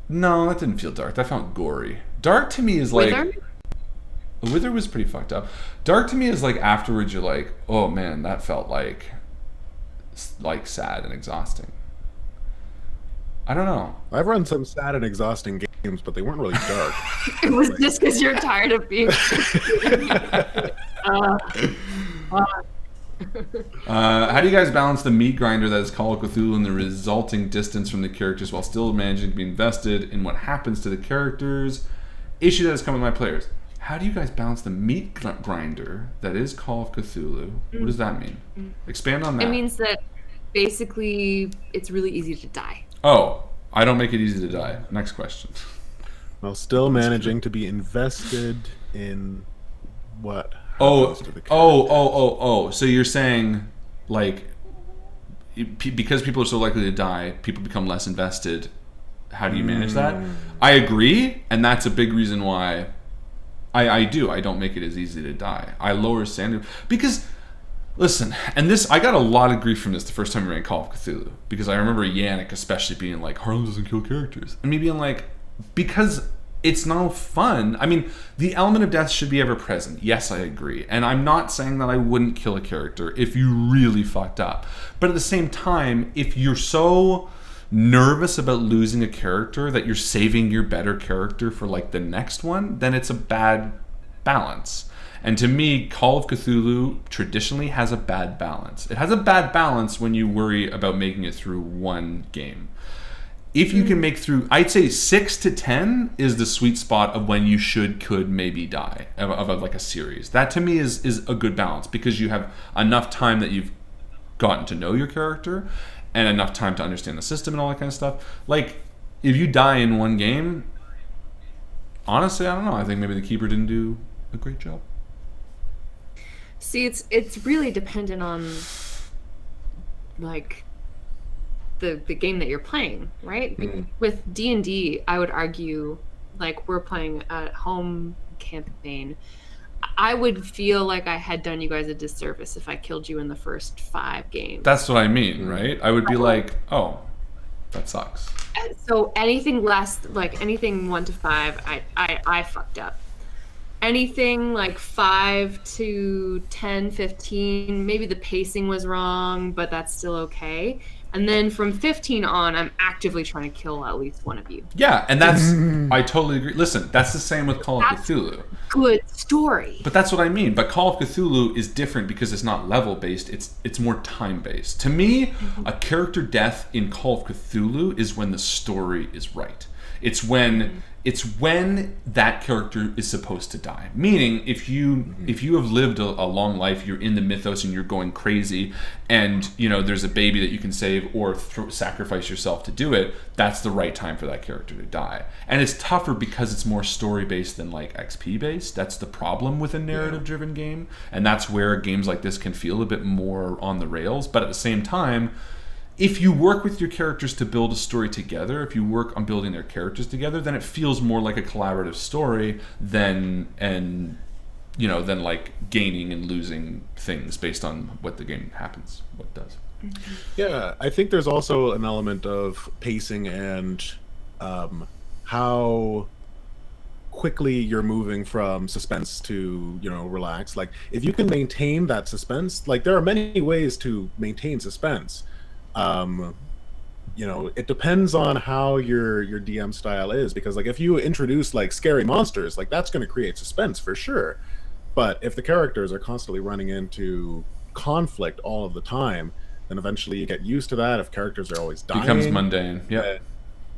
no. That didn't feel dark. That felt gory. Dark to me is like Wither? Wither was pretty fucked up. Dark to me is like afterwards you're like, oh man, that felt like sad and exhausting. I don't know. I've run some sad and exhausting games, but they weren't really dark. It was just because you're tired of being. How do you guys balance the meat grinder that is Call of Cthulhu and the resulting distance from the characters while still managing to be invested in what happens to the characters? Issue that has come with my players. How do you guys balance the meat grinder that is Call of Cthulhu? What does that mean? Expand on that. It means that basically it's really easy to die. Oh, I don't make it easy to die. Next question. While still managing to be invested in what happens to the character. Oh. So you're saying, like, because people are so likely to die, people become less invested. How do you manage that? I agree, and that's a big reason why I don't make it as easy to die. I lower standard because, listen, and this, I got a lot of grief from this the first time we ran Call of Cthulhu, because I remember Yannick especially being like, Harlan doesn't kill characters, and me being like, because it's no fun. I mean, the element of death should be ever present. Yes, I agree, and I'm not saying that I wouldn't kill a character if you really fucked up, but at the same time, if you're so nervous about losing a character that you're saving your better character for like the next one, then it's a bad balance. And to me, Call of Cthulhu traditionally has a bad balance. It has a bad balance when you worry about making it through one game. If you can make through, I'd say 6 to 10 is the sweet spot of when you could maybe die of like a series. That to me is a good balance, because you have enough time that you've gotten to know your character and enough time to understand the system and all that kind of stuff. Like, if you die in one game, honestly, I don't know. I think maybe the keeper didn't do a great job. See, it's really dependent on, like, the game that you're playing, right? With D&D, I would argue, like, we're playing a home campaign. I would feel like I had done you guys a disservice if I killed you in the first 5 games. That's what I mean, right? I would be like, oh, that sucks. So anything less, like anything 1 to 5, I fucked up. Anything like 5 to 10, 15, maybe the pacing was wrong, but that's still okay. And then from 15 on, I'm actively trying to kill at least one of you. Yeah, and that's, I totally agree. Listen, that's the same with Call of Cthulhu. Good story. But that's what I mean. But Call of Cthulhu is different because it's not level-based, it's more time-based. To me, a character death in Call of Cthulhu is when the story is right. It's when that character is supposed to die. Meaning, if you have lived a long life, you're in the mythos and you're going crazy, and there's a baby that you can save or sacrifice yourself to do it, that's the right time for that character to die. And it's tougher because it's more story based than like XP based. That's the problem with a narrative driven game, and that's where games like this can feel a bit more on the rails. But at the same time, if you work with your characters to build a story together, if you work on building their characters together, then it feels more like a collaborative story than like gaining and losing things based on what the game does. Yeah, I think there's also an element of pacing and how quickly you're moving from suspense to relax. Like, if you can maintain that suspense, like there are many ways to maintain suspense. It depends on how your DM style is, because like if you introduce like scary monsters, like that's going to create suspense for sure. But if the characters are constantly running into conflict all of the time, then eventually you get used to that. If characters are always dying, becomes mundane. Yeah,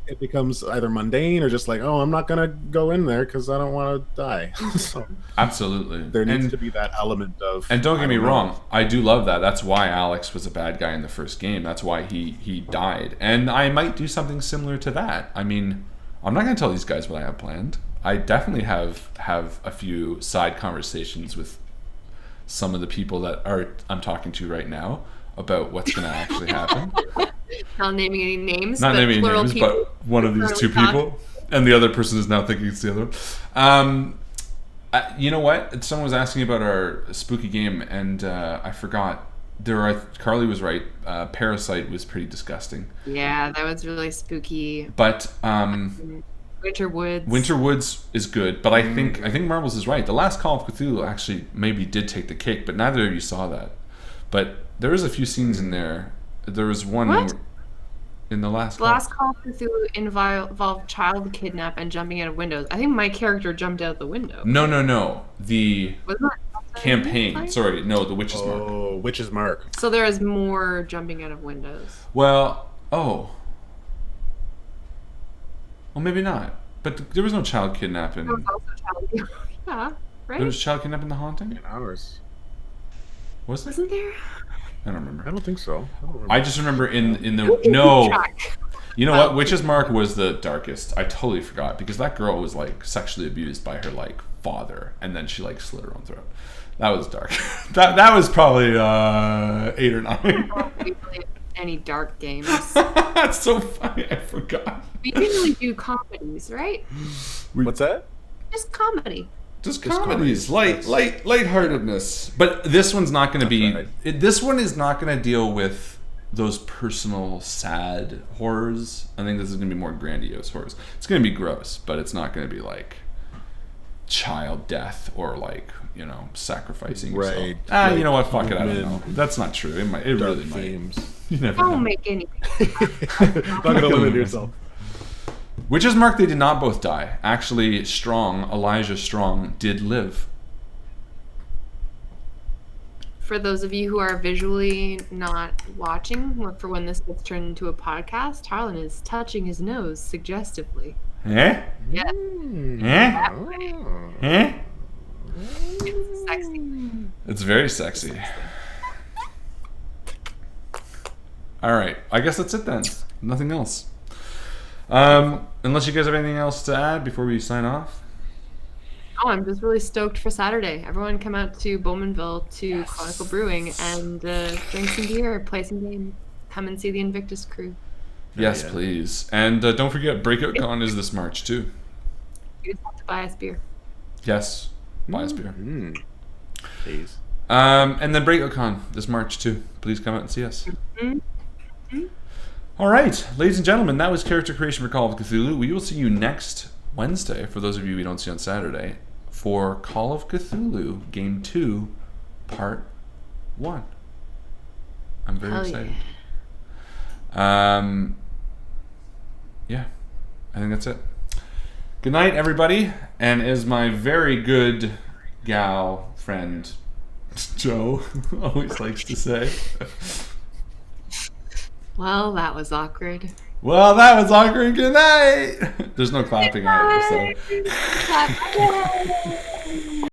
it becomes either mundane or just like, oh, I'm not going to go in there because I don't want to die. So absolutely, there needs to be that element of. And don't get me wrong, I do love that. That's why Alex was a bad guy in the first game. That's why he died. And I might do something similar to that. I mean, I'm not going to tell these guys what I have planned. I definitely have a few side conversations with some of the people that I'm talking to right now about what's going to actually happen. Not naming any names. Not naming any names, people, but one of these two people. And the other person is now thinking it's the other one. You know what? Someone was asking about our spooky game, and I forgot. Carly was right. Parasite was pretty disgusting. Yeah, that was really spooky. But Winterwoods is good, but I think Marbles is right. The last Call of Cthulhu actually maybe did take the cake, but neither of you saw that. But there was a few scenes in there. There was one in the last Call of Cthulhu involved child kidnap and jumping out of windows. I think my character jumped out the window. No. The campaign. Sorry, no, the Witch's Mark. Oh, Witch's Mark. So there is more jumping out of windows. Well, maybe not. But there was no child kidnapping. There was also child kidnapping. Yeah, right? There was child kidnapping in The Haunting? In ours. Was there? Wasn't there? I don't remember. I don't think so. I just remember in the no. You know what? Witch's Mark was the darkest. I totally forgot because that girl was like sexually abused by her like father, and then she like slit her own throat. That was dark. That was probably 8 or 9. We really have any dark games. That's so funny. I forgot. We usually do comedies, right? What's that? Just comedy. Just Just comedies, comedies. lightheartedness. But this one's not going to be. right. This one is not going to deal with those personal, sad horrors. I think this is going to be more grandiose horrors. It's going to be gross, but it's not going to be like child death or like sacrificing yourself. Right. You know what? Fuck it. I don't Human know. That's not true. It might. It Dark really might. themes. You never know. Don't make any. Not gonna limit yourself. Witches Mark, they did not both die. Actually, Elijah Strong, did live. For those of you who are visually not watching, for when this gets turned into a podcast, Harlan is touching his nose suggestively. Eh? Yeah, Eh? Oh. Eh? it's sexy. It's very sexy. All right, I guess that's it then. Nothing else. Unless you guys have anything else to add before we sign off. Oh, I'm just really stoked for Saturday. Everyone come out to Bowmanville to Chronicle Brewing and drink some beer, play some games. Come and see the Invictus crew. Yes, yeah. please. And don't forget, Breakout Con is this March too. You just have to buy us beer. Yes, buy us beer. Please. And then Breakout Con this March too. Please come out and see us. Mhm. All right, ladies and gentlemen, that was Character Creation for Call of Cthulhu. We will see you next Wednesday, for those of you we don't see on Saturday, for Call of Cthulhu Game 2, Part 1. I'm very Hell excited. Yeah, I think that's it. Good night, everybody. And as my very good gal friend Joe always likes to say, Well, that was awkward. well, that was awkward. Good night. There's no clapping on it, so. Bye.